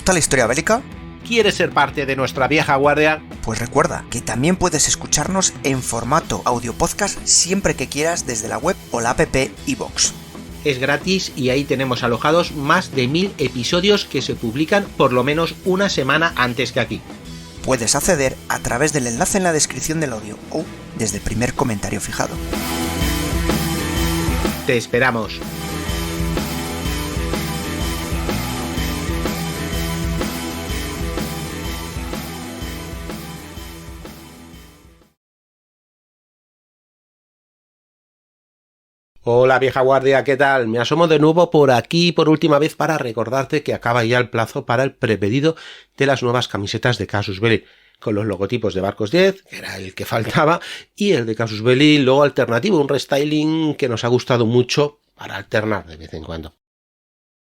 gusta la historia bélica? ¿Quieres ser parte de nuestra vieja guardia? Pues recuerda que también puedes escucharnos en formato audio podcast siempre que quieras desde la web o la app iVoox. Es gratis y ahí tenemos alojados más de 1000 episodios que se publican por lo menos una semana antes que aquí. Puedes acceder a través del enlace en la descripción del audio o desde el primer comentario fijado. Te esperamos. Hola vieja guardia, ¿qué tal? Me asomo de nuevo por aquí por última vez para recordarte que acaba ya el plazo para el prepedido de las nuevas camisetas de Casus Belli, con los logotipos de Barcos 10, que era el que faltaba, y el de Casus Belli, luego alternativo, un restyling que nos ha gustado mucho para alternar de vez en cuando.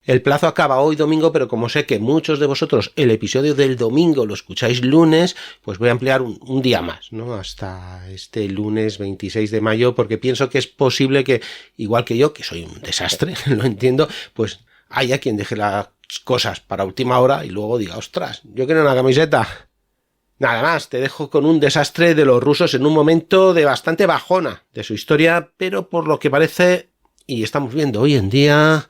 El plazo acaba hoy domingo, pero como sé que muchos de vosotros el episodio del domingo lo escucháis lunes, pues voy a ampliar un día más, ¿no? Hasta este lunes 26 de mayo, porque pienso que es posible que, igual que yo, que soy un desastre, lo entiendo, pues haya quien deje las cosas para última hora y luego diga, ostras, yo quiero una camiseta. Nada más, te dejo con un desastre de los rusos en un momento de bastante bajona de su historia, pero por lo que parece, y estamos viendo hoy en día,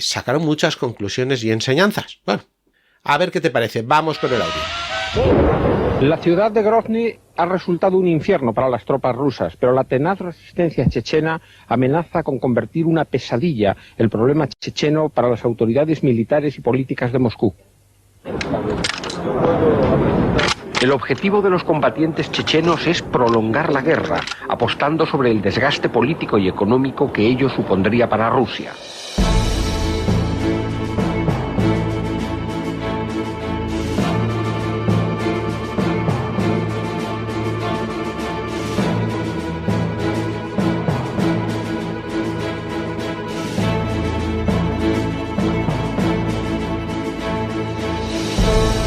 sacaron muchas conclusiones y enseñanzas. Bueno, a ver qué te parece. Vamos con el audio. La ciudad de Grozny ha resultado un infierno para las tropas rusas, pero la tenaz resistencia chechena amenaza con convertir una pesadilla el problema checheno para las autoridades militares y políticas de Moscú. El objetivo de los combatientes chechenos es prolongar la guerra, apostando sobre el desgaste político y económico que ello supondría para Rusia.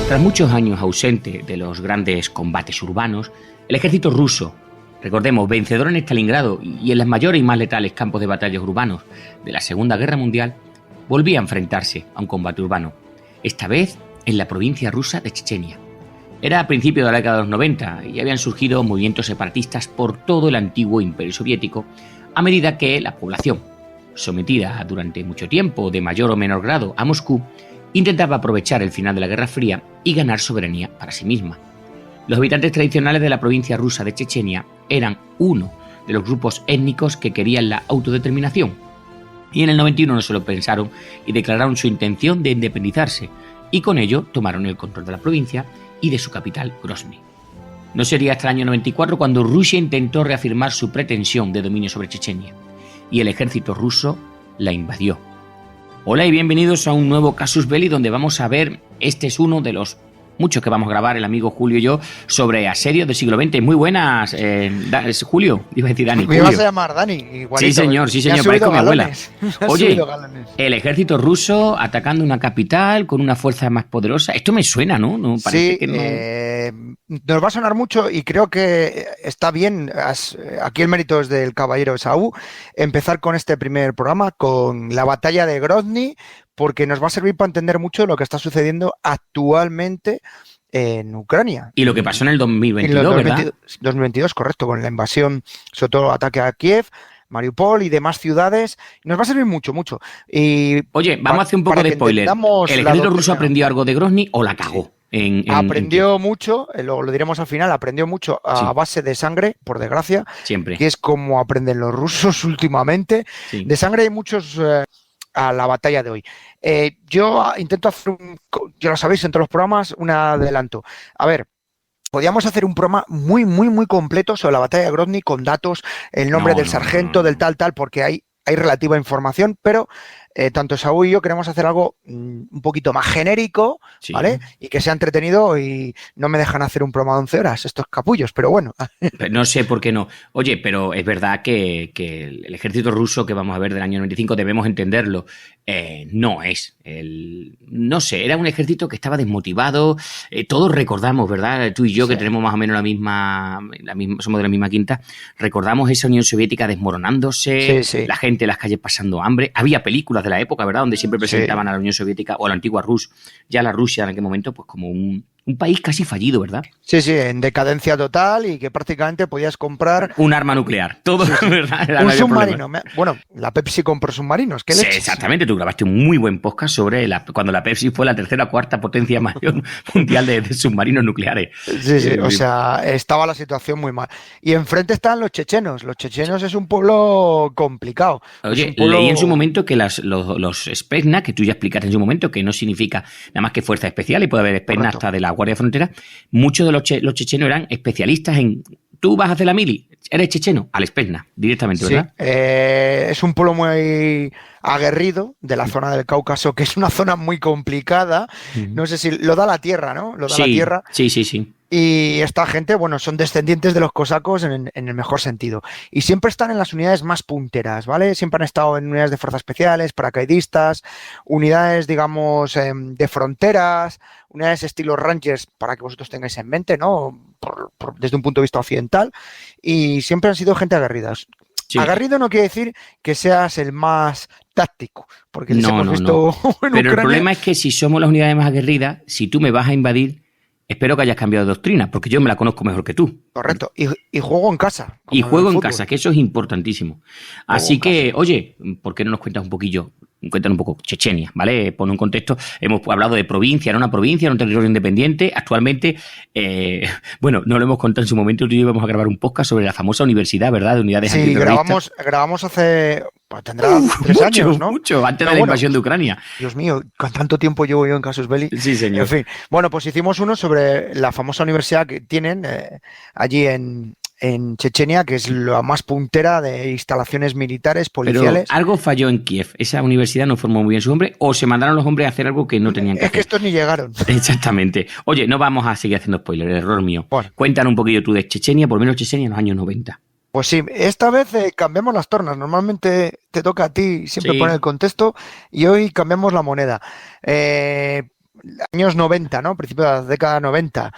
Tras muchos años ausente de los grandes combates urbanos, el ejército ruso, recordemos, vencedor en Stalingrado y en los mayores y más letales campos de batallas urbanos de la Segunda Guerra Mundial, volvía a enfrentarse a un combate urbano, esta vez en la provincia rusa de Chechenia. Era a principios de la década de los 90 y habían surgido movimientos separatistas por todo el antiguo imperio soviético a medida que la población, sometida durante mucho tiempo de mayor o menor grado a Moscú, intentaba aprovechar el final de la Guerra Fría y ganar soberanía para sí misma. Los habitantes tradicionales de la provincia rusa de Chechenia eran uno de los grupos étnicos que querían la autodeterminación, y en el 91 no se lo pensaron y declararon su intención de independizarse, y con ello tomaron el control de la provincia y de su capital, Grozny. No sería hasta el año 94 cuando Rusia intentó reafirmar su pretensión de dominio sobre Chechenia, y el ejército ruso la invadió. Hola y bienvenidos a un nuevo Casus Belli donde vamos a ver, este es uno de los muchos que vamos a grabar el amigo Julio y yo sobre asedios del siglo XX. Muy buenas, Julio, iba a decir Dani. Me ibas a llamar Dani, igualito. Sí señor, parezco mi abuela. Oye, el ejército ruso atacando una capital con una fuerza más poderosa, esto me suena, ¿no? Parece sí, que no... nos va a sonar mucho y creo que está bien, aquí el mérito es del caballero Esaú, empezar con este primer programa, con la batalla de Grozny, porque nos va a servir para entender mucho lo que está sucediendo actualmente en Ucrania. Y lo que pasó en el 2022, ¿verdad? 2022, correcto, con la invasión, sobre todo el ataque a Kiev, Mariupol y demás ciudades. Nos va a servir mucho, mucho. Y oye, vamos a hacer un poco de spoiler. ¿El ejército ruso aprendió algo de Grozny o la cagó? Aprendió mucho, lo diremos al final, aprendió mucho a base de sangre, por desgracia. Siempre. Que es como aprenden los rusos últimamente. Sí. De sangre hay muchos... a la batalla de hoy. Yo intento hacer, ya lo sabéis, en todos los programas, un adelanto. A ver, podíamos hacer un programa muy, muy, muy completo sobre la batalla de Grozny con datos, el nombre del sargento, del tal, porque hay relativa información, pero tanto Saúl y yo queremos hacer algo un poquito más genérico, sí, ¿vale? Y que sea entretenido y no me dejan hacer un programa de 11 horas, estos capullos, pero bueno. No sé por qué no. Oye, pero es verdad que el ejército ruso que vamos a ver del año 95, debemos entenderlo, no es no sé, era un ejército que estaba desmotivado, todos recordamos, ¿verdad? Tú y yo, sí, que tenemos más o menos la misma, somos de la misma quinta, recordamos esa Unión Soviética desmoronándose, sí, sí, la gente en las calles pasando hambre, había películas de la época, ¿verdad? Donde siempre presentaban a la Unión Soviética o a la antigua Rus, ya la Rusia en aquel momento, pues como un país casi fallido, ¿verdad? Sí, en decadencia total y que prácticamente podías comprar... Un arma nuclear, todo, ¿verdad? Un submarino. Bueno, la Pepsi compró submarinos, ¿qué leches? Exactamente, tú grabaste un muy buen podcast sobre cuando la Pepsi fue la tercera o cuarta potencia mayor mundial de submarinos nucleares. Sí, o sea, estaba la situación muy mal. Y enfrente están los chechenos. Los chechenos es un pueblo complicado. Oye, leí en su momento que los Spetsnaz, que tú ya explicaste en su momento, que no significa nada más que fuerza especial, y puede haber Spetsnaz hasta de la Guardia Frontera, muchos de los chechenos eran especialistas en... Tú vas a hacer la mili, eres checheno, al Spetsnaz, directamente, ¿verdad? Sí, es un pueblo muy aguerrido de la zona del Cáucaso, que es una zona muy complicada. No sé si lo da la tierra, ¿no? Lo da la tierra. Sí. Y esta gente, bueno, son descendientes de los cosacos en el mejor sentido. Y siempre están en las unidades más punteras, ¿vale? Siempre han estado en unidades de fuerzas especiales, paracaidistas, unidades, digamos, de fronteras, unidades estilo Rangers, para que vosotros tengáis en mente, ¿no? Desde un punto de vista occidental. Y siempre han sido gente aguerrida. Sí. Aguerrido no quiere decir que seas el más táctico, porque les hemos visto en Pero Ucrania. El problema es que si somos las unidades más aguerridas, si tú me vas a invadir, espero que hayas cambiado de doctrina, porque yo me la conozco mejor que tú. Correcto. Y juego en casa. Y juego en casa, que eso es importantísimo. Así que, oye, ¿por qué no nos cuentas un poquillo? Cuéntanos un poco, Chechenia, ¿vale? Pon un contexto. Hemos hablado de provincia, era una provincia, era un territorio independiente. Actualmente, bueno, no lo hemos contado en su momento, tú y yo íbamos a grabar un podcast sobre la famosa universidad, ¿verdad? De unidades antiterroristas. Sí, grabamos hace... Tendrá 3 años, ¿no? Mucho, antes de la invasión de Ucrania. Dios mío, con tanto tiempo llevo yo en Casus Belli. Sí, señor. En fin, bueno, pues hicimos uno sobre la famosa universidad que tienen allí en Chechenia, que es la más puntera de instalaciones militares, policiales. Pero algo falló en Kiev. Esa universidad no formó muy bien su hombre, o se mandaron los hombres a hacer algo que no tenían que hacer. Es que estos ni llegaron. Exactamente. Oye, no vamos a seguir haciendo spoilers, error mío. Bueno. Cuéntanos un poquillo tú de Chechenia, por lo menos Chechenia en los años 90. Pues sí, esta vez cambiamos las tornas. Normalmente te toca a ti siempre poner el contexto y hoy cambiamos la moneda. Años 90, ¿no? Principio de la década 90.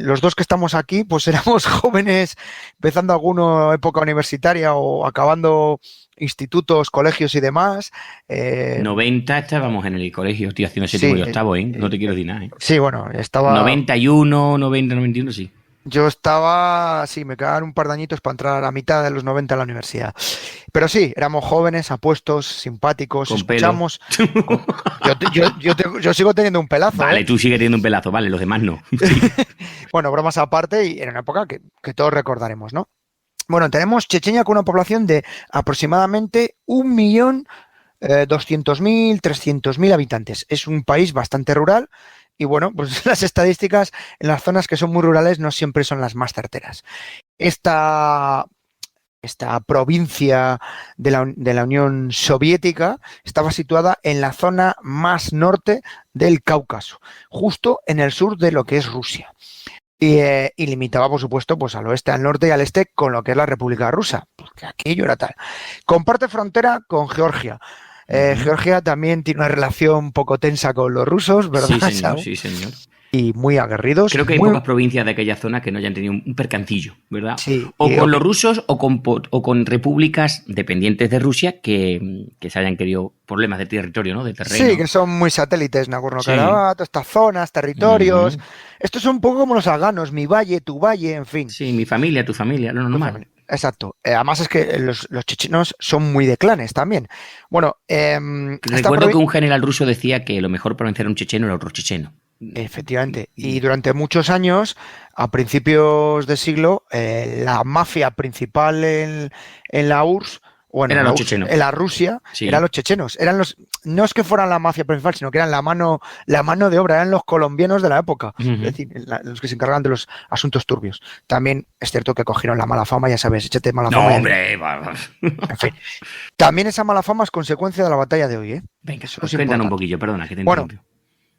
Los dos que estamos aquí, pues éramos jóvenes, empezando alguna época universitaria o acabando institutos, colegios y demás. 90 estábamos en el colegio, estoy haciendo séptimo y octavo, ¿eh? No te quiero decir nada, ¿eh? Sí, bueno, estaba... 91, 90, 91, sí. Yo estaba, me quedaban un par de añitos para entrar a la mitad de los 90 a la universidad. Pero sí, éramos jóvenes, apuestos, simpáticos, con escuchamos. Yo sigo teniendo un pelazo. Vale, tú sigues teniendo un pelazo, vale, los demás no. Sí. Bueno, bromas aparte, y era una época que todos recordaremos, ¿no? Bueno, tenemos Chechenia con una población de aproximadamente 1.200.000, 300.000 habitantes. Es un país bastante rural. Y bueno, pues las estadísticas en las zonas que son muy rurales no siempre son las más certeras. Esta provincia de la Unión Soviética estaba situada en la zona más norte del Cáucaso, justo en el sur de lo que es Rusia. Y limitaba, por supuesto, pues al oeste, al norte y al este con lo que es la República Rusa, porque aquello era tal. Comparte frontera con Georgia. Georgia también tiene una relación un poco tensa con los rusos, ¿verdad? Sí, señor. Y muy aguerridos. Creo que hay pocas provincias de aquella zona que no hayan tenido un percancillo, ¿verdad? Sí. O con los rusos o con repúblicas dependientes de Rusia que se hayan querido problemas de territorio, ¿no? De terreno. Sí, que son muy satélites, Nagorno-Karabaj, estas zonas, territorios. Estos son un poco como los afganos, mi valle, tu valle, en fin. Sí, mi familia, tu familia, lo normal. Exacto. Además es que los chechenos son muy de clanes también. Bueno, recuerdo que un general ruso decía que lo mejor para vencer a un checheno era otro checheno. Efectivamente. Y durante muchos años, a principios de siglo, la mafia principal en la URSS, bueno, eran los chechenos. En la Rusia, eran los chechenos. No es que fueran la mafia principal, sino que eran la mano de obra, eran los colombianos de la época. Es decir, los que se encargaban de los asuntos turbios. También es cierto que cogieron la mala fama, ya sabes, échate mala fama. No, hombre, en fin. También esa mala fama es consecuencia de la batalla de hoy, ¿eh? Venga, cuéntanos un poquillo, perdona, que te interrumpo.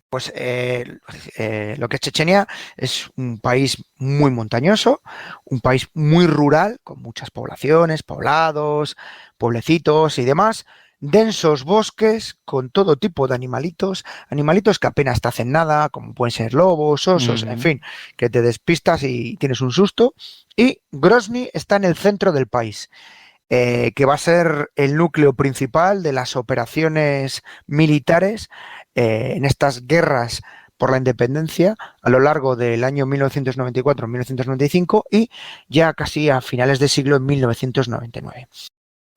Pues lo que es Chechenia es un país muy montañoso, un país muy rural, con muchas poblaciones, poblados, pueblecitos y demás, densos bosques con todo tipo de animalitos que apenas te hacen nada, como pueden ser lobos, osos, en fin, que te despistas y tienes un susto. Y Grozny está en el centro del país. que va a ser el núcleo principal de las operaciones militares en estas guerras por la independencia a lo largo del año 1994-1995 y ya casi a finales de siglo en 1999.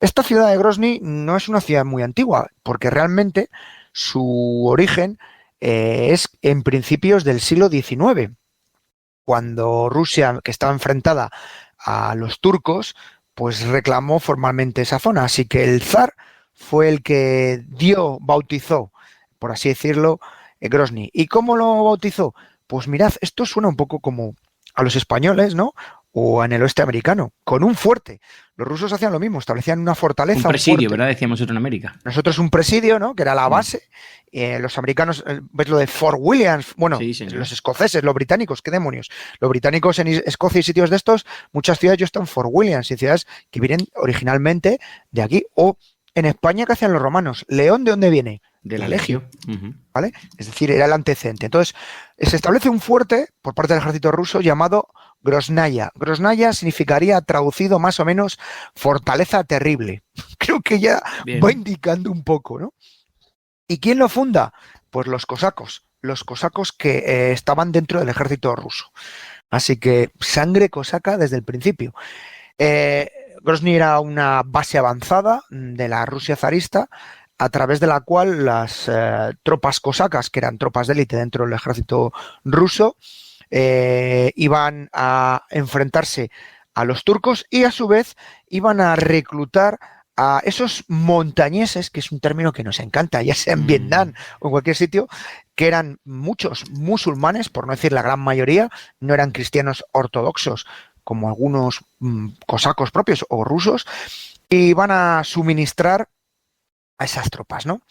Esta ciudad de Grozny no es una ciudad muy antigua, porque realmente su origen es en principios del siglo XIX, cuando Rusia, que estaba enfrentada a los turcos, pues reclamó formalmente esa zona. Así que el zar fue el que bautizó, por así decirlo, Grozny. ¿Y cómo lo bautizó? Pues mirad, esto suena un poco como a los españoles, ¿no? O en el oeste americano, con un fuerte. Los rusos hacían lo mismo, establecían una fortaleza. Un presidio, ¿verdad? Decíamos nosotros en América. Nosotros un presidio, ¿no? Que era la base. Los americanos, ves lo de Fort Williams, bueno, sí, los escoceses, los británicos, ¿qué demonios? Los británicos en Escocia y sitios de estos, muchas ciudades ya están Fort Williams, y ciudades que vienen originalmente de aquí. O en España, ¿qué hacían los romanos? ¿León de dónde viene? De la Legio. ¿Vale? Es decir, era el antecedente. Entonces, se establece un fuerte por parte del ejército ruso llamado Grozная. Grozная significaría, traducido más o menos, fortaleza terrible. Creo que ya va indicando un poco, ¿no? ¿Y quién lo funda? Pues los cosacos que estaban dentro del ejército ruso. Así que sangre cosaca desde el principio. Grozny era una base avanzada de la Rusia zarista, a través de la cual las tropas cosacas, que eran tropas de élite dentro del ejército ruso, iban a enfrentarse a los turcos y a su vez iban a reclutar a esos montañeses, que es un término que nos encanta, ya sea en Vietnam o en cualquier sitio, que eran muchos musulmanes, por no decir la gran mayoría, no eran cristianos ortodoxos como algunos cosacos propios o rusos, y van a suministrar a esas tropas, ¿no?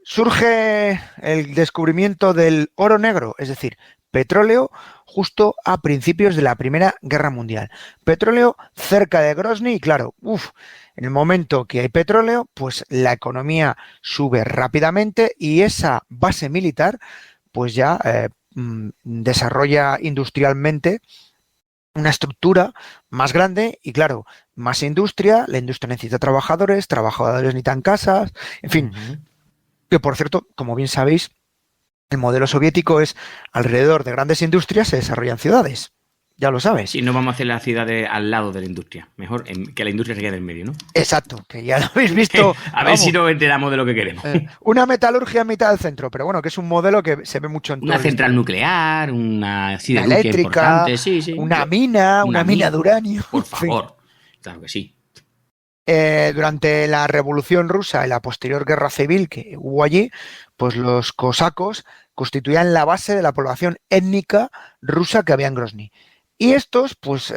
Surge el descubrimiento del oro negro, es decir, petróleo, justo a principios de la Primera Guerra Mundial. Petróleo cerca de Grozny y claro, en el momento que hay petróleo, pues la economía sube rápidamente y esa base militar pues ya desarrolla industrialmente una estructura más grande y claro, más industria, la industria necesita trabajadores necesitan casas, en fin, que por cierto, como bien sabéis, el modelo soviético es alrededor de grandes industrias se desarrollan ciudades, ya lo sabes. Sí, no vamos a hacer las ciudades al lado de la industria, mejor que la industria se quede en medio, ¿no? Exacto, que ya lo habéis visto. A ver si nos enteramos de lo que queremos. Una metalurgia en mitad del centro, pero bueno, que es un modelo que se ve mucho en todo. Una central nuclear, una siderurgia eléctrica, importante, una mina de uranio. Por favor, claro que sí. Durante la Revolución Rusa y la posterior guerra civil que hubo allí, pues los cosacos constituían la base de la población étnica rusa que había en Grozny. Y estos, pues,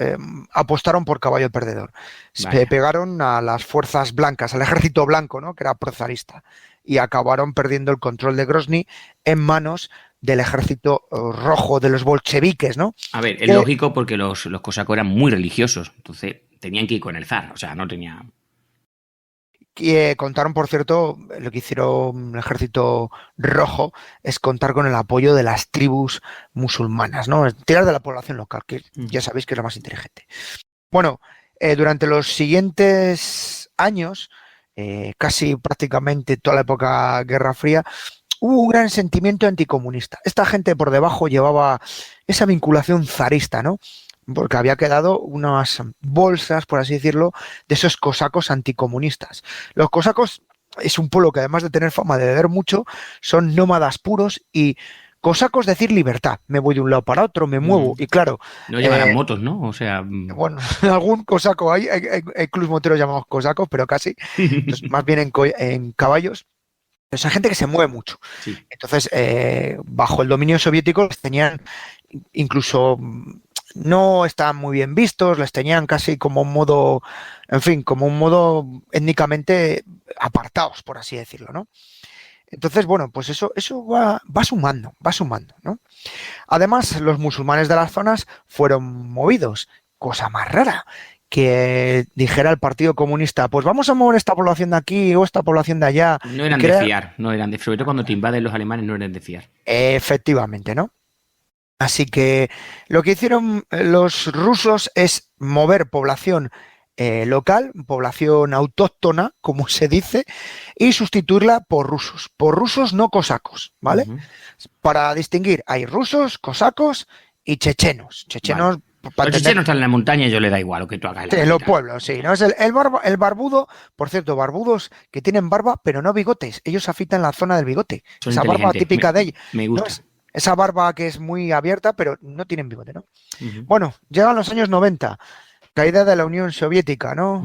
apostaron por caballo perdedor. Se pegaron a las fuerzas blancas, al ejército blanco, ¿no? Que era prozarista. Y acabaron perdiendo el control de Grozny en manos del ejército rojo, de los bolcheviques, ¿no? A ver, es lógico porque los cosacos eran muy religiosos. Entonces tenían que ir con el zar. O sea, no tenía... Contaron, por cierto, lo que hicieron el ejército rojo es contar con el apoyo de las tribus musulmanas, ¿no? Tirar de la población local, que ya sabéis que es lo más inteligente. Bueno, durante los siguientes años, casi prácticamente toda la época Guerra Fría, hubo un gran sentimiento anticomunista. Esta gente por debajo llevaba esa vinculación zarista, ¿no? Porque había quedado unas bolsas, por así decirlo, de esos cosacos anticomunistas. Los cosacos es un pueblo que además de tener fama de beber mucho, son nómadas puros y cosacos decir libertad. Me voy de un lado para otro, me muevo y claro... No llevarán motos, ¿no? O sea... Bueno, algún cosaco hay clubs moteros llamados cosacos, pero casi. Entonces, más bien en caballos. Pero son gente que se mueve mucho. Sí. Entonces, bajo el dominio soviético les tenían incluso... No estaban muy bien vistos, les tenían casi como un modo, en fin, como un modo étnicamente apartados, por así decirlo, ¿no? Entonces, bueno, pues eso va sumando, ¿no? Además, los musulmanes de las zonas fueron movidos, cosa más rara, que dijera el Partido Comunista, pues vamos a mover esta población de aquí o esta población de allá. No eran de fiar, sobre todo cuando te invaden los alemanes no eran de fiar. Efectivamente, ¿no? Así que lo que hicieron los rusos es mover población local, población autóctona, como se dice, y sustituirla por rusos no cosacos, ¿vale? Para distinguir, hay rusos, cosacos y chechenos. Chechenos, vale. Los chechenos están en la montaña y yo le da igual lo que tú hagas. En los pueblos, sí, ¿no? Es el barbudo, por cierto, barbudos que tienen barba, pero no bigotes. Ellos afitan la zona del bigote. Son esa barba típica de ellos. Me gusta. ¿No? Esa barba que es muy abierta, pero no tienen bigote, ¿no? Bueno, llegan los años 90, caída de la Unión Soviética, ¿no?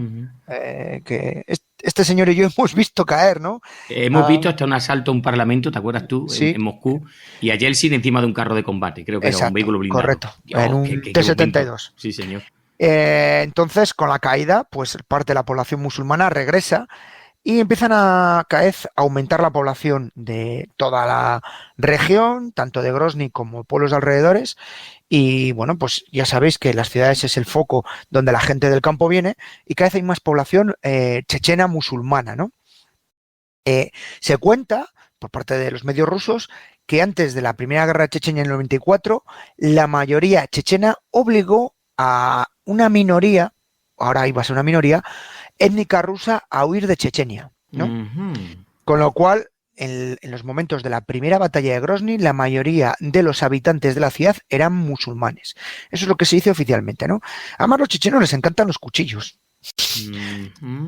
Que este señor y yo hemos visto caer, ¿no? Hemos visto hasta un asalto a un parlamento, ¿te acuerdas tú? Sí. En Moscú, y a Yeltsin encima de un carro de combate, creo que Exacto, era un vehículo blindado. Correcto, Dios, en un T-72. Sí, señor. Entonces, con la caída, pues parte de la población musulmana regresa y empiezan a aumentar la población de toda la región, tanto de Grozny como pueblos alrededores. Y bueno, pues ya sabéis que las ciudades es el foco donde la gente del campo viene y cada vez hay más población chechena musulmana, ¿no? Se cuenta, por parte de los medios rusos, que antes de la primera guerra chechena en el 94, la mayoría chechena obligó a una minoría, ahora iba a ser una minoría, étnica rusa a huir de Chechenia, ¿no? Con lo cual, en los momentos de la primera batalla de Grozny, la mayoría de los habitantes de la ciudad eran musulmanes. Eso es lo que se dice oficialmente, ¿no? Además, a los chechenos les encantan los cuchillos.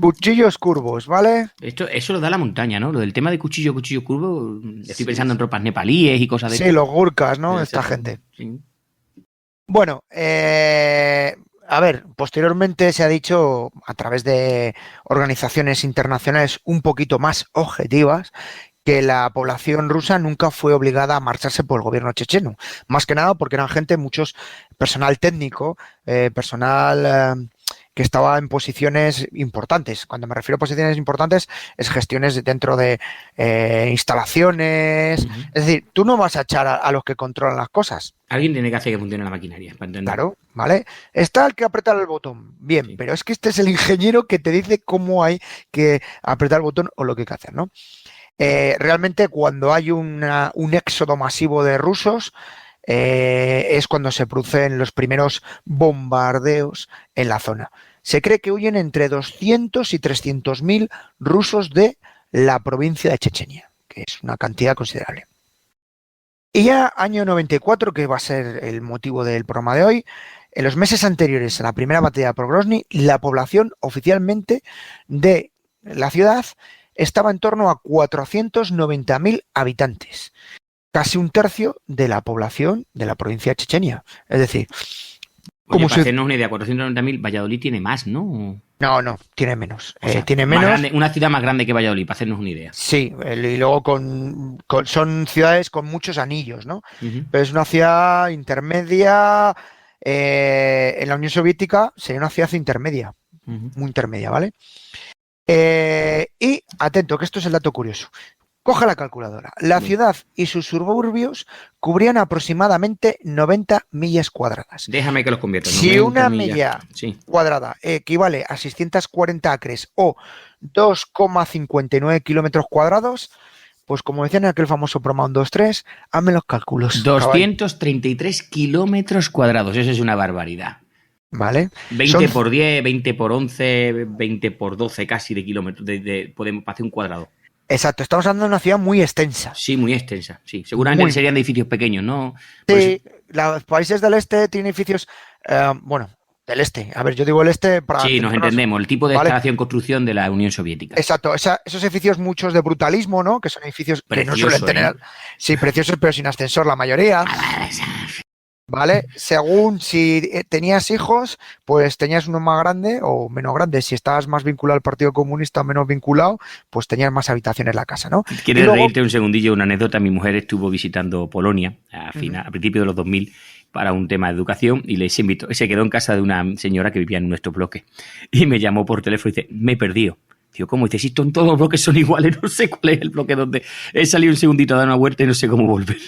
Cuchillos curvos, ¿vale? Eso lo da la montaña, ¿no? Lo del tema de cuchillo curvo, estoy pensando en tropas nepalíes y cosas de Sí, los gurkas, ¿no? Esta gente. Sí. Bueno, a ver, posteriormente se ha dicho a través de organizaciones internacionales un poquito más objetivas que la población rusa nunca fue obligada a marcharse por el gobierno checheno. Más que nada porque eran gente, muchos personal técnico, personal que estaba en posiciones importantes. Cuando me refiero a posiciones importantes, es gestiones dentro de instalaciones. Es decir, tú no vas a echar a los que controlan las cosas. Alguien tiene que hacer que funcione la maquinaria, para entender. Claro, ¿vale? Está el que aprieta el botón. Bien, sí. Pero es que este es el ingeniero que te dice cómo hay que apretar el botón o lo que hay que hacer, ¿no? Realmente cuando hay un éxodo masivo de rusos, es cuando se producen los primeros bombardeos en la zona. Se cree que huyen entre 200 y 300.000 rusos de la provincia de Chechenia, que es una cantidad considerable. Y ya año 94, que va a ser el motivo del programa de hoy, en los meses anteriores a la primera batalla por Grozny, la población oficialmente de la ciudad estaba en torno a 490.000 habitantes. Casi un tercio de la población de la provincia de Chechenia. Es decir, oye, para hacernos una idea, 490.000, Valladolid tiene más, ¿no? No, tiene menos. O sea, tiene menos. Grande, una ciudad más grande que Valladolid, para hacernos una idea. Sí, y luego son ciudades con muchos anillos, ¿no? Pero es una ciudad intermedia. En la Unión Soviética sería una ciudad intermedia, muy intermedia, ¿vale? Y atento, que esto es el dato curioso. Coge la calculadora. La ciudad y sus suburbios cubrían aproximadamente 90 millas cuadradas. Déjame que los convierta. Si una milla cuadrada equivale a 640 acres o 2,59 kilómetros cuadrados, pues como decían en aquel famoso programa 1, 2, 3, hazme los cálculos. 233 kilómetros cuadrados. Eso es una barbaridad. ¿Vale? 20 por 10, 20 por 11, 20 por 12 casi de kilómetros. Podemos hacer un cuadrado. Exacto, estamos hablando de una ciudad muy extensa. Sí, muy extensa, sí. Seguramente serían edificios pequeños, ¿no? Sí, los países del este tienen edificios, del este. A ver, yo digo el este para... Sí, nos entendemos, el tipo de instalación, construcción de la Unión Soviética. Exacto, esos edificios muchos de brutalismo, ¿no? Que son edificios precioso, que no suelen tener... Sí, preciosos, pero sin ascensor la mayoría. ¿Vale? Según si tenías hijos, pues tenías uno más grande o menos grande. Si estabas más vinculado al Partido Comunista o menos vinculado, pues tenías más habitaciones en la casa, ¿no? ¿Quieres reírte un segundillo? Una anécdota. Mi mujer estuvo visitando Polonia a principios de los 2000 para un tema de educación y les invitó. Se quedó en casa de una señora que vivía en nuestro bloque y me llamó por teléfono y dice, me he perdido. Digo, ¿cómo? Dice, si todos los bloques son iguales, no sé cuál es el bloque donde he salido un segundito a dar una vuelta y no sé cómo volver.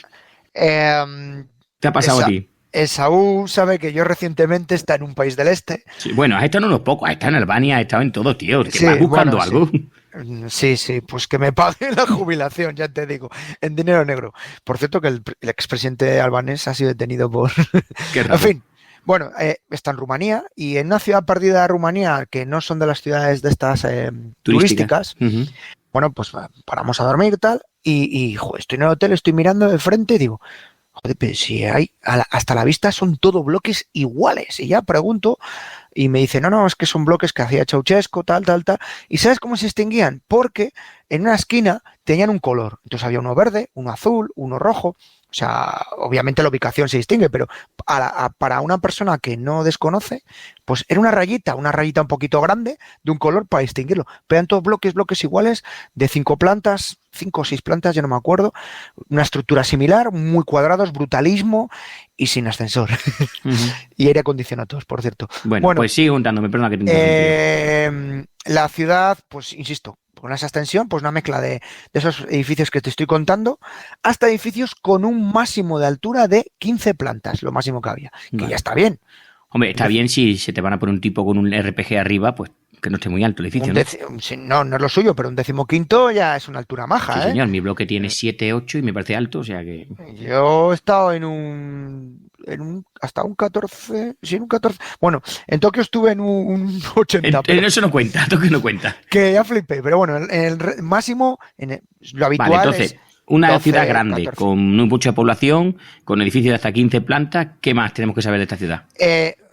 ¿Te ha pasado a ti? Esaú sabe que yo recientemente está en un país del este. Sí, bueno, has estado en unos pocos, has estado en Albania, has estado en todo, tío. Que vas buscando algo. Sí, pues que me paguen la jubilación, ya te digo, en dinero negro. Por cierto, que el expresidente albanés ha sido detenido por... Qué raro. En fin, Bueno, está en Rumanía y en una ciudad perdida de Rumanía, que no son de las ciudades de estas turísticas, bueno, pues paramos a dormir y tal, y joder, estoy en el hotel, estoy mirando de frente y digo, joder, pero si hay, hasta la vista son todo bloques iguales. Y ya pregunto y me dice, no, es que son bloques que hacía Ceausescu, tal. ¿Y sabes cómo se distinguían? Porque en una esquina tenían un color. Entonces había uno verde, uno azul, uno rojo. O sea, obviamente la ubicación se distingue, pero para una persona que no desconoce, pues era una rayita un poquito grande de un color para distinguirlo. Pero eran todos bloques iguales de 5 plantas, 5 o 6 plantas, ya no me acuerdo. Una estructura similar, muy cuadrados, brutalismo y sin ascensor. Y aire acondicionado todos, por cierto. Bueno, pues sigue contándome, perdona que te la ciudad, pues insisto, con esa extensión, pues una mezcla de esos edificios que te estoy contando, hasta edificios con un máximo de altura de 15 plantas, lo máximo que había, que ya está bien. Hombre, está bien si se te van a poner un tipo con un RPG arriba, pues que no esté muy alto el edificio, ¿no? No es lo suyo, pero un 15º ya es una altura maja, sí, señor, mi bloque tiene 7, 8 y me parece alto, o sea que... Yo he estado hasta un 14, sí, un 14. Bueno, en Tokio estuve en un 80. Eso no cuenta, Tokio no cuenta. Que ya flipé, pero bueno, en el máximo, lo habitual vale, entonces, es una 12, ciudad grande, 14. con mucha población, con edificios de hasta 15 plantas, ¿qué más tenemos que saber de esta ciudad?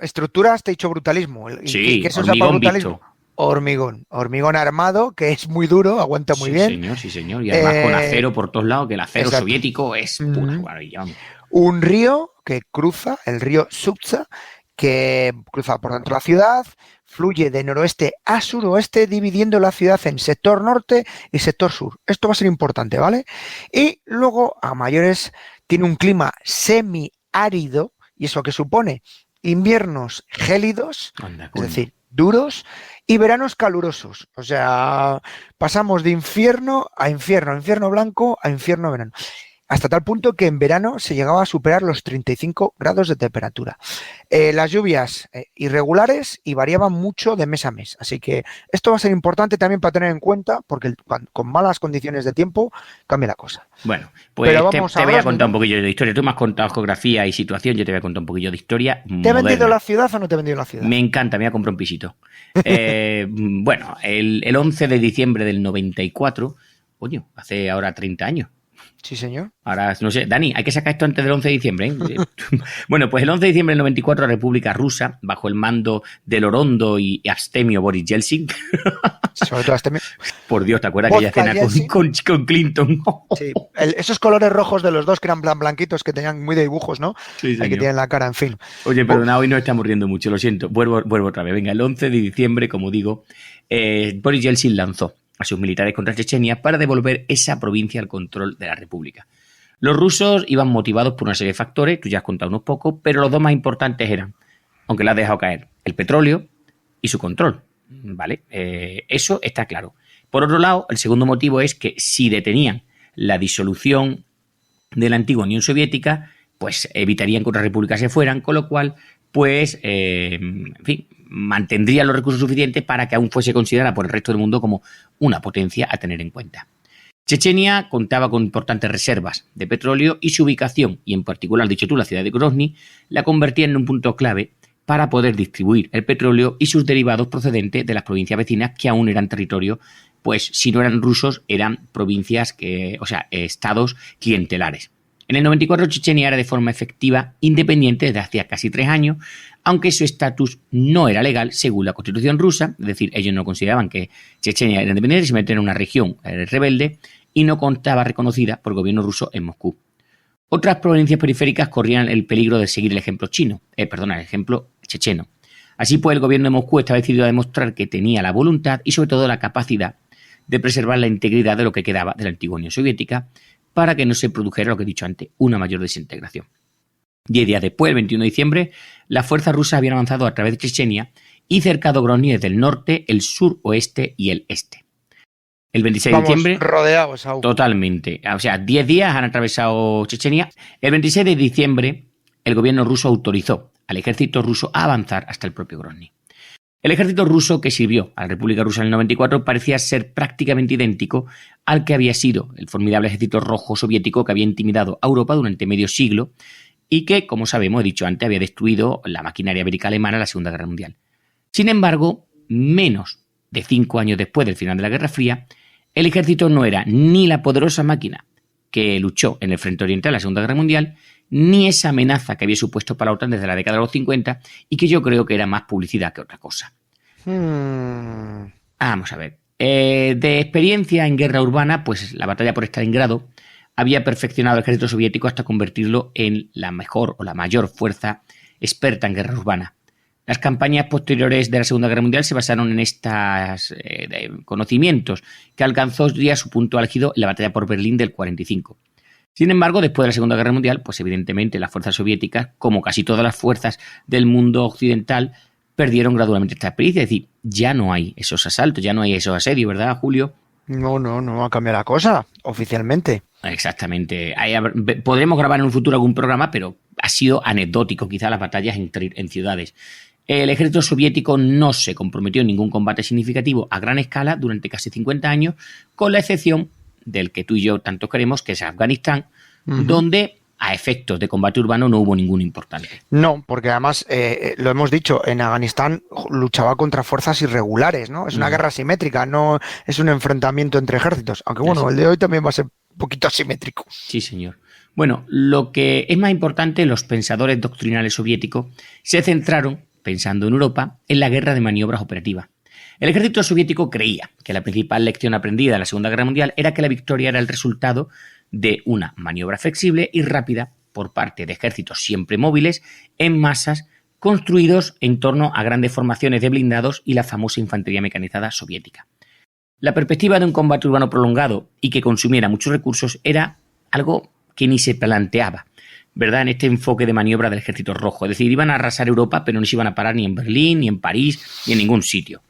Estructuras, te he dicho brutalismo. Sí, ¿Qué se usa para hormigón brutalismo? visto. Hormigón armado, que es muy duro, aguanta muy bien. Sí, señor. Y además con acero por todos lados, que el acero soviético es pura maravilla. Un río que cruza, el río Subza, que cruza por dentro de la ciudad, fluye de noroeste a suroeste, dividiendo la ciudad en sector norte y sector sur. Esto va a ser importante, ¿vale? Y luego, a mayores, tiene un clima semiárido, y eso que supone inviernos gélidos, es decir, duros, y veranos calurosos. O sea, pasamos de infierno a infierno, infierno blanco a infierno verano. Hasta tal punto que en verano se llegaba a superar los 35 grados de temperatura. Las lluvias irregulares y variaban mucho de mes a mes. Así que esto va a ser importante también para tener en cuenta, porque con malas condiciones de tiempo cambia la cosa. Bueno, pues te voy a contar un poquillo de historia. Tú me has contado geografía y situación, yo te voy a contar un poquillo de historia moderna. ¿Te he vendido la ciudad o no te he vendido la ciudad? Me encanta, me voy a comprar un pisito. Bueno, el 11 de diciembre del 94, coño, hace ahora 30 años. Sí, señor. Ahora, no sé, Dani, hay que sacar esto antes del 11 de diciembre, ¿eh? Bueno, pues el 11 de diciembre del 94 la República Rusa, bajo el mando del orondo y abstemio Boris Yeltsin. Sobre todo abstemio. Por Dios, ¿te acuerdas aquella cena con Clinton? Sí, esos colores rojos de los dos que eran blanquitos, que tenían muy de dibujos, ¿no? Sí, hay que tienen la cara en film. Oye, perdona, hoy nos estamos riendo mucho, lo siento. Vuelvo otra vez. Venga, el 11 de diciembre, como digo, Boris Yeltsin lanzó a sus militares contra Chechenia para devolver esa provincia al control de la República. Los rusos iban motivados por una serie de factores, tú ya has contado unos pocos, pero los dos más importantes eran, aunque la has dejado caer, el petróleo y su control, ¿vale? Eso está claro. Por otro lado, el segundo motivo es que si detenían la disolución de la antigua Unión Soviética, pues evitarían que otras repúblicas se fueran, con lo cual, pues, en fin, mantendría los recursos suficientes para que aún fuese considerada por el resto del mundo como una potencia a tener en cuenta. Chechenia contaba con importantes reservas de petróleo y su ubicación, y en particular, dicho tú, la ciudad de Grozny, la convertía en un punto clave para poder distribuir el petróleo y sus derivados procedentes de las provincias vecinas que aún eran territorio, pues si no eran rusos, eran provincias, estados clientelares. En el 94 Chechenia era de forma efectiva independiente desde hacía casi 3 años, aunque su estatus no era legal según la constitución rusa, es decir, ellos no consideraban que Chechenia era independiente, simplemente era una región rebelde y no contaba reconocida por el gobierno ruso en Moscú. Otras provincias periféricas corrían el peligro de seguir el ejemplo el ejemplo checheno. Así pues, el gobierno de Moscú estaba decidido a demostrar que tenía la voluntad y sobre todo la capacidad de preservar la integridad de lo que quedaba de la antigua Unión Soviética, para que no se produjera, lo que he dicho antes, una mayor desintegración. 10 días después, el 21 de diciembre, las fuerzas rusas habían avanzado a través de Chechenia y cercado Grozny desde el norte, el suroeste y el este. El 26 de diciembre... rodeados aún. Totalmente. O sea, 10 días han atravesado Chechenia. El 26 de diciembre, el gobierno ruso autorizó al ejército ruso a avanzar hasta el propio Grozny. El ejército ruso que sirvió a la República Rusa en el 94 parecía ser prácticamente idéntico al que había sido el formidable ejército rojo soviético que había intimidado a Europa durante medio siglo y que, como sabemos, he dicho antes, había destruido la maquinaria bélica alemana en la Segunda Guerra Mundial. Sin embargo, menos de 5 años después del final de la Guerra Fría, el ejército no era ni la poderosa máquina que luchó en el frente oriental en la Segunda Guerra Mundial, ni esa amenaza que había supuesto para la OTAN desde la década de los 50 y que yo creo que era más publicidad que otra cosa. Vamos a ver. De experiencia en guerra urbana, pues la batalla por Stalingrado había perfeccionado el ejército soviético hasta convertirlo en la mejor o la mayor fuerza experta en guerra urbana. Las campañas posteriores de la Segunda Guerra Mundial se basaron en estos conocimientos, que alcanzó ya su punto álgido en la batalla por Berlín del 45. Sin embargo, después de la Segunda Guerra Mundial, pues evidentemente las fuerzas soviéticas, como casi todas las fuerzas del mundo occidental, perdieron gradualmente esta experiencia. Es decir, ya no hay esos asaltos, ya no hay esos asedios, ¿verdad, Julio? No va a cambiar la cosa, oficialmente. Exactamente. Podremos grabar en un futuro algún programa, pero ha sido anecdótico quizá las batallas en ciudades. El ejército soviético no se comprometió en ningún combate significativo a gran escala durante casi 50 años, con la excepción del que tú y yo tanto queremos, que es Afganistán, donde a efectos de combate urbano no hubo ninguno importante. No, porque además, lo hemos dicho, en Afganistán luchaba contra fuerzas irregulares, ¿no? Es una guerra asimétrica, no es un enfrentamiento entre ejércitos. Aunque bueno, el de hoy también va a ser un poquito asimétrico. Sí, señor. Bueno, lo que es más importante, los pensadores doctrinales soviéticos se centraron, pensando en Europa, en la guerra de maniobras operativas. El ejército soviético creía que la principal lección aprendida de la Segunda Guerra Mundial era que la victoria era el resultado de una maniobra flexible y rápida por parte de ejércitos siempre móviles en masas construidos en torno a grandes formaciones de blindados y la famosa infantería mecanizada soviética. La perspectiva de un combate urbano prolongado y que consumiera muchos recursos era algo que ni se planteaba, ¿verdad?, en este enfoque de maniobra del ejército rojo. Es decir, iban a arrasar Europa, pero no se iban a parar ni en Berlín, ni en París, ni en ningún sitio.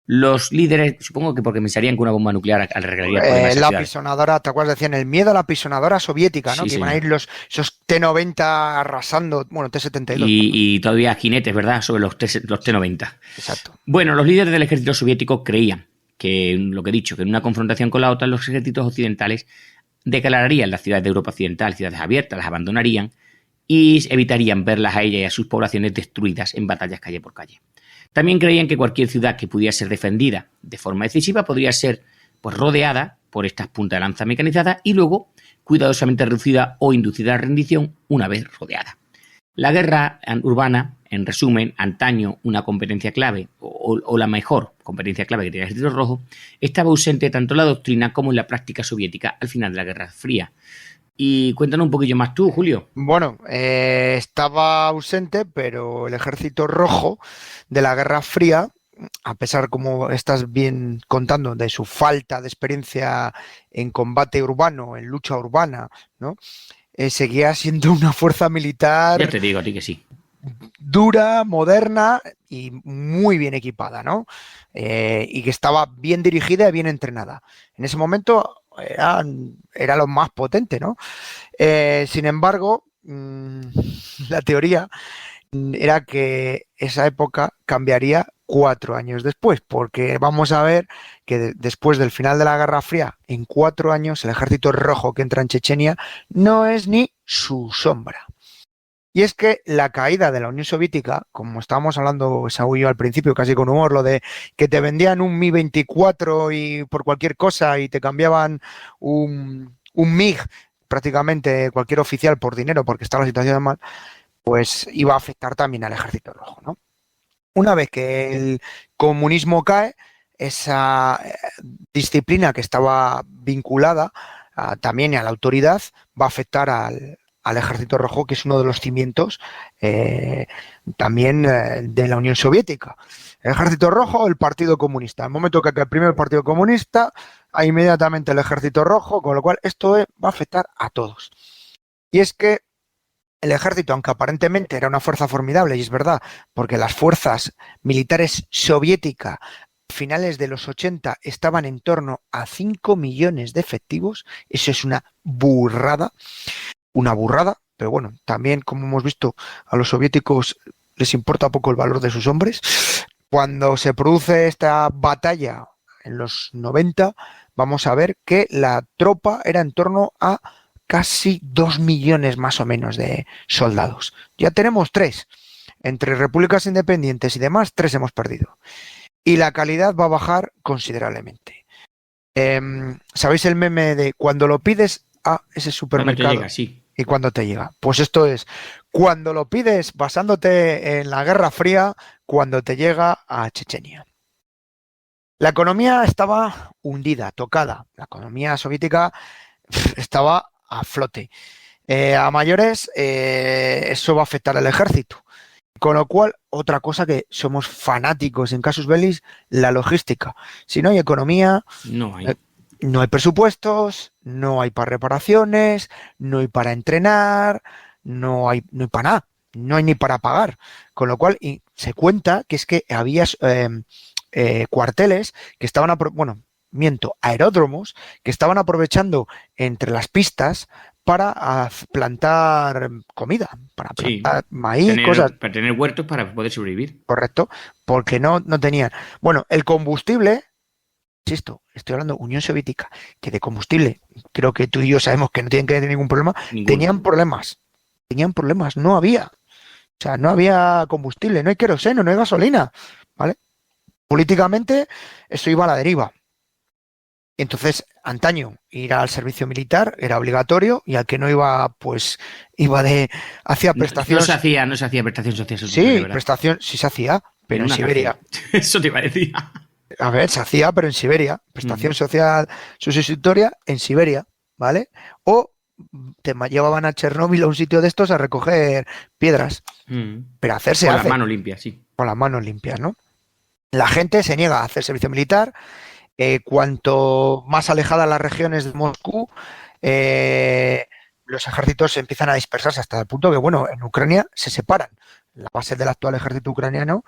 Los líderes, supongo que porque pensarían que una bomba nuclear arreglaría problemas. La pisonadora, ¿te acuerdas? Decían el miedo a la pisonadora soviética, ¿no? Sí, que iban a ir esos T-90 arrasando, bueno, T-72. Y todavía jinetes, ¿verdad?, sobre los T-90. Exacto. Bueno, los líderes del ejército soviético creían que, lo que he dicho, que en una confrontación con la OTAN los ejércitos occidentales declararían las ciudades de Europa Occidental, ciudades abiertas, las abandonarían y evitarían verlas a ellas y a sus poblaciones destruidas en batallas calle por calle. También creían que cualquier ciudad que pudiera ser defendida de forma decisiva podría ser pues rodeada por estas puntas de lanza mecanizadas y luego cuidadosamente reducida o inducida a rendición una vez rodeada. La guerra urbana, en resumen, antaño una competencia clave o la mejor competencia clave que tenía el Ejército Rojo, estaba ausente tanto en la doctrina como en la práctica soviética al final de la Guerra Fría. Y cuéntanos un poquillo más tú, Julio. Bueno, estaba ausente, pero el Ejército Rojo de la Guerra Fría, a pesar, como estás bien contando, de su falta de experiencia en combate urbano, en lucha urbana, ¿no? Seguía siendo una fuerza militar. Ya te digo a ti que sí. Dura, moderna y muy bien equipada, ¿no? Y que estaba bien dirigida y bien entrenada. En ese momento era lo más potente, ¿no? Sin embargo, la teoría era que esa época cambiaría 4 años después, porque vamos a ver que después del final de la Guerra Fría, en 4 años, el Ejército Rojo que entra en Chechenia no es ni su sombra. Y es que la caída de la Unión Soviética, como estábamos hablando, Saúl y yo al principio, casi con humor, lo de que te vendían un Mi-24 y por cualquier cosa y te cambiaban un MiG, prácticamente cualquier oficial por dinero porque estaba la situación mal, pues iba a afectar también al Ejército Rojo, ¿no? Una vez que el comunismo cae, esa disciplina que estaba vinculada también a la autoridad va a afectar al Ejército Rojo, que es uno de los cimientos también de la Unión Soviética. El Ejército Rojo, el Partido Comunista. En el momento que cae el primer Partido Comunista, hay inmediatamente el Ejército Rojo, con lo cual esto va a afectar a todos. Y es que el ejército, aunque aparentemente era una fuerza formidable, y es verdad, porque las fuerzas militares soviéticas a finales de los 80 estaban en torno a 5 millones de efectivos, eso es una burrada, pero bueno, también como hemos visto a los soviéticos les importa poco el valor de sus hombres. Cuando se produce esta batalla en los 90, vamos a ver que la tropa era en torno a casi 2 millones más o menos de soldados. Ya tenemos 3. Entre repúblicas independientes y demás, 3 hemos perdido. Y la calidad va a bajar considerablemente. ¿Sabéis el meme de cuando lo pides a ese supermercado? Cuando te llega, sí. ¿Y cuándo te llega? Pues esto es cuando lo pides basándote en la Guerra Fría, cuando te llega a Chechenia. La economía estaba hundida, tocada. La economía soviética estaba a flote. A mayores, eso va a afectar al ejército. Con lo cual, otra cosa que somos fanáticos en casus belli, la logística. Si no hay economía, no hay presupuestos, no hay para reparaciones, no hay para entrenar, no hay para nada, no hay ni para pagar. Con lo cual, y se cuenta que es que había cuarteles que estaban, aeródromos que estaban aprovechando entre las pistas para plantar comida, para plantar maíz, cosas. Para tener huertos para poder sobrevivir. Correcto, porque no tenían. Bueno, el combustible, insisto, estoy hablando de Unión Soviética, que de combustible, creo que tú y yo sabemos que no tienen que tener ningún problema, tenían problemas, no había. O sea, no había combustible, no hay queroseno, no hay gasolina, ¿vale? Políticamente, eso iba a la deriva. Entonces, antaño, ir al servicio militar era obligatorio y al que no iba, pues, hacía prestación. No se hacía prestación social. Sí, prestación sí se hacía, pero en Siberia. Eso te iba a decir. A ver, se hacía, pero en Siberia. Prestación social sustitutoria en Siberia, ¿vale? O te llevaban a Chernóbil a un sitio de estos a recoger piedras. Pero hacerse con las manos limpias, sí. Con las manos limpias, ¿no? La gente se niega a hacer servicio militar. Cuanto más alejadas las regiones de Moscú, los ejércitos se empiezan a dispersarse hasta el punto que, bueno, en Ucrania se separan. La base del actual ejército ucraniano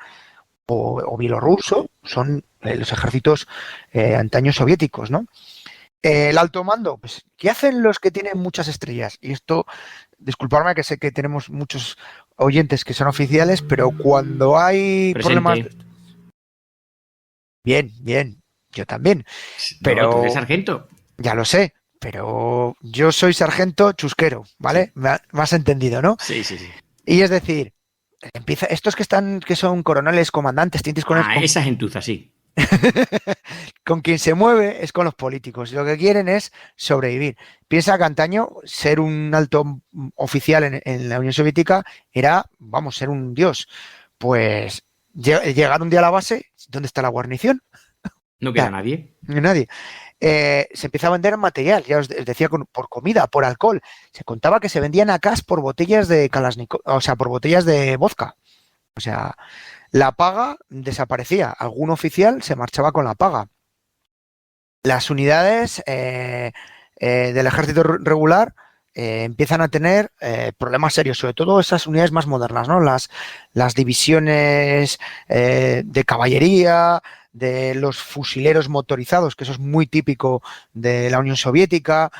o bielorruso son los ejércitos antaños soviéticos, ¿no? El alto mando, pues, ¿qué hacen los que tienen muchas estrellas? Y esto, disculparme que sé que tenemos muchos oyentes que son oficiales, pero cuando hay problemas... Bien, yo también. Pero no, tú eres sargento. Ya lo sé, pero yo soy sargento chusquero, ¿vale? Sí. Me has entendido, ¿no? Sí. Y es decir, estos que son coroneles, comandantes, tintes con esa gentuza, sí. Con quien se mueve es con los políticos. Lo que quieren es sobrevivir. Piensa que antaño ser un alto oficial en la Unión Soviética era, ser un dios. Pues llegar un día a la base, ¿dónde está la guarnición? No queda nadie. Nadie. Se empieza a vender material, ya os decía, por comida, por alcohol. Se contaba que se vendían acás por botellas de Kalashnikov, o sea, por botellas de vodka. O sea, la paga desaparecía. Algún oficial se marchaba con la paga. Las unidades del ejército regular empiezan a tener problemas serios, sobre todo esas unidades más modernas, ¿no? Las divisiones de caballería, de los fusileros motorizados, que eso es muy típico de la Unión Soviética.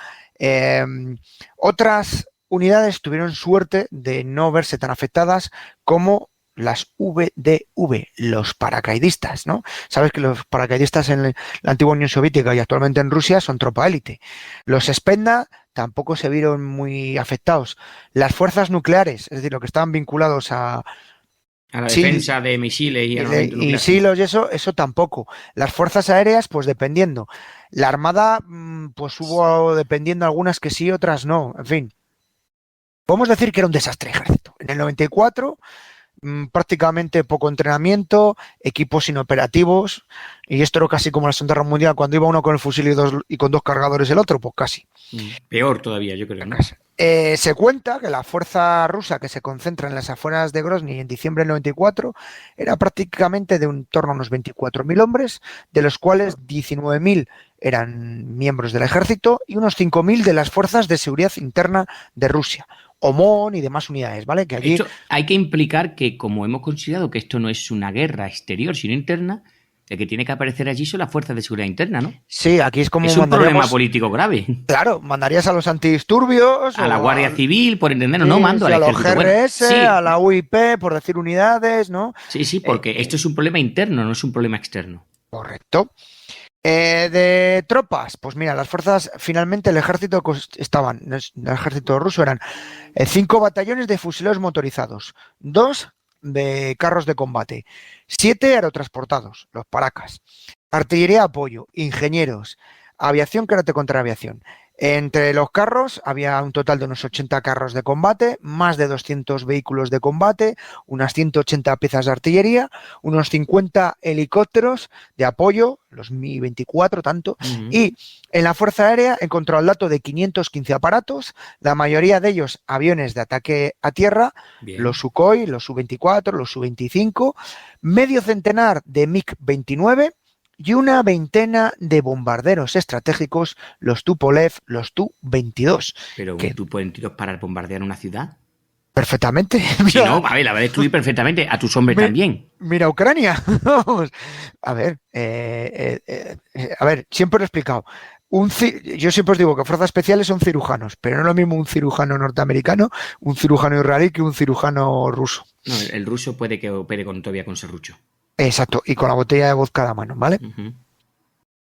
Otras unidades tuvieron suerte de no verse tan afectadas como las VDV, los paracaidistas, ¿no? Sabes que los paracaidistas en la antigua Unión Soviética y actualmente en Rusia son tropa élite. Los Spetsnaz tampoco se vieron muy afectados. Las fuerzas nucleares, es decir, lo que estaban vinculados a la defensa de misiles y silos y eso tampoco. Las fuerzas aéreas, pues dependiendo. La armada, pues hubo dependiendo algunas que sí, otras no. En fin, podemos decir que era un desastre ejército. En el 94 prácticamente poco entrenamiento, equipos inoperativos, y esto era casi como la Segunda Guerra Mundial, cuando iba uno con el fusil y con 2 cargadores el otro, pues casi. Peor todavía, yo creo, ¿no? Se cuenta que la fuerza rusa que se concentra en las afueras de Grozny en diciembre del 94 era prácticamente de un torno a unos 24.000 hombres, de los cuales 19.000 eran miembros del ejército y unos 5.000 de las fuerzas de seguridad interna de Rusia. OMON y demás unidades, ¿vale? Que allí... De hecho, hay que implicar que, como hemos considerado que esto no es una guerra exterior, sino interna, el que tiene que aparecer allí son las fuerzas de seguridad interna, ¿no? Sí, aquí es como... Es un problema político grave. Claro, mandarías a los antidisturbios... A la Guardia Civil, por entendernos, no mando al ejército. A los GRS, a la UIP, por decir unidades, ¿no? Sí, porque esto es un problema interno, no es un problema externo. Correcto. De tropas, pues mira, las fuerzas, finalmente el ejército el ejército ruso eran 5 batallones de fusileros motorizados, 2 de carros de combate, 7 aerotransportados, los Paracas, artillería de apoyo, ingenieros, aviación, karate contra aviación. Entre los carros había un total de unos 80 carros de combate, más de 200 vehículos de combate, unas 180 piezas de artillería, unos 50 helicópteros de apoyo, los Mi-24 tanto, y en la Fuerza Aérea encontró el dato de 515 aparatos, la mayoría de ellos aviones de ataque a tierra, bien, los Sukhoi, los Su-24, los Su-25, medio centenar de MiG-29, y una veintena de bombarderos estratégicos, los Tupolev, los Tu-22. ¿Pero un Tu-22 para bombardear una ciudad? Perfectamente. Si no, a ver, la va a destruir perfectamente, a tus hombres también. Mira Ucrania. A ver, siempre lo he explicado. Yo siempre os digo que fuerzas especiales son cirujanos, pero no es lo mismo un cirujano norteamericano, un cirujano israelí que un cirujano ruso. No, el ruso puede que opere todavía con serrucho. Exacto, y con la botella de vodka a la mano, ¿vale?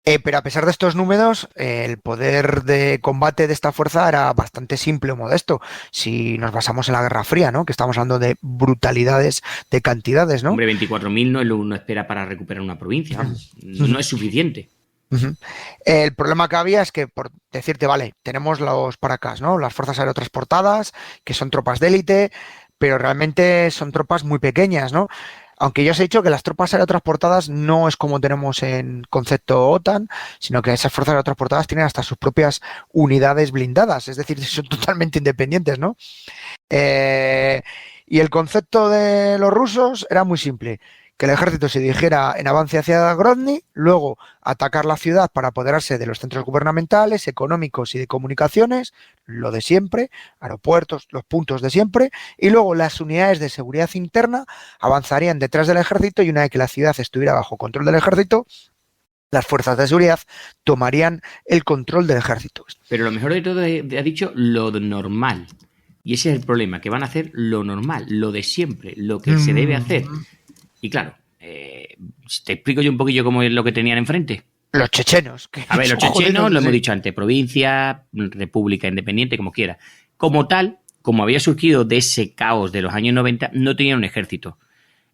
Pero a pesar de estos números, el poder de combate de esta fuerza era bastante simple o modesto. Si nos basamos en la Guerra Fría, ¿no? Que estamos hablando de brutalidades, de cantidades, ¿no? Hombre, 24.000 no es lo uno espera para recuperar una provincia. No es suficiente. El problema que había es que, por decirte, vale, tenemos los Paracas, ¿no? Las fuerzas aerotransportadas, que son tropas de élite, pero realmente son tropas muy pequeñas, ¿no? Aunque ya os he dicho que las tropas aerotransportadas no es como tenemos en concepto OTAN, sino que esas fuerzas aerotransportadas tienen hasta sus propias unidades blindadas, es decir, son totalmente independientes, ¿no? Y el concepto de los rusos era muy simple, que el ejército se dirigiera en avance hacia Grozny, luego atacar la ciudad para apoderarse de los centros gubernamentales, económicos y de comunicaciones, lo de siempre, aeropuertos, los puntos de siempre, y luego las unidades de seguridad interna avanzarían detrás del ejército y una vez que la ciudad estuviera bajo control del ejército, las fuerzas de seguridad tomarían el control del ejército. Pero lo mejor de todo ha dicho lo normal. Y ese es el problema, que van a hacer lo normal, lo de siempre, lo que se debe hacer. Y claro, te explico yo un poquillo cómo es lo que tenían enfrente. Los chechenos. A ver, los chechenos, lo hemos dicho antes, provincia, república independiente, como quiera. Como tal, como había surgido de ese caos de los años 90, no tenían un ejército.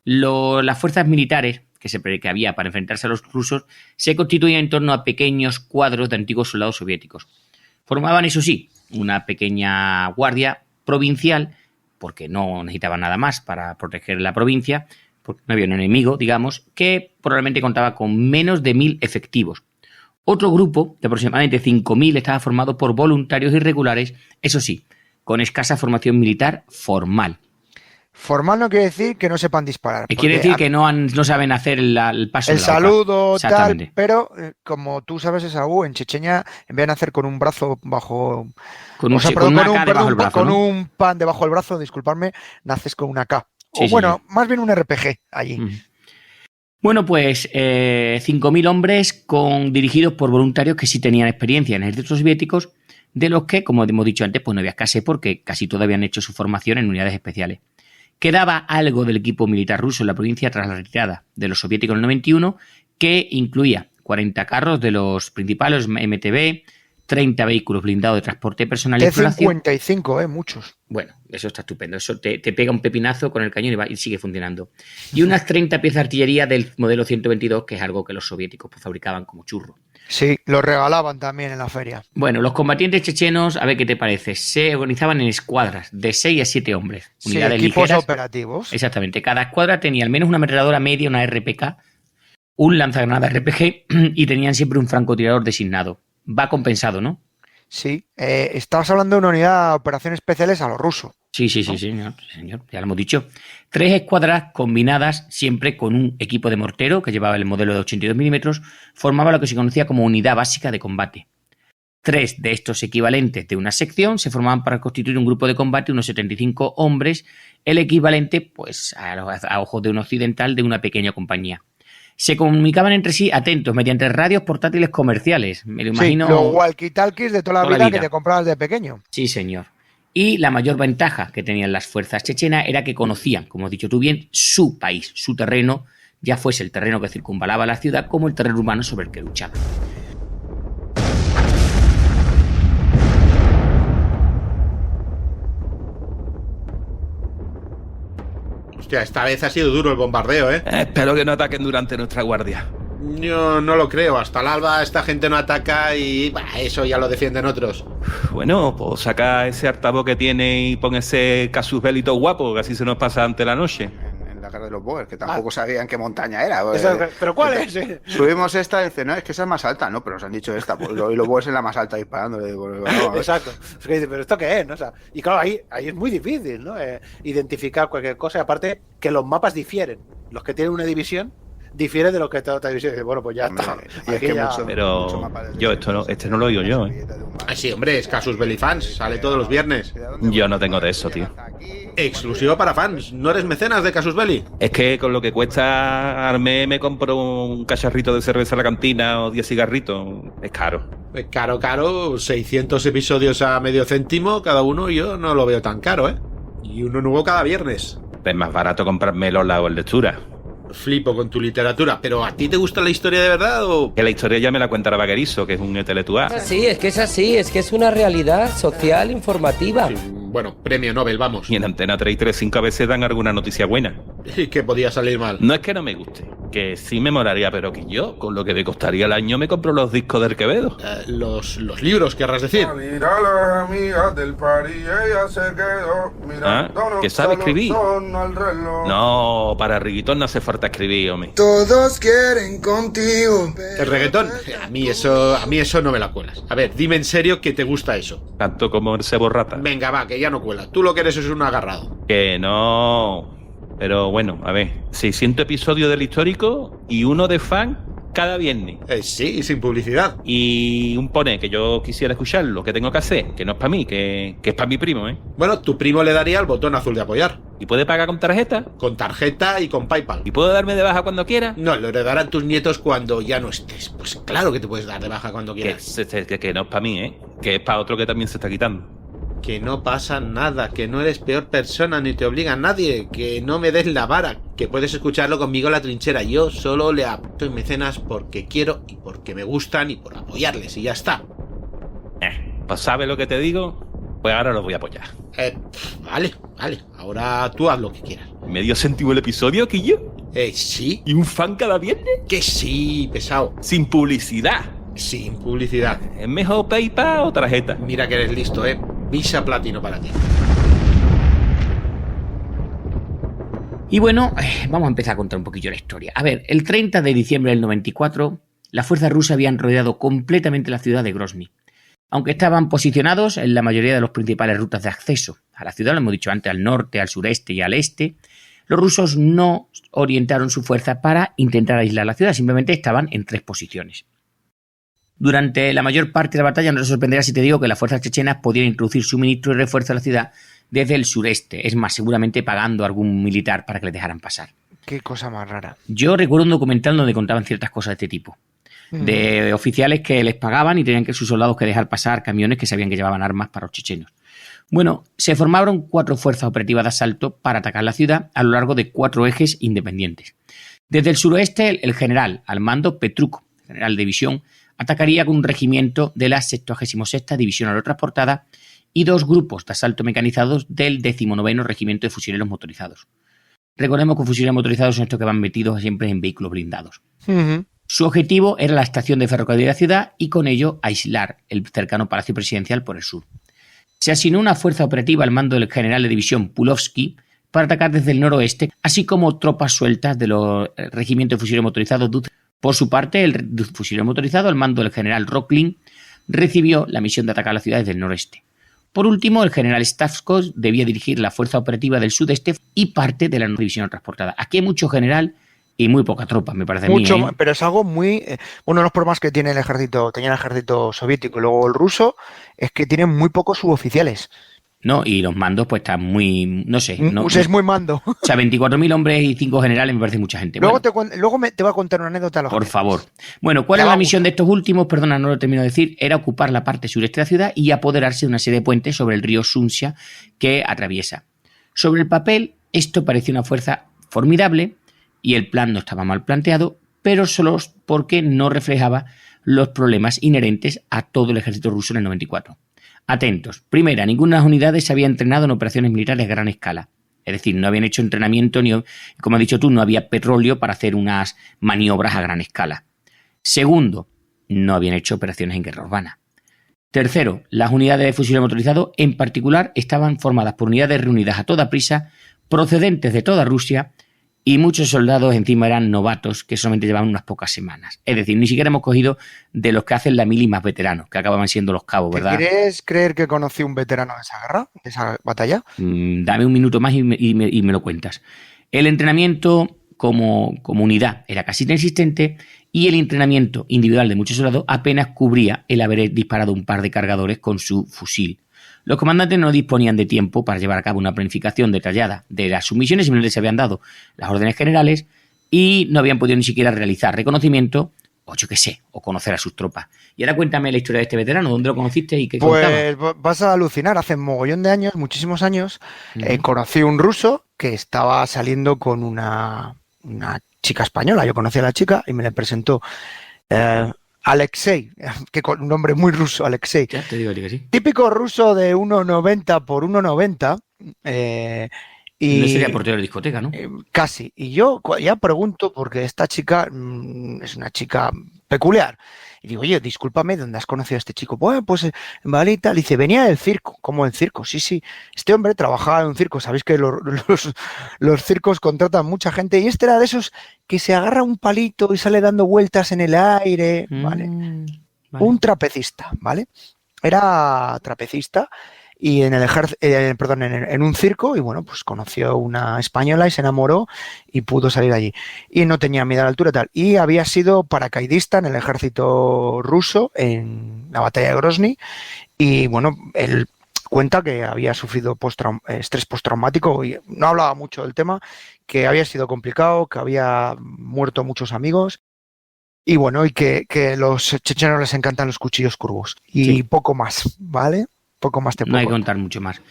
Las fuerzas militares que había para enfrentarse a los rusos se constituían en torno a pequeños cuadros de antiguos soldados soviéticos. Formaban, eso sí, una pequeña guardia provincial, porque no necesitaban nada más para proteger la provincia, porque no había un enemigo, digamos, que probablemente contaba con menos de 1.000 efectivos. Otro grupo, de aproximadamente 5.000, estaba formado por voluntarios irregulares, eso sí, con escasa formación militar formal. Formal no quiere decir que no sepan disparar. Quiere decir que no saben hacer el paso el de la saludo, tal, pero como tú sabes, Esaú, en Chechenia, en vez de nacer con un brazo bajo... Con un pan debajo del brazo, disculpadme, naces con una K. Sí, más bien un RPG allí. Bueno, pues 5.000 hombres dirigidos por voluntarios que sí tenían experiencia en ejércitos soviéticos, de los que, como hemos dicho antes, pues no había escasez porque casi todos habían hecho su formación en unidades especiales. Quedaba algo del equipo militar ruso en la provincia tras la retirada de los soviéticos en el 91, que incluía 40 carros de los principales MTB, 30 vehículos blindados de transporte personal y exploración. 55, muchos. Bueno, eso está estupendo. Eso te pega un pepinazo con el cañón y sigue funcionando. Y unas 30 piezas de artillería del modelo 122, que es algo que los soviéticos fabricaban como churro. Sí, lo regalaban también en la feria. Bueno, los combatientes chechenos, a ver qué te parece, se organizaban en escuadras de 6 a 7 hombres. Unidades equipos ligeras, operativos. Exactamente. Cada escuadra tenía al menos una ametralladora media, una RPK, un lanzagranadas RPG y tenían siempre un francotirador designado. Va compensado, ¿no? Sí. Estabas hablando de una unidad de operaciones especiales a lo ruso. Sí, señor, ya lo hemos dicho. 3 escuadras combinadas, siempre con un equipo de mortero que llevaba el modelo de 82 milímetros, formaba lo que se conocía como unidad básica de combate. 3 de estos equivalentes de una sección se formaban para constituir un grupo de combate de unos 75 hombres, el equivalente, pues, a ojos de un occidental, de una pequeña compañía. Se comunicaban entre sí, atentos, mediante radios portátiles comerciales. Me lo imagino. Los walkie-talkies de toda la vida que te comprabas de pequeño. Sí, señor. Y la mayor ventaja que tenían las fuerzas chechenas era que conocían, como has dicho tú bien, su país, su terreno, ya fuese el terreno que circunvalaba la ciudad como el terreno urbano sobre el que luchaban. Hostia, esta vez ha sido duro el bombardeo, ¿eh? Espero que no ataquen durante nuestra guardia. Yo no lo creo. Hasta el alba esta gente no ataca y... eso ya lo defienden otros. Bueno, pues saca ese altavoz que tiene y pon ese casus belli todo guapo, que así se nos pasa ante la noche. En la guerra de los Boers, que tampoco sabían qué montaña era. ¿Pero cuál es? Subimos esta y dicen, no, es que esa es más alta. No, pero nos han dicho esta. Pues, y los Boers en la más alta disparando. Exacto. Pero ¿esto qué es? ¿No? O sea, y claro, ahí es muy difícil, ¿no? Identificar cualquier cosa. Y aparte, que los mapas difieren. Los que tienen una división difiere de lo que está otra división. Bueno, pues ya está. Y es que ya... Pero yo este no lo oigo yo, ¿eh? Sí, hombre, es Casus Belli Fans. Sale todos los viernes. Yo no tengo de eso, tío. Exclusivo para fans. ¿No eres mecenas de Casus Belli? Es que con lo que cuesta al mes me compro un cacharrito de cerveza a la cantina o 10 cigarritos. Es caro. Caro. 600 episodios a medio céntimo cada uno. Yo no lo veo tan caro, ¿eh? Y uno nuevo cada viernes. Es más barato comprarme Lola o el lectura. Flipo con tu literatura, pero ¿a ti te gusta la historia de verdad o...? Que la historia ya me la cuenta Vaquerizo, que es un intelectual. Sí, es que es así, es que es una realidad social informativa. Bueno, premio Nobel, vamos. Y en Antena 3 y 3.5 a veces dan alguna noticia buena. ¿Y qué podía salir mal? No es que no me guste, que sí me molaría, pero que yo, con lo que me costaría el año, me compro los discos del Quevedo. Los libros, querrás decir. ¿Que sabe escribir? No, para reggaetón no hace falta escribir, hombre. Todos quieren contigo. ¿El reggaetón? A mí eso no me la cuelas. A ver, dime en serio que te gusta eso. Tanto como el Sebo Rata. Venga, va, que ya no cuela. Tú lo que eres es un agarrado. Que no. Pero bueno, a ver, 600 episodios del histórico y uno de fan cada viernes. Sí, sin publicidad. Y un pone que yo quisiera escucharlo, que tengo que hacer, que no es para mí, que es para mi primo, ¿eh? Bueno, tu primo le daría el botón azul de apoyar. ¿Y puede pagar con tarjeta? Con tarjeta y con PayPal. ¿Y puedo darme de baja cuando quiera? No, lo heredarán tus nietos cuando ya no estés. Pues claro que te puedes dar de baja cuando quieras. Que no es para mí, ¿eh? Que es para otro que también se está quitando. Que no pasa nada, que no eres peor persona ni te obliga a nadie, que no me des la vara, que puedes escucharlo conmigo en la trinchera. Yo solo le apoyo en mecenas porque quiero y porque me gustan y por apoyarles y ya está. Pues ¿sabes lo que te digo? Pues ahora lo voy a apoyar. Vale. Ahora tú haz lo que quieras. ¿Medio céntimo el episodio, Quillo? Sí. ¿Y un fan cada viernes? Que sí, pesado. Sin publicidad. Sin publicidad. ¿Es mejor PayPal o tarjeta? Mira que eres listo, Visa Platino para ti. Y bueno, vamos a empezar a contar un poquillo la historia. A ver, el 30 de diciembre del 94, las fuerzas rusas habían rodeado completamente la ciudad de Grozny. Aunque estaban posicionados en la mayoría de las principales rutas de acceso a la ciudad, lo hemos dicho antes, al norte, al sureste y al este, los rusos no orientaron su fuerza para intentar aislar la ciudad, simplemente estaban en 3 posiciones. Durante la mayor parte de la batalla no te sorprenderá si te digo que las fuerzas chechenas podían introducir suministro y refuerzo a la ciudad desde el sureste, es más, seguramente pagando a algún militar para que les dejaran pasar. Qué cosa más rara. Yo recuerdo un documental donde contaban ciertas cosas de este tipo. De oficiales que les pagaban y tenían que sus soldados que dejar pasar camiones que sabían que llevaban armas para los chechenos. Bueno, se formaron 4 fuerzas operativas de asalto para atacar la ciudad a lo largo de 4 ejes independientes. Desde el suroeste, el general al mando Petruk, general de división, atacaría con un regimiento de la 76ª División Aerotransportada y 2 grupos de asalto mecanizados del 19º Regimiento de Fusileros Motorizados. Recordemos que los fusileros motorizados son estos que van metidos siempre en vehículos blindados. Su objetivo era la estación de ferrocarril de la ciudad y con ello aislar el cercano Palacio Presidencial por el sur. Se asignó una fuerza operativa al mando del general de división Pulovsky para atacar desde el noroeste, así como tropas sueltas de los regimientos de fusileros motorizados. Por su parte, el fusilero motorizado al mando del general Rocklin recibió la misión de atacar la ciudad desde el noreste. Por último, el general Stavkos debía dirigir la fuerza operativa del sudeste y parte de la división transportada. Aquí hay mucho general y muy poca tropa, me parece mucho, a mí. Pero es algo muy... uno de los problemas que tenía el ejército soviético y luego el ruso es que tienen muy pocos suboficiales. No, y los mandos pues están muy... no sé. No, es muy mando. O sea, 24.000 hombres y 5 generales me parece mucha gente. Luego, bueno, te voy a contar una anécdota. Por favor. Bueno, ¿cuál es la misión de estos últimos? Perdona, no lo termino de decir. Era ocupar la parte sureste de la ciudad y apoderarse de una serie de puentes sobre el río Sunsia que atraviesa. Sobre el papel, esto parecía una fuerza formidable y el plan no estaba mal planteado, pero solo porque no reflejaba los problemas inherentes a todo el ejército ruso en el 94. Atentos. Primera, ninguna de las unidades se había entrenado en operaciones militares a gran escala. Es decir, no habían hecho entrenamiento ni, como has dicho tú, no había petróleo para hacer unas maniobras a gran escala. Segundo, no habían hecho operaciones en guerra urbana. Tercero, las unidades de fusiles motorizados en particular estaban formadas por unidades reunidas a toda prisa, procedentes de toda Rusia, y muchos soldados encima eran novatos que solamente llevaban unas pocas semanas. Es decir, ni siquiera hemos cogido de los que hacen la mili más veteranos, que acababan siendo los cabos, ¿verdad? ¿Quieres creer que conocí un veterano de esa guerra, de esa batalla? Dame un minuto más y me lo cuentas. El entrenamiento como unidad era casi inexistente y el entrenamiento individual de muchos soldados apenas cubría el haber disparado un par de cargadores con su fusil. Los comandantes no disponían de tiempo para llevar a cabo una planificación detallada de las submisiones, simplemente se habían dado las órdenes generales y no habían podido ni siquiera realizar reconocimiento o yo qué sé, o conocer a sus tropas. Y ahora cuéntame la historia de este veterano, ¿dónde lo conociste y qué contaba? Pues vas a alucinar, hace mogollón de años, muchísimos años, conocí un ruso que estaba saliendo con una chica española. Yo conocí a la chica y me la presentó. Alexei, que con un nombre muy ruso, Alexei. Ya te digo que sí. Típico ruso de 1,90 por 1,90. Y no sería portero de discoteca, ¿no? Casi. Y yo ya pregunto, porque esta chica es una chica peculiar. Y digo, oye, discúlpame, ¿dónde has conocido a este chico? Bueno, pues en Bali y tal. Dice, venía del circo. ¿Cómo del circo? Sí. Este hombre trabajaba en un circo. Sabéis que los circos contratan mucha gente. Y este era de esos que se agarra un palito y sale dando vueltas en el aire. ¿Vale? Un trapecista, ¿vale? Era trapecista. Y en un circo, y bueno, pues conoció una española y se enamoró y pudo salir allí. Y no tenía miedo a la altura y tal. Y había sido paracaidista en el ejército ruso en la batalla de Grozny. Y bueno, él cuenta que había sufrido estrés postraumático y no hablaba mucho del tema, que había sido complicado, que había muerto muchos amigos. Y bueno, y que los chechenos les encantan los cuchillos curvos. Y poco más, ¿vale? Poco más te puedo No hay que contar mucho más.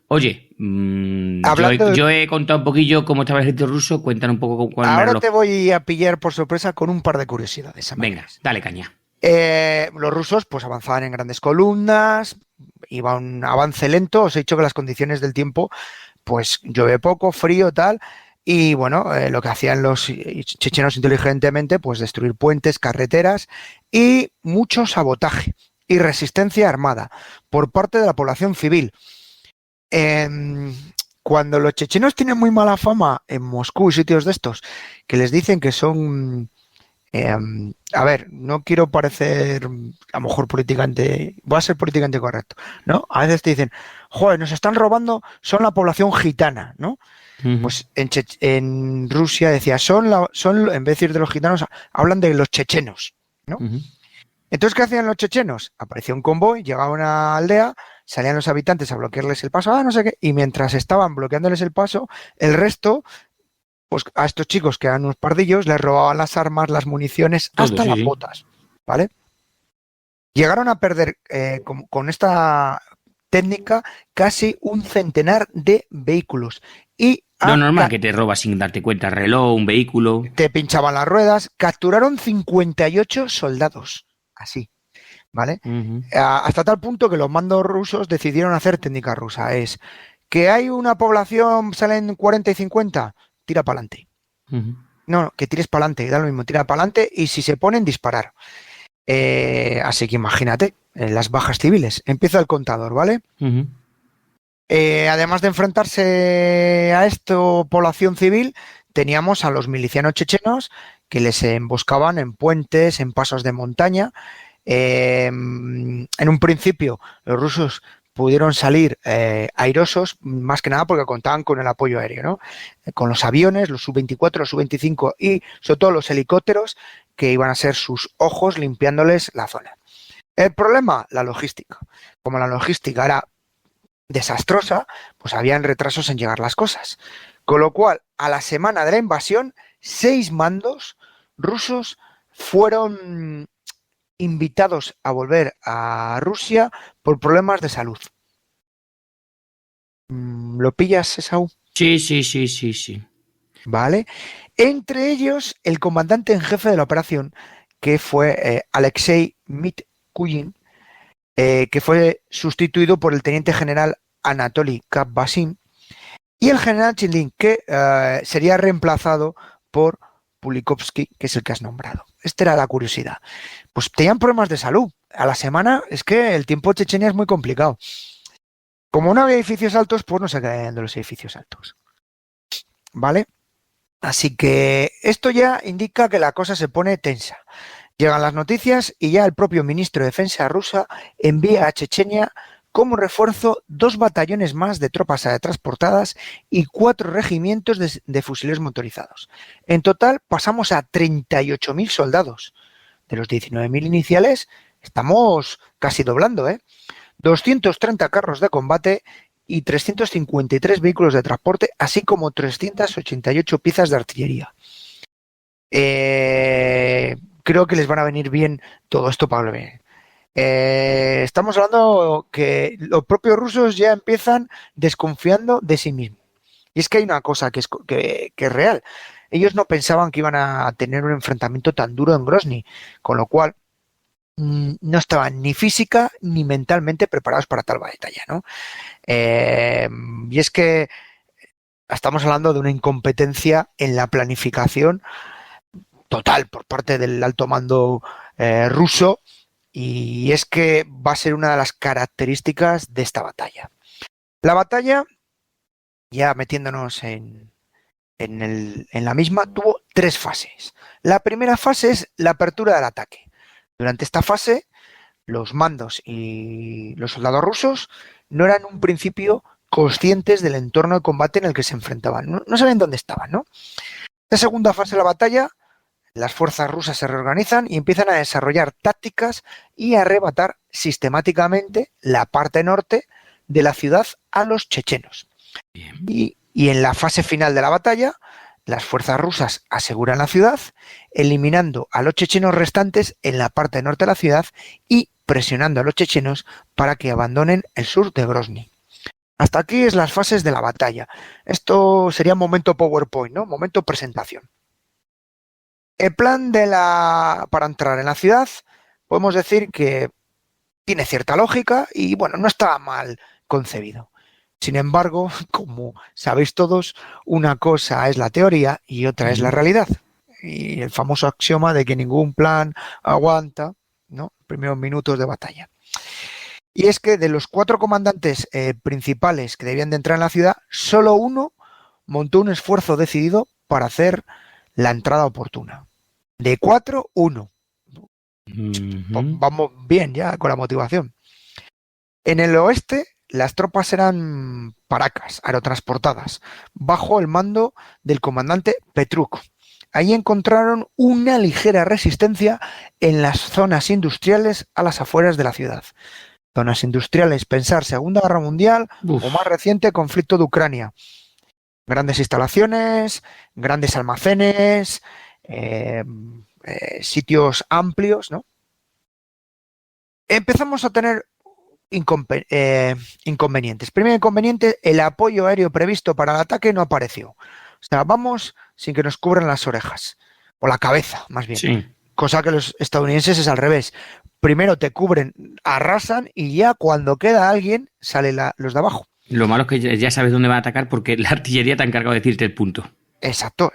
Oye, yo he contado un poquillo cómo estaba el ejército ruso. Cuéntanos un poco cuál Ahora te voy a pillar por sorpresa con un par de curiosidades. Venga, dale caña. Los rusos pues avanzaban en grandes columnas, iba un avance lento. Os he dicho que las condiciones del tiempo, pues llueve poco, frío, tal. Y bueno, lo que hacían los chechenos inteligentemente, pues destruir puentes, carreteras y mucho sabotaje y resistencia armada por parte de la población civil. Cuando los chechenos tienen muy mala fama en Moscú y sitios de estos, que les dicen que son... a ver, no quiero parecer a lo mejor políticamente... Voy a ser políticamente correcto, ¿no? A veces te dicen, joder, nos están robando, son la población gitana, ¿no? Pues en Rusia decía, en vez de decir de los gitanos, hablan de los chechenos, ¿no? Entonces, ¿qué hacían los chechenos? Aparecía un convoy, llegaba a una aldea, salían los habitantes a bloquearles el paso, no sé qué, y mientras estaban bloqueándoles el paso, el resto, pues a estos chicos que eran unos pardillos, les robaban las armas, las municiones, hasta las botas, ¿vale? Llegaron a perder con esta técnica casi un centenar de vehículos. Y lo normal que te robas sin darte cuenta, reloj, un vehículo. Te pinchaban las ruedas, capturaron 58 soldados. Así, ¿vale? Hasta tal punto que los mandos rusos decidieron hacer técnica rusa. Es que hay una población, salen 40 y 50, tira para adelante. No, que tires para adelante, da lo mismo, tira para adelante y si se ponen, disparar. Así que imagínate, las bajas civiles. Empieza el contador, ¿vale? Además de enfrentarse a esto, población civil, teníamos a los milicianos chechenos que les emboscaban en puentes, en pasos de montaña. En un principio, los rusos pudieron salir airosos, más que nada porque contaban con el apoyo aéreo, ¿no? Con los aviones, los Su-24, los Su-25 y sobre todo los helicópteros que iban a ser sus ojos limpiándoles la zona. El problema, la logística. Como la logística era desastrosa, pues habían retrasos en llegar las cosas. Con lo cual, a la semana de la invasión, 6 mandos rusos fueron invitados a volver a Rusia por problemas de salud. ¿Lo pillas, Esaú? Sí. ¿vale? Entre ellos, el comandante en jefe de la operación, que fue Alexei Mitkuyin, que fue sustituido por el teniente general Anatoly Kabbasin, y el general Chilin, que sería reemplazado por Pulikovsky, que es el que has nombrado. Esta era la curiosidad. Pues tenían problemas de salud. A la semana, es que el tiempo en Chechenia es muy complicado. Como no había edificios altos, pues no se caían de los edificios altos. ¿Vale? Así que esto ya indica que la cosa se pone tensa. Llegan las noticias y ya el propio ministro de Defensa rusa envía a Chechenia como refuerzo 2 batallones más de tropas transportadas y 4 regimientos de fusiles motorizados. En total pasamos a 38.000 soldados. De los 19.000 iniciales estamos casi doblando, 230 carros de combate y 353 vehículos de transporte, así como 388 piezas de artillería. Creo que les van a venir bien todo esto, Pablo. Estamos hablando que los propios rusos ya empiezan desconfiando de sí mismos. Y es que hay una cosa que es real. Ellos no pensaban que iban a tener un enfrentamiento tan duro en Grozny, con lo cual no estaban ni física ni mentalmente preparados para tal batalla, ¿no? Y es que estamos hablando de una incompetencia en la planificación total por parte del alto mando ruso, y es que va a ser una de las características de esta batalla. La batalla, ya metiéndonos en la misma, tuvo 3 fases. La primera fase es la apertura del ataque. Durante esta fase, los mandos y los soldados rusos no eran en un principio conscientes del entorno de combate en el que se enfrentaban. No sabían dónde estaban, ¿no? La segunda fase de la batalla, las fuerzas rusas se reorganizan y empiezan a desarrollar tácticas y a arrebatar sistemáticamente la parte norte de la ciudad a los chechenos. Y en la fase final de la batalla, las fuerzas rusas aseguran la ciudad, eliminando a los chechenos restantes en la parte norte de la ciudad y presionando a los chechenos para que abandonen el sur de Grozny. Hasta aquí es las fases de la batalla. Esto sería momento PowerPoint, ¿no? Momento presentación. El plan para entrar en la ciudad, podemos decir que tiene cierta lógica y, bueno, no estaba mal concebido. Sin embargo, como sabéis todos, una cosa es la teoría y otra es la realidad. Y el famoso axioma de que ningún plan aguanta, ¿no?, primeros minutos de batalla. Y es que de los 4 comandantes principales que debían de entrar en la ciudad, solo uno montó un esfuerzo decidido para hacer la entrada oportuna. De 4, 1. Vamos bien ya con la motivación. En el oeste, las tropas eran paracas, aerotransportadas, bajo el mando del comandante Petruk. Ahí encontraron una ligera resistencia en las zonas industriales a las afueras de la ciudad. Zonas industriales, pensar Segunda Guerra Mundial o más reciente conflicto de Ucrania. Grandes instalaciones, grandes almacenes, sitios amplios, ¿no? Empezamos a tener inconvenientes. Primer inconveniente, el apoyo aéreo previsto para el ataque no apareció. O sea, vamos sin que nos cubran las orejas, o la cabeza, más bien. Sí. Cosa que los estadounidenses es al revés. Primero te cubren, arrasan y ya cuando queda alguien, salen los de abajo. Lo malo es que ya sabes dónde va a atacar porque la artillería te ha encargado de decirte el punto. Exacto.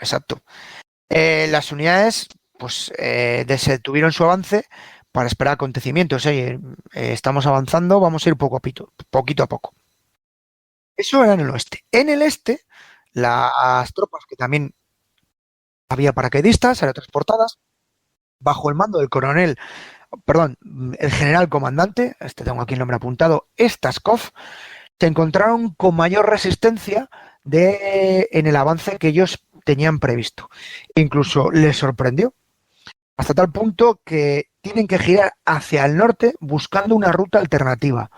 Las unidades pues detuvieron su avance para esperar acontecimientos. Estamos avanzando, vamos a ir poquito a poco. Eso era en el oeste. En el este, las tropas que también había paracaidistas, aerotransportadas, bajo el mando del el general comandante, tengo aquí el nombre apuntado, Staskov, se encontraron con mayor resistencia en el avance que ellos tenían previsto. Incluso les sorprendió, hasta tal punto que tienen que girar hacia el norte buscando una ruta alternativa.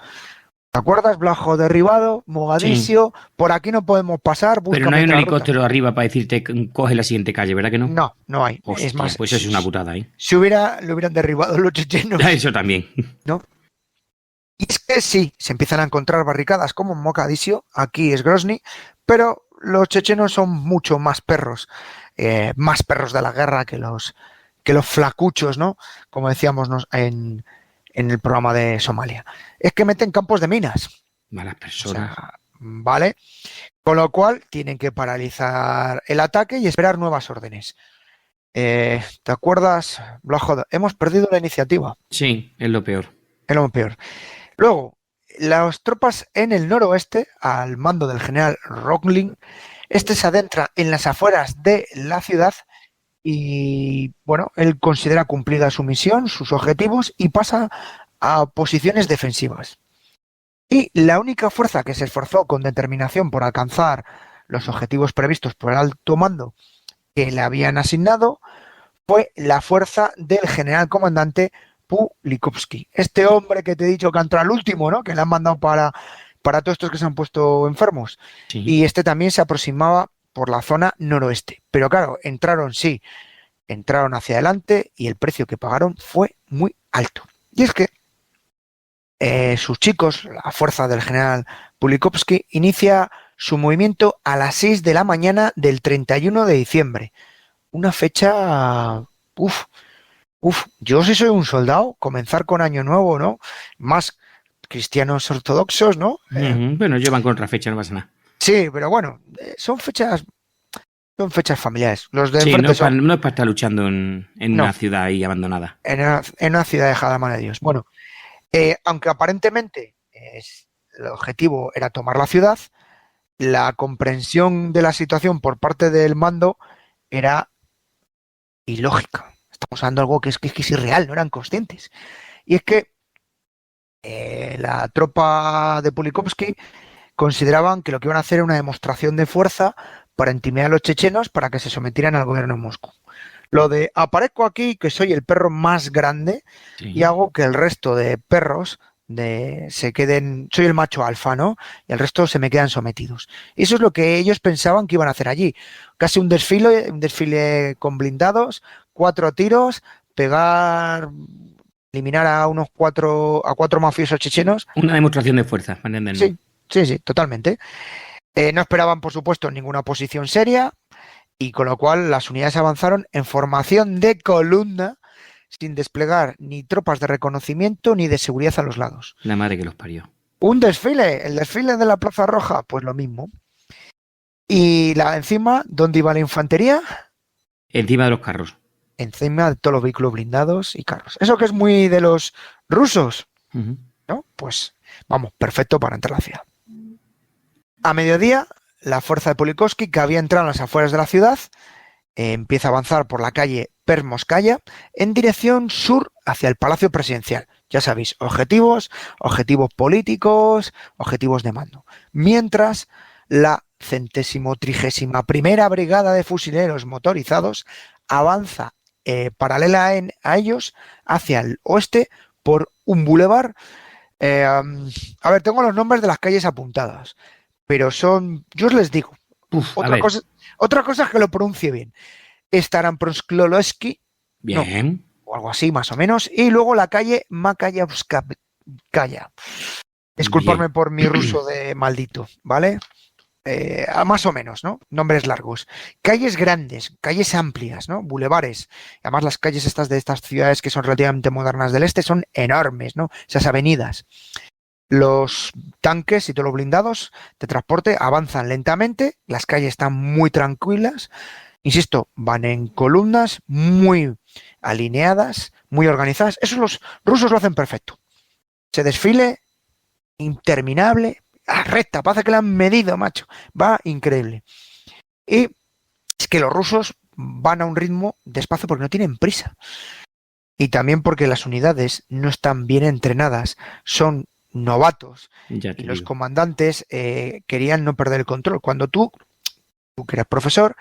¿Te acuerdas? Blajo derribado, Mogadiscio, sí. Por aquí no podemos pasar. Pero no hay un helicóptero arriba para decirte coge la siguiente calle, ¿verdad que no? No hay. Hostia, es más, pues eso es una putada, ¿eh? Si lo hubieran derribado los chechenos. Eso también. ¿No? Y es que sí, se empiezan a encontrar barricadas como en Mogadiscio, aquí es Grozny, pero los chechenos son mucho más perros de la guerra que los flacuchos, ¿no? Como decíamos en el programa de Somalia. Es que meten campos de minas. Malas personas. O sea, ¿vale? Con lo cual tienen que paralizar el ataque y esperar nuevas órdenes. ¿Te acuerdas, Blajoda? Hemos perdido la iniciativa. Sí, es lo peor. Es lo peor. Luego, las tropas en el noroeste, al mando del general Rockling, se adentra en las afueras de la ciudad y, bueno, él considera cumplida su misión, sus objetivos y pasa a posiciones defensivas. Y la única fuerza que se esforzó con determinación por alcanzar los objetivos previstos por el alto mando que le habían asignado fue la fuerza del general comandante Pulikovsky. Este hombre que te he dicho que entró al último, ¿no? Que le han mandado para todos estos que se han puesto enfermos. Sí. Y también se aproximaba por la zona noroeste. Pero claro, entraron hacia adelante y el precio que pagaron fue muy alto. Y es que sus chicos, la fuerza del general Pulikovsky, inicia su movimiento a las 6 de la mañana del 31 de diciembre. Una fecha... yo si soy un soldado, comenzar con Año Nuevo, ¿no? Más cristianos ortodoxos, ¿no? Bueno, llevan con otra fecha, no pasa nada. Sí, pero bueno, son fechas familiares. Los de sí, enfrente no es para estar luchando en una ciudad ahí abandonada. En una ciudad dejada a mano de Dios. Bueno, aunque aparentemente el objetivo era tomar la ciudad, la comprensión de la situación por parte del mando era ilógica. Estamos hablando de algo que es irreal, no eran conscientes. Y es que la tropa de Pulikovsky consideraban que lo que iban a hacer era una demostración de fuerza para intimidar a los chechenos para que se sometieran al gobierno de Moscú. Lo de aparezco aquí que soy el perro más grande y hago que el resto de perros se queden, soy el macho alfa, ¿no? Y el resto se me quedan sometidos. Y eso es lo que ellos pensaban que iban a hacer allí. Casi un desfile con blindados, 4 tiros, eliminar a cuatro mafiosos chechenos. Una demostración de fuerza, para entenderlo. Sí, totalmente. No esperaban, por supuesto, ninguna posición seria y con lo cual las unidades avanzaron en formación de columna sin desplegar ni tropas de reconocimiento ni de seguridad a los lados. La madre que los parió. Un desfile, el desfile de la Plaza Roja, pues lo mismo. Y encima, ¿dónde iba la infantería? Encima de los carros. Encima de todos los vehículos blindados y carros. Eso que es muy de los rusos, ¿no? Pues vamos, perfecto para entrar a la ciudad. A mediodía, la fuerza de Pulikovsky, que había entrado en las afueras de la ciudad, empieza a avanzar por la calle Permoskaya en dirección sur hacia el Palacio Presidencial. Ya sabéis, objetivos políticos, objetivos de mando. Mientras la 131ª Brigada de Fusileros Motorizados avanza paralela a ellos hacia el oeste por un bulevar. A ver, tengo los nombres de las calles apuntadas, pero yo os les digo. Otra cosa es que lo pronuncie bien. Staramprosklolosky, bien, o algo así más o menos, y luego la calle Makayavskaya. Disculpadme por mi ruso de maldito, ¿vale? Más o menos, ¿no? Nombres largos. Calles grandes, calles amplias, ¿no? Bulevares. Además, las calles de estas ciudades que son relativamente modernas del este son enormes, ¿no? Esas avenidas. Los tanques y todos los blindados de transporte avanzan lentamente, las calles están muy tranquilas, insisto, van en columnas muy alineadas, muy organizadas. Eso los rusos lo hacen perfecto. Ese desfile interminable, recta, parece que lo han medido, macho. Va increíble. Y es que los rusos van a un ritmo despacio porque no tienen prisa. Y también porque las unidades no están bien entrenadas, son novatos y los comandantes querían no perder el control. Cuando tú que eres profesor,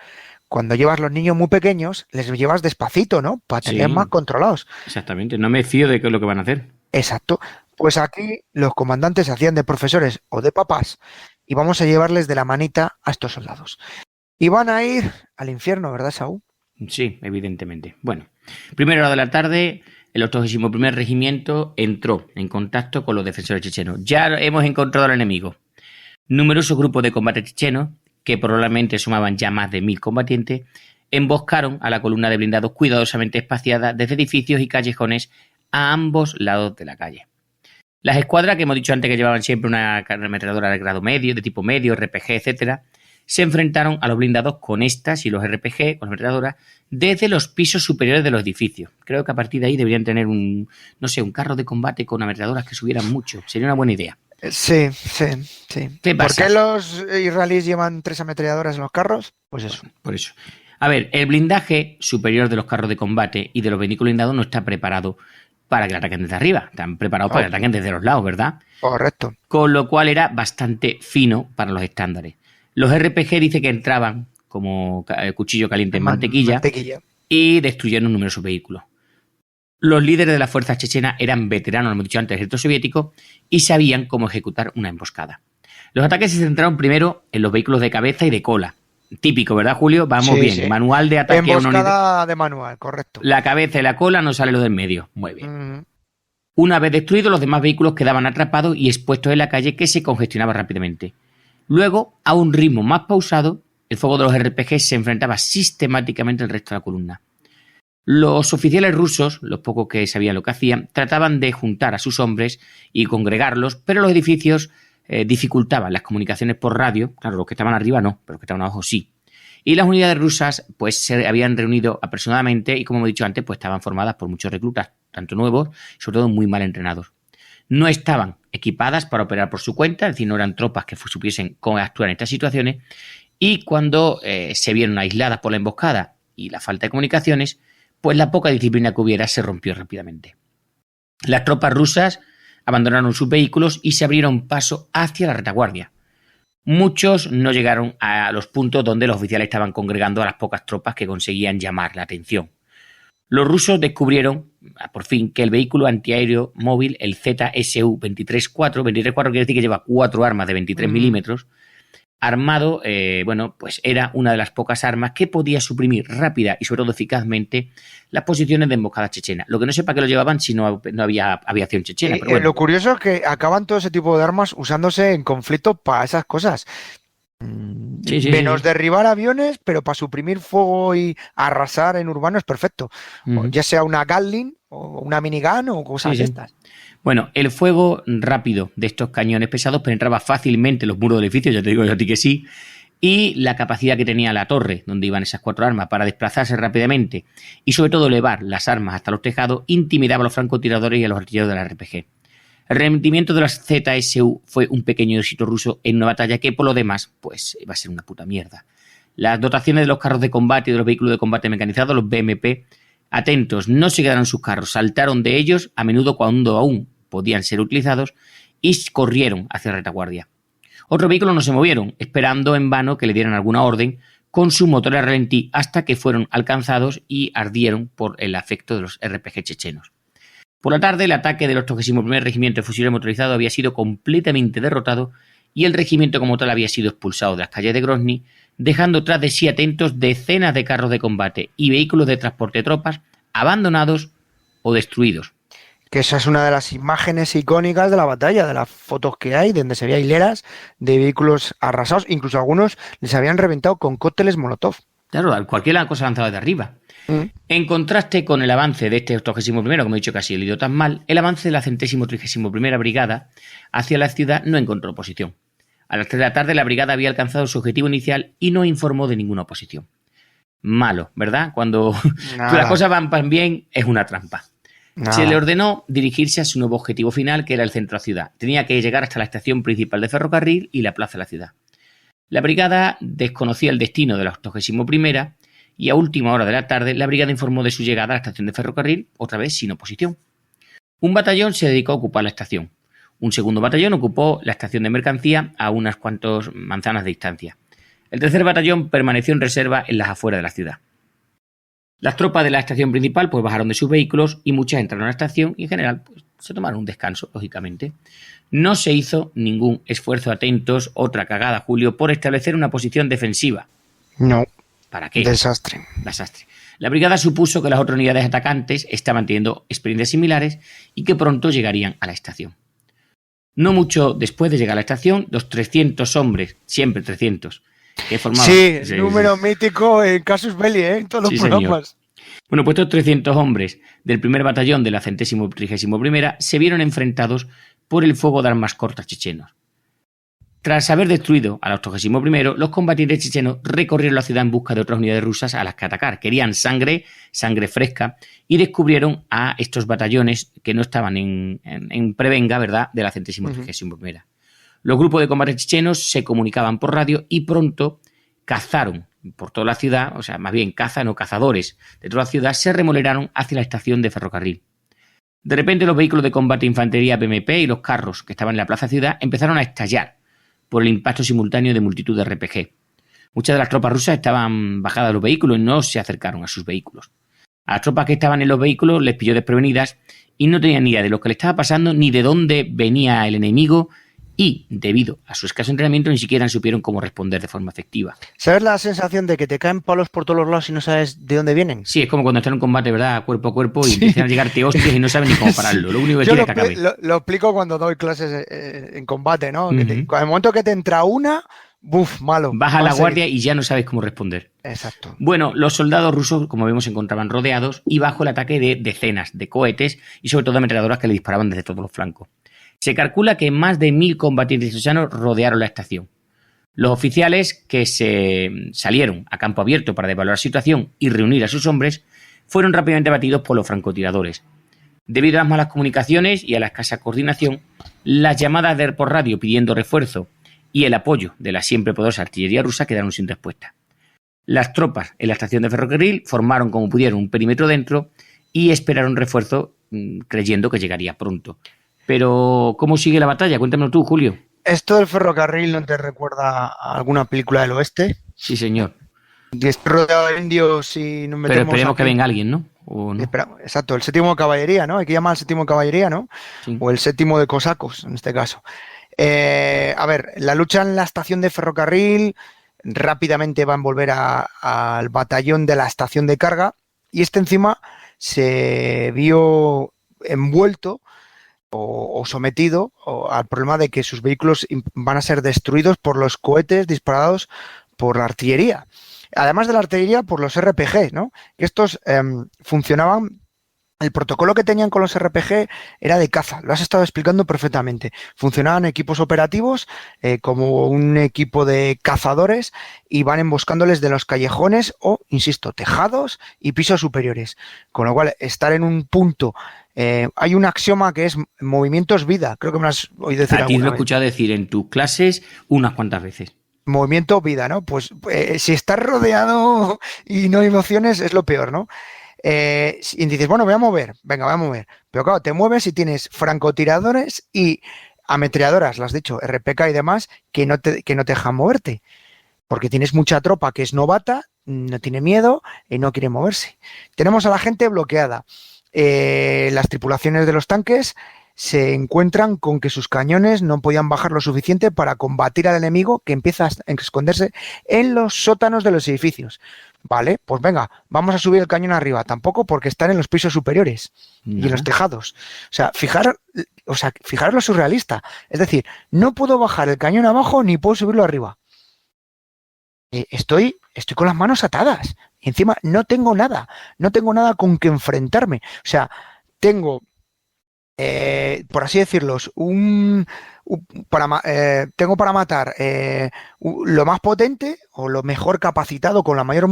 cuando llevas los niños muy pequeños, les llevas despacito, ¿no? Para tener más controlados. Exactamente, no me fío de qué es lo que van a hacer. Exacto. Pues aquí los comandantes se hacían de profesores o de papás y vamos a llevarles de la manita a estos soldados. Y van a ir al infierno, ¿verdad, Saúl? Sí, evidentemente. Bueno, primera hora de la tarde, el 81º Regimiento entró en contacto con los defensores chechenos. Ya hemos encontrado al enemigo. Numerosos grupos de combate chechenos que probablemente sumaban ya más de 1000 combatientes, emboscaron a la columna de blindados cuidadosamente espaciada desde edificios y callejones a ambos lados de la calle. Las escuadras, que hemos dicho antes que llevaban siempre una ametralladora de grado medio, de tipo medio, RPG, etcétera, se enfrentaron a los blindados con estas y los RPG, con las ametralladoras, desde los pisos superiores de los edificios. Creo que a partir de ahí deberían tener un carro de combate con ametralladoras que subieran mucho. Sería una buena idea. Sí. ¿Qué pasa? ¿Por qué los israelíes llevan 3 ametralladoras en los carros? Pues eso. Por eso. A ver, el blindaje superior de los carros de combate y de los vehículos blindados no está preparado para que le ataquen desde arriba. Están preparados para que le ataquen desde los lados, ¿verdad? Correcto. Con lo cual era bastante fino para los estándares. Los RPG dice que entraban como cuchillo caliente en mantequilla y destruyeron numerosos vehículos. Los líderes de las fuerzas chechenas eran veteranos, lo hemos dicho antes, del ejército soviético y sabían cómo ejecutar una emboscada. Los ataques se centraron primero en los vehículos de cabeza y de cola. Típico, ¿verdad, Julio? Vamos bien. Sí. Manual de ataque. Emboscada de manual, correcto. La cabeza y la cola, no sale lo del medio. Muy bien. Una vez destruidos, los demás vehículos quedaban atrapados y expuestos en la calle, que se congestionaba rápidamente. Luego, a un ritmo más pausado, el fuego de los RPG se enfrentaba sistemáticamente al resto de la columna. Los oficiales rusos, los pocos que sabían lo que hacían, trataban de juntar a sus hombres y congregarlos, pero los edificios dificultaban las comunicaciones por radio. Claro, los que estaban arriba no, pero los que estaban abajo sí. Y las unidades rusas pues se habían reunido apresuradamente y, como hemos dicho antes, pues estaban formadas por muchos reclutas, tanto nuevos y sobre todo muy mal entrenados. No estaban equipadas para operar por su cuenta, es decir, no eran tropas que supiesen cómo actuar en estas situaciones, y cuando se vieron aisladas por la emboscada y la falta de comunicaciones, pues la poca disciplina que hubiera se rompió rápidamente. Las tropas rusas abandonaron sus vehículos y se abrieron paso hacia la retaguardia. Muchos no llegaron a los puntos donde los oficiales estaban congregando a las pocas tropas que conseguían llamar la atención. Los rusos descubrieron, por fin, que el vehículo antiaéreo móvil, el ZSU-23-4, 23-4 quiere decir que lleva 4 armas de 23 milímetros, armado, pues era una de las pocas armas que podía suprimir rápida y sobre todo eficazmente las posiciones de emboscada chechena. Lo que no sé para qué lo llevaban si no había aviación chechena. Pero bueno. Lo curioso es que acaban todo ese tipo de armas usándose en conflicto para esas cosas. Menos derribar aviones, pero para suprimir fuego y arrasar en urbanos, perfecto. Ya sea una Gatling o una minigun o cosas estas. Bueno, el fuego rápido de estos cañones pesados penetraba fácilmente los muros del edificio, ya te digo yo a ti que sí, y la capacidad que tenía la torre, donde iban esas 4 armas, para desplazarse rápidamente y sobre todo elevar las armas hasta los tejados, intimidaba a los francotiradores y a los artilleros de la RPG. El rendimiento de las ZSU fue un pequeño éxito ruso en una batalla que, por lo demás, pues va a ser una puta mierda. Las dotaciones de los carros de combate y de los vehículos de combate mecanizados, los BMP, atentos, no se quedaron en sus carros, saltaron de ellos, a menudo cuando aún podían ser utilizados, y corrieron hacia la retaguardia. Otros vehículos no se movieron, esperando en vano que le dieran alguna orden, con su motor a ralentí, hasta que fueron alcanzados y ardieron por el afecto de los RPG chechenos. Por la tarde, el ataque del 81º Regimiento de Fusiles Motorizados había sido completamente derrotado y el regimiento como tal había sido expulsado de las calles de Grozny, dejando tras de sí atentos decenas de carros de combate y vehículos de transporte de tropas abandonados o destruidos. Que esa es una de las imágenes icónicas de la batalla, de las fotos que hay, donde se veía hileras de vehículos arrasados, incluso algunos les habían reventado con cócteles Molotov. Claro, cualquier cosa lanzada de arriba. En contraste con el avance de este 81º, como he dicho, casi el ido tan mal, el avance de la 131ª Brigada hacia la ciudad no encontró oposición. A las 3 de la tarde la brigada había alcanzado su objetivo inicial y no informó de ninguna oposición. Malo, ¿verdad? Cuando las cosas van bien, es una trampa. Se le ordenó dirigirse a su nuevo objetivo final, que era el centro de la ciudad. Tenía que llegar hasta la estación principal de ferrocarril y la plaza de la ciudad. La brigada desconocía el destino de la 81ª y a última hora de la tarde la brigada informó de su llegada a la estación de ferrocarril, otra vez sin oposición. Un batallón se dedicó a ocupar la estación. Un segundo batallón ocupó la estación de mercancía a unas cuantas manzanas de distancia. El tercer batallón permaneció en reserva en las afueras de la ciudad. Las tropas de la estación principal pues bajaron de sus vehículos y muchas entraron a la estación y en general pues, se tomaron un descanso, lógicamente. No se hizo ningún esfuerzo, atentos, otra cagada, Julio, por establecer una posición defensiva. No. ¿Para qué? Desastre. La brigada supuso que las otras unidades atacantes estaban teniendo experiencias similares y que pronto llegarían a la estación. No mucho después de llegar a la estación, los 300 hombres, siempre 300, que formaban. Sí, número mítico en Casus Belli, en todos los programas. Señor. Bueno, pues estos 300 hombres del primer batallón de la 131ª se vieron enfrentados por el fuego de armas cortas chechenos. Tras haber destruido a los 81º, los combatientes chechenos recorrieron la ciudad en busca de otras unidades rusas a las que atacar. Querían sangre fresca, y descubrieron a estos batallones que no estaban en prevenga, ¿verdad?, de la 131ª. Los grupos de combate chechenos se comunicaban por radio y pronto cazaron por toda la ciudad, o sea, más bien cazadores de toda la ciudad, se remoleraron hacia la estación de ferrocarril. De repente los vehículos de combate de infantería BMP y los carros que estaban en la plaza ciudad empezaron a estallar por el impacto simultáneo de multitud de RPG. Muchas de las tropas rusas estaban bajadas de los vehículos y no se acercaron a sus vehículos. A las tropas que estaban en los vehículos les pilló desprevenidas y no tenían ni idea de lo que le estaba pasando ni de dónde venía el enemigo, y, debido a su escaso entrenamiento, ni siquiera supieron cómo responder de forma efectiva. ¿Sabes la sensación de que te caen palos por todos los lados y no sabes de dónde vienen? Sí, es como cuando estás en un combate, ¿verdad?, cuerpo a cuerpo, y empiezan a llegarte hostias y no sabes ni cómo pararlo. Lo único que quieres es que acabe. Lo explico cuando doy clases en combate, ¿no? Uh-huh. En el momento que te entra una, ¡buf! Malo. Baja la guardia y ya no sabes cómo responder. Exacto. Bueno, los soldados rusos, como vemos, se encontraban rodeados y bajo el ataque de decenas de cohetes y sobre todo ametralladoras que le disparaban desde todos los flancos. Se calcula que más de 1000 combatientes chechenos rodearon la estación. Los oficiales que se salieron a campo abierto para devaluar la situación y reunir a sus hombres fueron rápidamente abatidos por los francotiradores. Debido a las malas comunicaciones y a la escasa coordinación, las llamadas por radio pidiendo refuerzo y el apoyo de la siempre poderosa artillería rusa quedaron sin respuesta. Las tropas en la estación de ferrocarril formaron como pudieron un perímetro dentro y esperaron refuerzo creyendo que llegaría pronto. Pero, ¿cómo sigue la batalla? Cuéntamelo tú, Julio. ¿Esto del ferrocarril no te recuerda a alguna película del oeste? Sí, señor. Y estoy rodeado de indios y nos metemos. Pero esperemos aquí. Que venga alguien, ¿no? ¿O no? Exacto, el 7º de caballería, ¿no? Hay que llamar al 7º de caballería, ¿no? Sí. O el 7º de cosacos, en este caso. A ver, la lucha en la estación de ferrocarril rápidamente va a envolver al batallón de la estación de carga, y encima se vio envuelto o sometido al problema de que sus vehículos van a ser destruidos por los cohetes disparados por la artillería. Además de la artillería, por los RPG, ¿no? Estos funcionaban. El protocolo que tenían con los RPG era de caza, lo has estado explicando perfectamente. Funcionaban equipos operativos como un equipo de cazadores y van emboscándoles de los callejones o, insisto, tejados y pisos superiores. Con lo cual, estar en un punto... hay un axioma que es movimiento es vida, creo que me lo has oído decir alguna vez. A ti lo he escuchado decir en tus clases unas cuantas veces. Movimiento vida, ¿no? Pues si estás rodeado y no hay emociones es lo peor, ¿no? Y dices, bueno, voy a mover, venga, voy a mover. Pero claro, te mueves y tienes francotiradores y ametralladoras, lo has dicho, RPK y demás, que no te dejan moverte. Porque tienes mucha tropa que es novata, no tiene miedo y no quiere moverse. Tenemos a la gente bloqueada. Las tripulaciones de los tanques se encuentran con que sus cañones no podían bajar lo suficiente para combatir al enemigo, que empieza a esconderse en los sótanos de los edificios. Vale, pues venga, vamos a subir el cañón arriba. Tampoco, porque están en los pisos superiores y en los tejados. O sea, fijaros lo surrealista. Es decir, no puedo bajar el cañón abajo ni puedo subirlo arriba. Estoy con las manos atadas. Y encima no tengo nada con que enfrentarme. O sea, tengo, por así decirlo, tengo para matar lo más potente o lo mejor capacitado con la mayor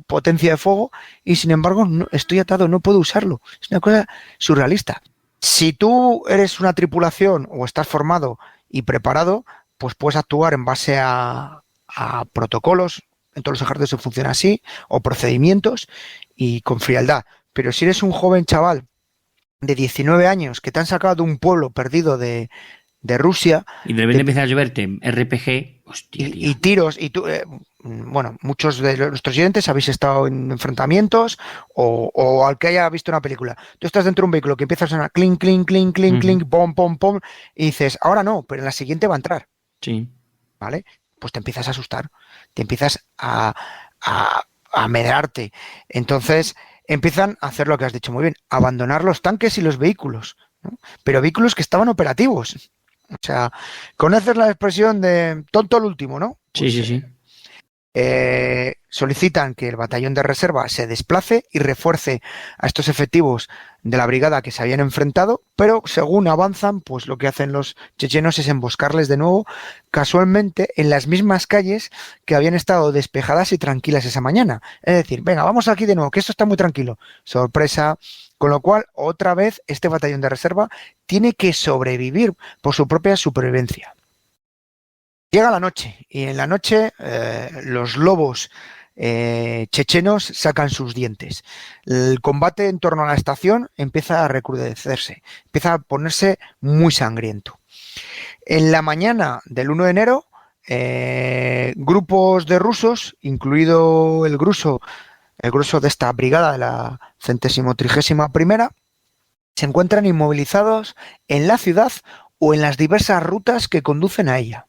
potencia de fuego, y sin embargo estoy atado, no puedo usarlo. Es una cosa surrealista. Si tú eres una tripulación o estás formado y preparado, pues puedes actuar en base a protocolos. En todos los ejércitos se funciona así, o procedimientos, y con frialdad. Pero si eres un joven chaval de 19 años que te han sacado de un pueblo perdido de Rusia... Y de repente empieza a lloverte RPG, hostia, y tiros, y tú... bueno, muchos de nuestros oyentes habéis estado en enfrentamientos o al que haya visto una película. Tú estás dentro de un vehículo que empieza a sonar clink, clink, clink, clink, clink, pom, pom, pom, y dices, ahora no, pero en la siguiente va a entrar. Sí. ¿Vale? Pues te empiezas a asustar, te empiezas a amedrarte. Entonces empiezan a hacer lo que has dicho muy bien, abandonar los tanques y los vehículos, ¿no? Pero vehículos que estaban operativos. O sea, conoces la expresión de tonto el último, ¿no? Sí, pues, sí. solicitan que el batallón de reserva se desplace y refuerce a estos efectivos de la brigada que se habían enfrentado, pero según avanzan, pues lo que hacen los chechenos es emboscarles de nuevo, casualmente en las mismas calles que habían estado despejadas y tranquilas esa mañana. Es decir, venga, vamos aquí de nuevo, que esto está muy tranquilo. Sorpresa. Con lo cual, otra vez, este batallón de reserva tiene que sobrevivir por su propia supervivencia. Llega la noche y en la noche los lobos chechenos sacan sus dientes. El combate en torno a la estación empieza a recrudecerse, empieza a ponerse muy sangriento. En la mañana del 1 de enero, grupos de rusos, incluido el grueso de esta brigada de la 131ª, se encuentran inmovilizados en la ciudad o en las diversas rutas que conducen a ella.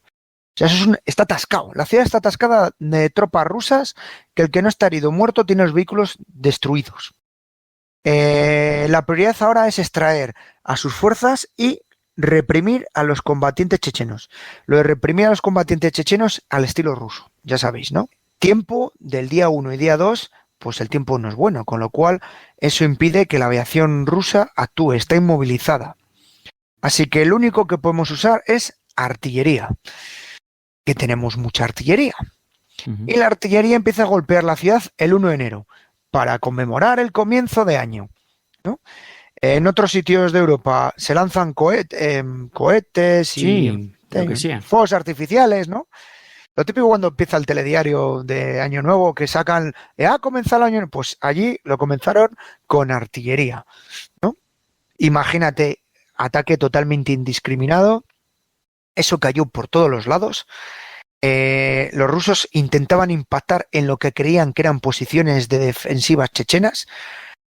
O sea, está atascado. La ciudad está atascada de tropas rusas que el que no está herido o muerto tiene los vehículos destruidos. La prioridad ahora es extraer a sus fuerzas y reprimir a los combatientes chechenos. Lo de reprimir a los combatientes chechenos al estilo ruso, ya sabéis, ¿no? Tiempo del día 1 y día 2, pues el tiempo no es bueno, con lo cual eso impide que la aviación rusa actúe, está inmovilizada. Así que lo único que podemos usar es artillería. Que tenemos mucha artillería. Y la artillería empieza a golpear la ciudad el 1 de enero para conmemorar el comienzo de año, ¿no? En otros sitios de Europa se lanzan cohetes y fuegos artificiales, ¿no? Lo típico cuando empieza el telediario de Año Nuevo que sacan, ha comenzado el año, pues allí lo comenzaron con artillería, ¿no? Imagínate, ataque totalmente indiscriminado. Eso cayó por todos los lados. Los rusos intentaban impactar en lo que creían que eran posiciones de defensivas chechenas,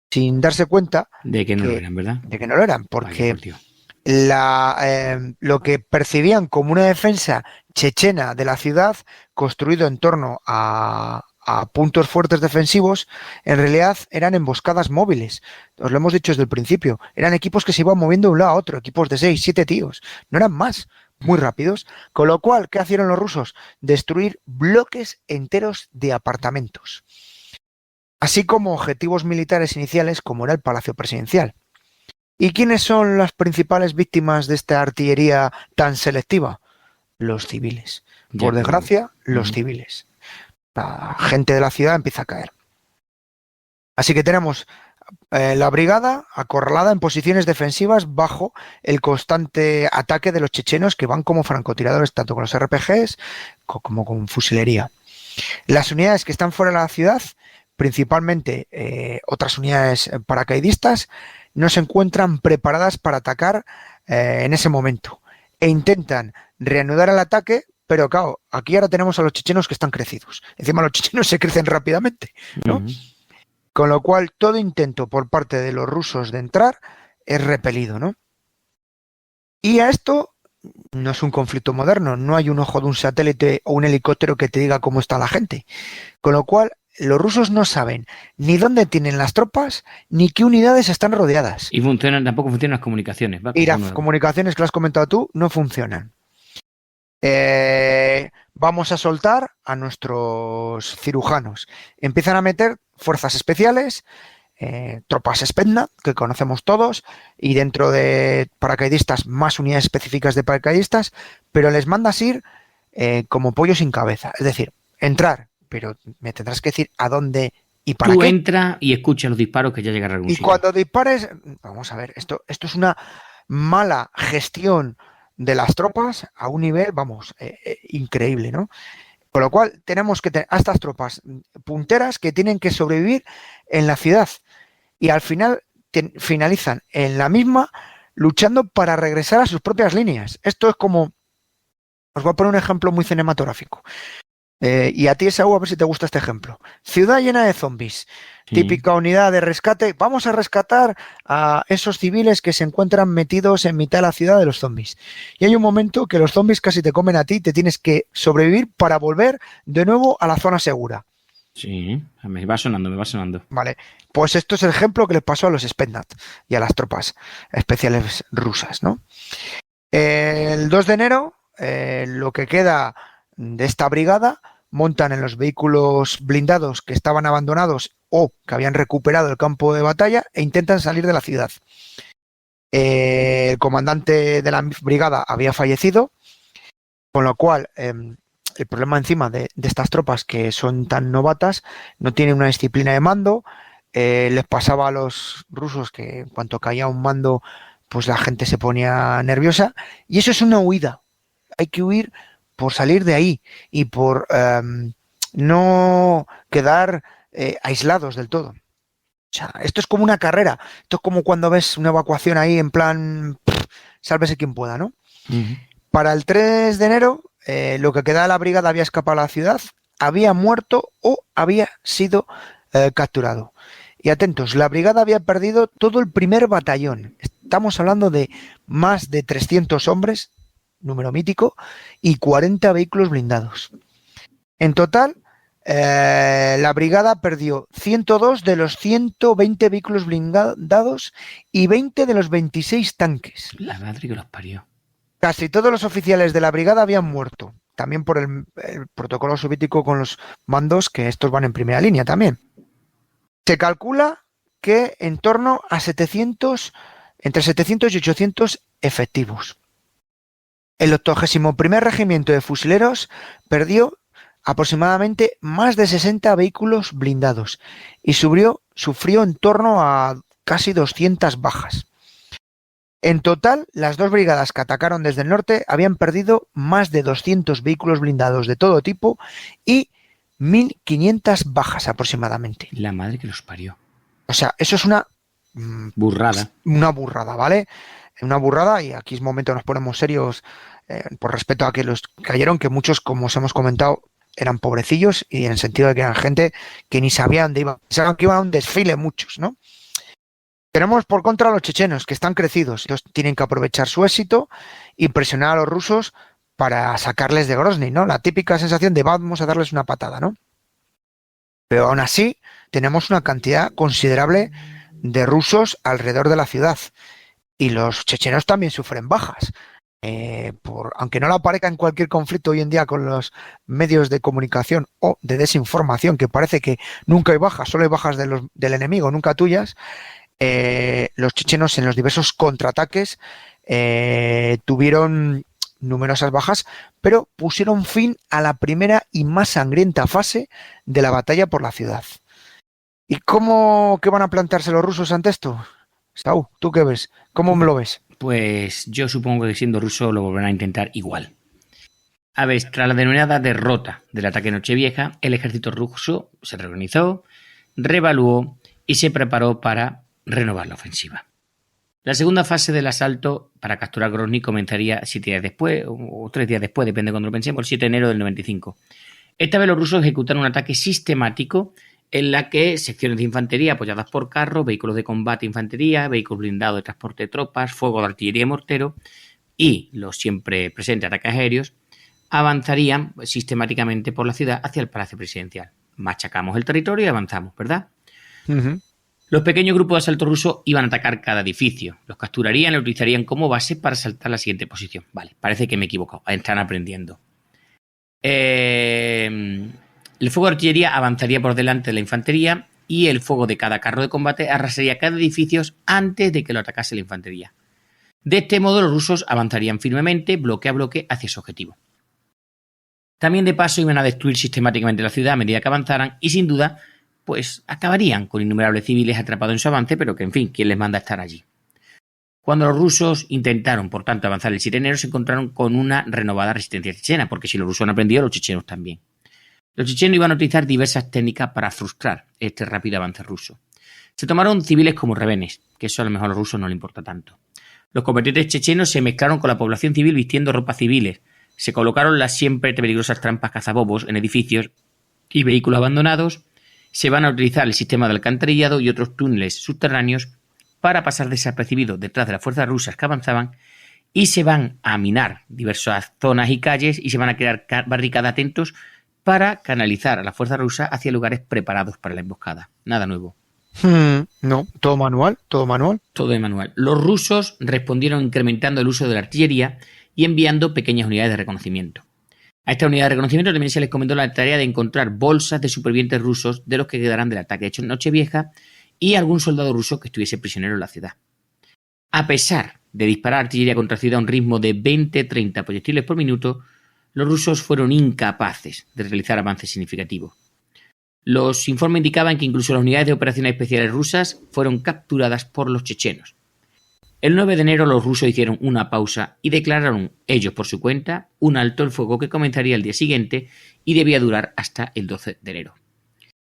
sin darse cuenta de que no lo eran, ¿verdad? De que no lo eran, porque lo que percibían como una defensa chechena de la ciudad, construido en torno a puntos fuertes defensivos, en realidad eran emboscadas móviles. Os lo hemos dicho desde el principio. Eran equipos que se iban moviendo de un lado a otro, equipos de 6, 7 tíos. No eran más. Muy rápidos, con lo cual, ¿qué hicieron los rusos? Destruir bloques enteros de apartamentos, así como objetivos militares iniciales como era el Palacio Presidencial. ¿Y quiénes son las principales víctimas de esta artillería tan selectiva? Los civiles. Por desgracia, los civiles. La gente de la ciudad empieza a caer. Así que tenemos la brigada acorralada en posiciones defensivas bajo el constante ataque de los chechenos que van como francotiradores tanto con los RPGs como con fusilería. Las unidades que están fuera de la ciudad, principalmente otras unidades paracaidistas, no se encuentran preparadas para atacar en ese momento e intentan reanudar el ataque, pero claro, aquí ahora tenemos a los chechenos que están crecidos. Encima los chechenos se crecen rápidamente, ¿no? Con lo cual, todo intento por parte de los rusos de entrar es repelido, ¿no? Y a esto no es un conflicto moderno, no hay un ojo de un satélite o un helicóptero que te diga cómo está la gente. Con lo cual, los rusos no saben ni dónde tienen las tropas, ni qué unidades están rodeadas. Y tampoco funcionan las comunicaciones. Y las comunicaciones que lo has comentado tú no funcionan. Vamos a soltar a nuestros cirujanos. Empiezan a meter fuerzas especiales, tropas Spetsnaz, que conocemos todos, y dentro de paracaidistas más unidades específicas de paracaidistas, pero les mandas ir como pollo sin cabeza. Es decir, entrar, pero me tendrás que decir a dónde y para qué. Tú entra y escucha los disparos que ya llegará a algún sitio. Y cuando dispares, vamos a ver, esto es una mala gestión de las tropas a un nivel, vamos, increíble, ¿no? Con lo cual tenemos que tener a estas tropas punteras que tienen que sobrevivir en la ciudad y al final finalizan en la misma luchando para regresar a sus propias líneas. Esto es como, os voy a poner un ejemplo muy cinematográfico. Y a ti, Esaú, a ver si te gusta este ejemplo. Ciudad llena de zombies. Sí. Típica unidad de rescate. Vamos a rescatar a esos civiles que se encuentran metidos en mitad de la ciudad de los zombies. Y hay un momento que los zombies casi te comen a ti y te tienes que sobrevivir para volver de nuevo a la zona segura. Sí, me va sonando. Vale, pues esto es el ejemplo que les pasó a los Spetsnaz y a las tropas especiales rusas, ¿no? El 2 de enero, lo que queda de esta brigada, montan en los vehículos blindados que estaban abandonados o que habían recuperado el campo de batalla e intentan salir de la ciudad. El comandante de la brigada había fallecido, con lo cual el problema encima de estas tropas que son tan novatas, no tienen una disciplina de mando. Les pasaba a los rusos que en cuanto caía un mando, pues la gente se ponía nerviosa, y eso es una huida. Hay que huir por salir de ahí y por no quedar aislados del todo. O sea, esto es como una carrera. Esto es como cuando ves una evacuación ahí en plan, sálvese quien pueda, ¿no? Uh-huh. Para el 3 de enero, lo que quedaba de la brigada había escapado a la ciudad, había muerto o había sido capturado. Y atentos, la brigada había perdido todo el primer batallón. Estamos hablando de más de 300 hombres, número mítico, y 40 vehículos blindados. En total, la brigada perdió 102 de los 120 vehículos blindados y 20 de los 26 tanques. La madre que los parió. Casi todos los oficiales de la brigada habían muerto, también por el protocolo soviético con los mandos, que estos van en primera línea también. Se calcula que en torno a entre 700 y 800 efectivos. El 81º Regimiento de Fusileros perdió aproximadamente más de 60 vehículos blindados y sufrió en torno a casi 200 bajas. En total, las dos brigadas que atacaron desde el norte habían perdido más de 200 vehículos blindados de todo tipo y 1.500 bajas aproximadamente. La madre que los parió. O sea, eso es una burrada. Una burrada, ¿vale? Una burrada, y aquí es momento nos ponemos serios por respeto a que los cayeron, que muchos, como os hemos comentado, eran pobrecillos, y en el sentido de que eran gente que ni sabían dónde iban. Pensaban que iban a un desfile muchos, ¿no? Tenemos por contra a los chechenos, que están crecidos. Ellos tienen que aprovechar su éxito y presionar a los rusos para sacarles de Grozny, ¿no? La típica sensación de vamos a darles una patada, ¿no? Pero aún así tenemos una cantidad considerable de rusos alrededor de la ciudad, y los chechenos también sufren bajas. Aunque no lo aparezca en cualquier conflicto hoy en día con los medios de comunicación o de desinformación, que parece que nunca hay bajas, solo hay bajas del enemigo, nunca tuyas. Los chechenos en los diversos contraataques tuvieron numerosas bajas, pero pusieron fin a la primera y más sangrienta fase de la batalla por la ciudad. ¿Y qué van a plantearse los rusos ante esto? Saúl, ¿tú qué ves? ¿Cómo me lo ves? Pues yo supongo que siendo ruso lo volverán a intentar igual. A ver, tras la denominada derrota del ataque de Nochevieja, el ejército ruso se reorganizó, reevaluó y se preparó para renovar la ofensiva. La segunda fase del asalto para capturar Grozny comenzaría 7 días después, o 3 días después, depende de cuando lo pensemos, el 7 de enero del 95. Esta vez los rusos ejecutaron un ataque sistemático en la que secciones de infantería apoyadas por carros, vehículos de combate de infantería, vehículos blindados de transporte de tropas, fuego de artillería y mortero y los siempre presentes ataques aéreos avanzarían sistemáticamente por la ciudad hacia el Palacio Presidencial. Machacamos el territorio y avanzamos, ¿verdad? Uh-huh. Los pequeños grupos de asalto rusos iban a atacar cada edificio, los capturarían y los utilizarían como base para asaltar la siguiente posición. Vale, parece que me he equivocado, están aprendiendo. El fuego de artillería avanzaría por delante de la infantería y el fuego de cada carro de combate arrasaría cada edificio antes de que lo atacase la infantería. De este modo los rusos avanzarían firmemente, bloque a bloque, hacia su objetivo. También de paso iban a destruir sistemáticamente la ciudad a medida que avanzaran y sin duda pues acabarían con innumerables civiles atrapados en su avance, pero que en fin, ¿quién les manda a estar allí? Cuando los rusos intentaron, por tanto, avanzar el 7 de enero, se encontraron con una renovada resistencia chechena, porque si los rusos han aprendido, los chechenos también. Los chechenos iban a utilizar diversas técnicas para frustrar este rápido avance ruso. Se tomaron civiles como rehenes, que eso a lo mejor a los rusos no les importa tanto. Los combatientes chechenos se mezclaron con la población civil vistiendo ropas civiles. Se colocaron las siempre peligrosas trampas cazabobos en edificios y vehículos abandonados. Se van a utilizar el sistema de alcantarillado y otros túneles subterráneos para pasar desapercibidos detrás de las fuerzas rusas que avanzaban, y se van a minar diversas zonas y calles y se van a crear barricadas atentos para canalizar a la fuerza rusa hacia lugares preparados para la emboscada. Nada nuevo. No, todo manual. Todo de manual. Los rusos respondieron incrementando el uso de la artillería y enviando pequeñas unidades de reconocimiento. A esta unidad de reconocimiento también se les encomendó la tarea de encontrar bolsas de supervivientes rusos de los que quedaran del ataque hecho en Nochevieja y algún soldado ruso que estuviese prisionero en la ciudad. A pesar de disparar artillería contra la ciudad a un ritmo de 20-30 proyectiles por minuto, los rusos fueron incapaces de realizar avances significativos. Los informes indicaban que incluso las unidades de operaciones especiales rusas fueron capturadas por los chechenos. El 9 de enero los rusos hicieron una pausa y declararon, ellos por su cuenta, un alto el fuego que comenzaría el día siguiente y debía durar hasta el 12 de enero.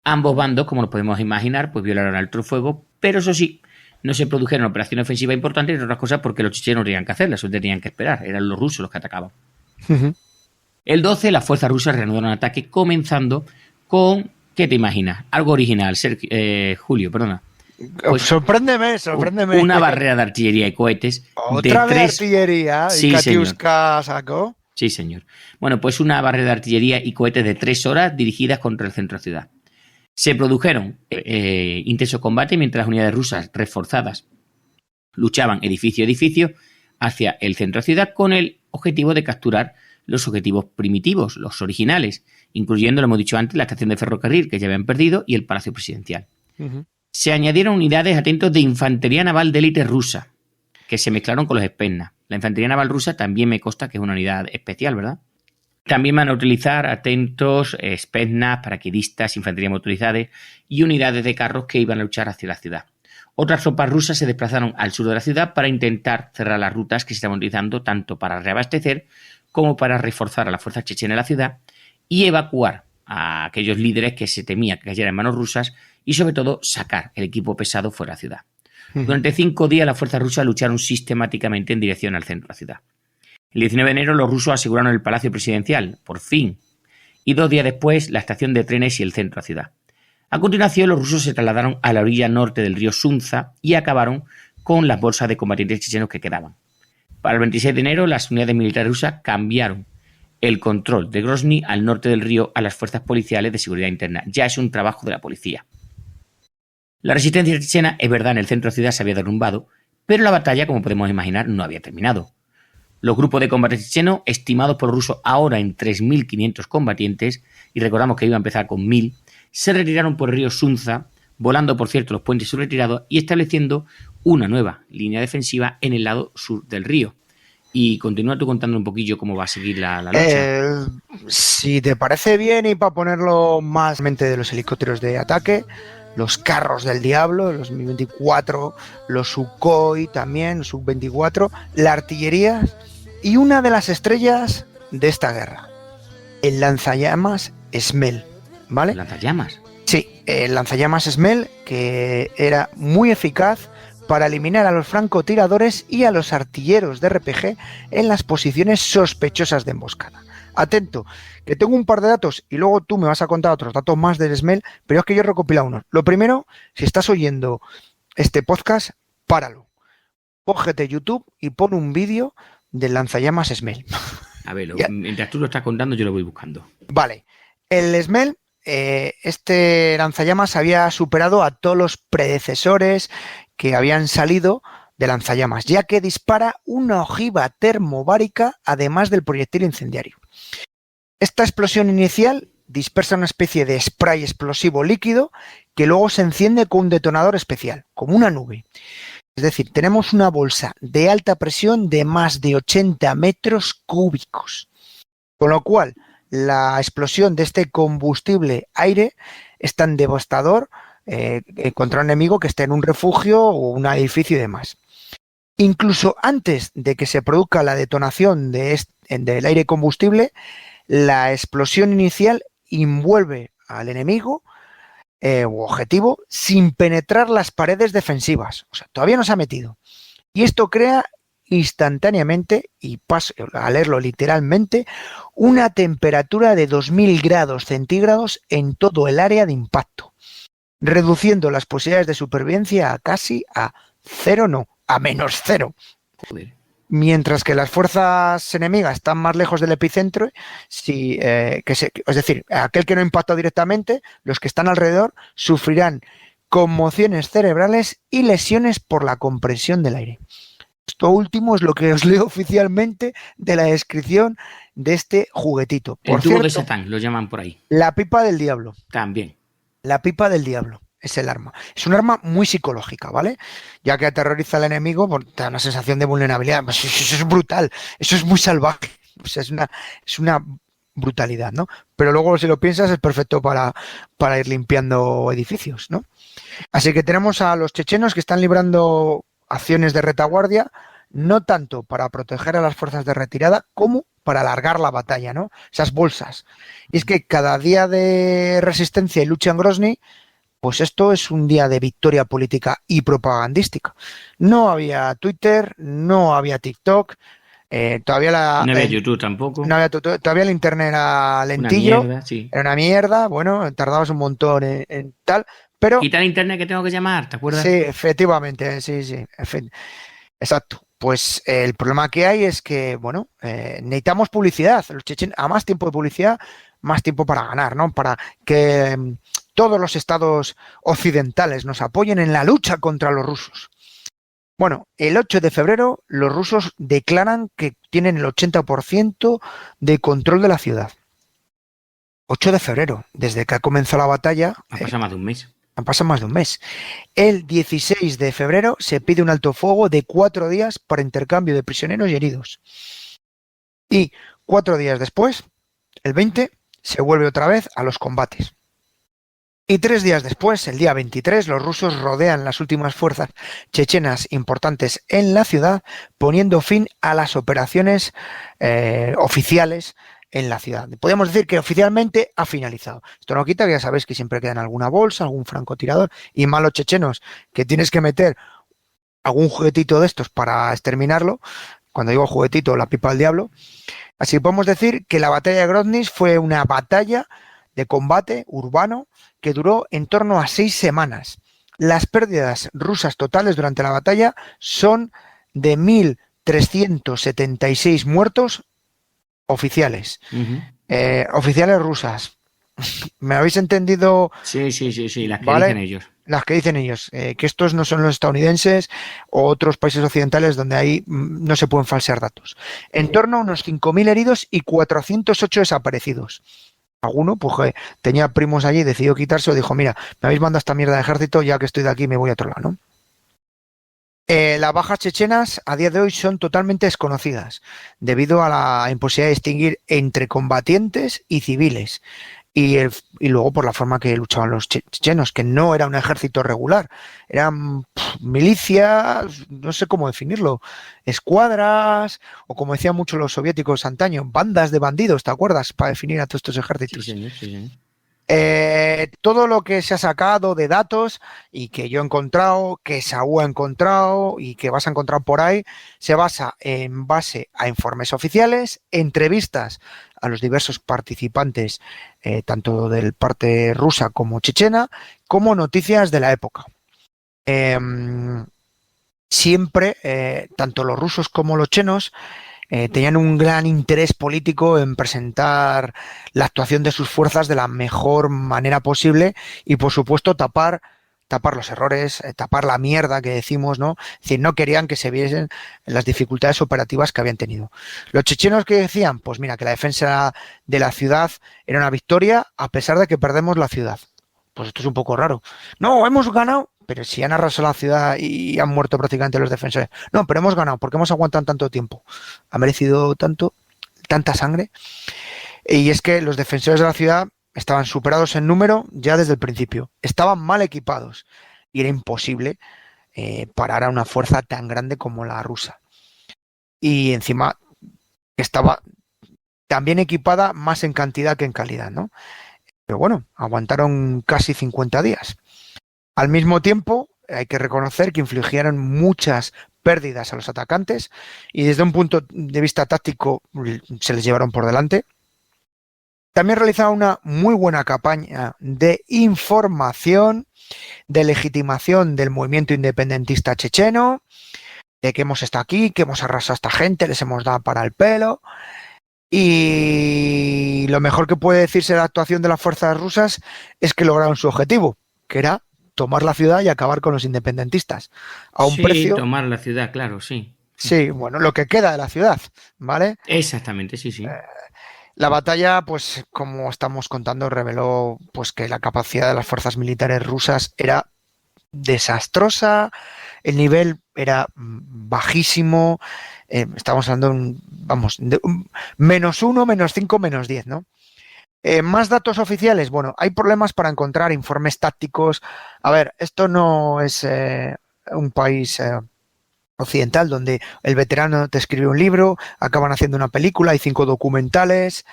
Ambos bandos, como nos podemos imaginar, pues violaron el alto el fuego, pero eso sí, no se produjeron operaciones ofensivas importantes, entre otras cosas porque los chechenos no tenían que hacerlas, solo tenían que esperar, eran los rusos los que atacaban. El 12, las fuerzas rusas reanudaron el ataque, comenzando con, ¿qué te imaginas? Algo original, Julio, perdona. Pues, sorpréndeme. Una barrera de artillería y cohetes. ¿Otra de artillería? ¿Y sí, Katiuska sacó? Sí, señor. Bueno, pues una barrera de artillería y cohetes de 3 horas dirigidas contra el centro de la ciudad. Se produjeron intensos combates mientras las unidades rusas reforzadas luchaban edificio a edificio hacia el centro de la ciudad con el objetivo de capturar los objetivos primitivos, los originales, incluyendo, lo hemos dicho antes, la estación de ferrocarril que ya habían perdido y el Palacio Presidencial. Se añadieron unidades, atentos, de infantería naval de élite rusa, que se mezclaron con los Spetsnaz. La infantería naval rusa también me consta que es una unidad especial, ¿verdad? También van a utilizar, atentos, Spetsnaz, paracaidistas, infantería motorizada y unidades de carros que iban a luchar hacia la ciudad. Otras tropas rusas se desplazaron al sur de la ciudad para intentar cerrar las rutas que se estaban utilizando tanto para reabastecer como para reforzar a las fuerzas chechenas en la ciudad y evacuar a aquellos líderes que se temía que cayeran en manos rusas y sobre todo sacar el equipo pesado fuera de la ciudad. Durante 5 días las fuerzas rusas lucharon sistemáticamente en dirección al centro de la ciudad. El 19 de enero los rusos aseguraron el Palacio Presidencial, por fin, y 2 días después la estación de trenes y el centro de la ciudad. A continuación los rusos se trasladaron a la orilla norte del río Sunza y acabaron con las bolsas de combatientes chechenos que quedaban. Para el 26 de enero las unidades militares rusas cambiaron el control de Grozny al norte del río a las fuerzas policiales de seguridad interna. Ya es un trabajo de la policía. La resistencia chechena, es verdad, en el centro de la ciudad se había derrumbado, pero la batalla, como podemos imaginar, no había terminado. Los grupos de combate checheno, estimados por los rusos ahora en 3.500 combatientes, y recordamos que iba a empezar con 1.000, se retiraron por el río Sunza, volando, por cierto, los puentes subretirados y estableciendo una nueva línea defensiva en el lado sur del río. Y continúa tú contando un poquillo cómo va a seguir la lucha. Si te parece bien, y para ponerlo más en mente de los helicópteros de ataque, los carros del diablo, los Mi-24, los Sukhoi también, Sub-24, la artillería y una de las estrellas de esta guerra, el lanzallamas Shmel, ¿vale? ¿Lanzallamas? Sí, el lanzallamas Shmel, que era muy eficaz para eliminar a los francotiradores y a los artilleros de RPG en las posiciones sospechosas de emboscada. Atento, que tengo un par de datos y luego tú me vas a contar otros datos más del Shmel, pero es que yo he recopilado unos. Lo primero, si estás oyendo este podcast, páralo. Cógete YouTube y pon un vídeo del lanzallamas Shmel. A ver, mientras tú lo estás contando, yo lo voy buscando. Vale, el Shmel, este lanzallamas había superado a todos los predecesores que habían salido de lanzallamas, ya que dispara una ojiva termobárica además del proyectil incendiario. Esta explosión inicial dispersa una especie de spray explosivo líquido que luego se enciende con un detonador especial, como una nube. Es decir, tenemos una bolsa de alta presión de más de 80 metros cúbicos, con lo cual la explosión de este combustible aire es tan devastador contra un enemigo que esté en un refugio o un edificio y demás. Incluso antes de que se produzca la detonación del aire combustible, la explosión inicial envuelve al enemigo u objetivo sin penetrar las paredes defensivas. O sea, todavía no se ha metido. Y esto crea instantáneamente, y paso a leerlo literalmente, una temperatura de 2000 grados centígrados en todo el área de impacto, reduciendo las posibilidades de supervivencia a casi a cero, no, a menos cero. Joder. Mientras que las fuerzas enemigas están más lejos del epicentro, es decir, aquel que no impactó directamente, los que están alrededor sufrirán conmociones cerebrales y lesiones por la compresión del aire. Esto último es lo que os leo oficialmente de la descripción de este juguetito. El Por tubo de cierto, Satán, lo llaman por ahí. la pipa del diablo. También. La pipa del diablo es el arma. Es un arma muy psicológica, ¿vale? Ya que aterroriza al enemigo, pues, te da una sensación de vulnerabilidad. Pues eso es brutal, eso es muy salvaje. O sea, es una brutalidad, ¿no? Pero luego, si lo piensas, es perfecto para ir limpiando edificios, ¿no? Así que tenemos a los chechenos que están librando acciones de retaguardia, no tanto para proteger a las fuerzas de retirada como para alargar la batalla, ¿no? Esas bolsas. Y es que cada día de resistencia y lucha en Grozny, pues esto es un día de victoria política y propagandística. No había Twitter, no había TikTok, todavía no había YouTube tampoco. No había todavía el internet era lentillo, una mierda, sí. era una mierda, bueno, tardabas un montón en tal, pero... Quita el internet que tengo que llamar, ¿te acuerdas? Sí, efectivamente, sí, exacto. Pues el problema que hay es que, bueno, necesitamos publicidad. Los chechenos, a más tiempo de publicidad, más tiempo para ganar, ¿no? Para que todos los estados occidentales nos apoyen en la lucha contra los rusos. Bueno, el 8 de febrero los rusos declaran que tienen el 80% de control de la ciudad. 8 de febrero, desde que ha comenzado la batalla... Ha pasado más de un mes. Han pasado más de un mes. El 16 de febrero se pide un alto fuego de 4 días para intercambio de prisioneros y heridos. Y 4 días después, el 20, se vuelve otra vez a los combates. Y 3 días después, el día 23, los rusos rodean las últimas fuerzas chechenas importantes en la ciudad, poniendo fin a las operaciones oficiales en la ciudad. Podemos decir que oficialmente ha finalizado. Esto no quita que ya sabéis que siempre queda en alguna bolsa, algún francotirador y malos chechenos que tienes que meter algún juguetito de estos para exterminarlo. Cuando digo juguetito, la pipa del diablo. Así que podemos decir que la batalla de Grozny fue una batalla de combate urbano que duró en torno a 6 semanas. Las pérdidas rusas totales durante la batalla son de 1.376 muertos oficiales. Oficiales rusas. ¿Me habéis entendido? Sí, las que ¿vale? dicen ellos. Las que dicen ellos. Que estos no son los estadounidenses o otros países occidentales donde ahí no se pueden falsear datos. En torno a unos 5.000 heridos y 408 desaparecidos. Alguno, pues tenía primos allí, decidió quitarse o dijo, mira, me habéis mandado esta mierda de ejército, ya que estoy de aquí me voy a otro lado, ¿no? Las bajas chechenas a día de hoy son totalmente desconocidas debido a la imposibilidad de distinguir entre combatientes y civiles y luego por la forma que luchaban los chechenos, que no era un ejército regular, eran milicias, no sé cómo definirlo, escuadras o como decían mucho los soviéticos antaño, bandas de bandidos, ¿te acuerdas? Para definir a todos estos ejércitos. Sí, señor. Todo lo que se ha sacado de datos y que yo he encontrado, que Saúl ha encontrado y que vas a encontrar por ahí, se basa en base a informes oficiales, entrevistas a los diversos participantes, tanto del parte rusa como chechena, como noticias de la época. Siempre, tanto los rusos como los chenos, tenían un gran interés político en presentar la actuación de sus fuerzas de la mejor manera posible y, por supuesto, tapar los errores, tapar la mierda que decimos, ¿no? Es decir, no querían que se viesen las dificultades operativas que habían tenido. Los chechenos, que decían, pues mira, que la defensa de la ciudad era una victoria a pesar de que perdemos la ciudad. Pues esto es un poco raro. No, hemos ganado, pero si han arrasado la ciudad y han muerto prácticamente los defensores. No, pero hemos ganado porque hemos aguantado tanto tiempo. Ha merecido tanta sangre. Y es que los defensores de la ciudad estaban superados en número ya desde el principio. Estaban mal equipados y era imposible parar a una fuerza tan grande como la rusa. Y encima estaba también equipada más en cantidad que en calidad, ¿no? Pero bueno, aguantaron casi 50 días. Al mismo tiempo, hay que reconocer que infligieron muchas pérdidas a los atacantes y desde un punto de vista táctico se les llevaron por delante. También realizaron una muy buena campaña de información, de legitimación del movimiento independentista checheno, de que hemos estado aquí, que hemos arrasado a esta gente, les hemos dado para el pelo. Y lo mejor que puede decirse de la actuación de las fuerzas rusas es que lograron su objetivo, que era tomar la ciudad y acabar con los independentistas. A un precio. Tomar la ciudad, claro, sí. Sí, bueno, lo que queda de la ciudad, ¿vale? Exactamente, sí, sí. La batalla, pues como estamos contando, reveló pues que la capacidad de las fuerzas militares rusas era desastrosa, el nivel era bajísimo, estamos hablando de un -1, -5, -10, ¿no? Más datos oficiales, bueno, hay problemas para encontrar informes tácticos. A ver, esto no es un país occidental donde el veterano te escribe un libro, acaban haciendo una película, hay 5 documentales.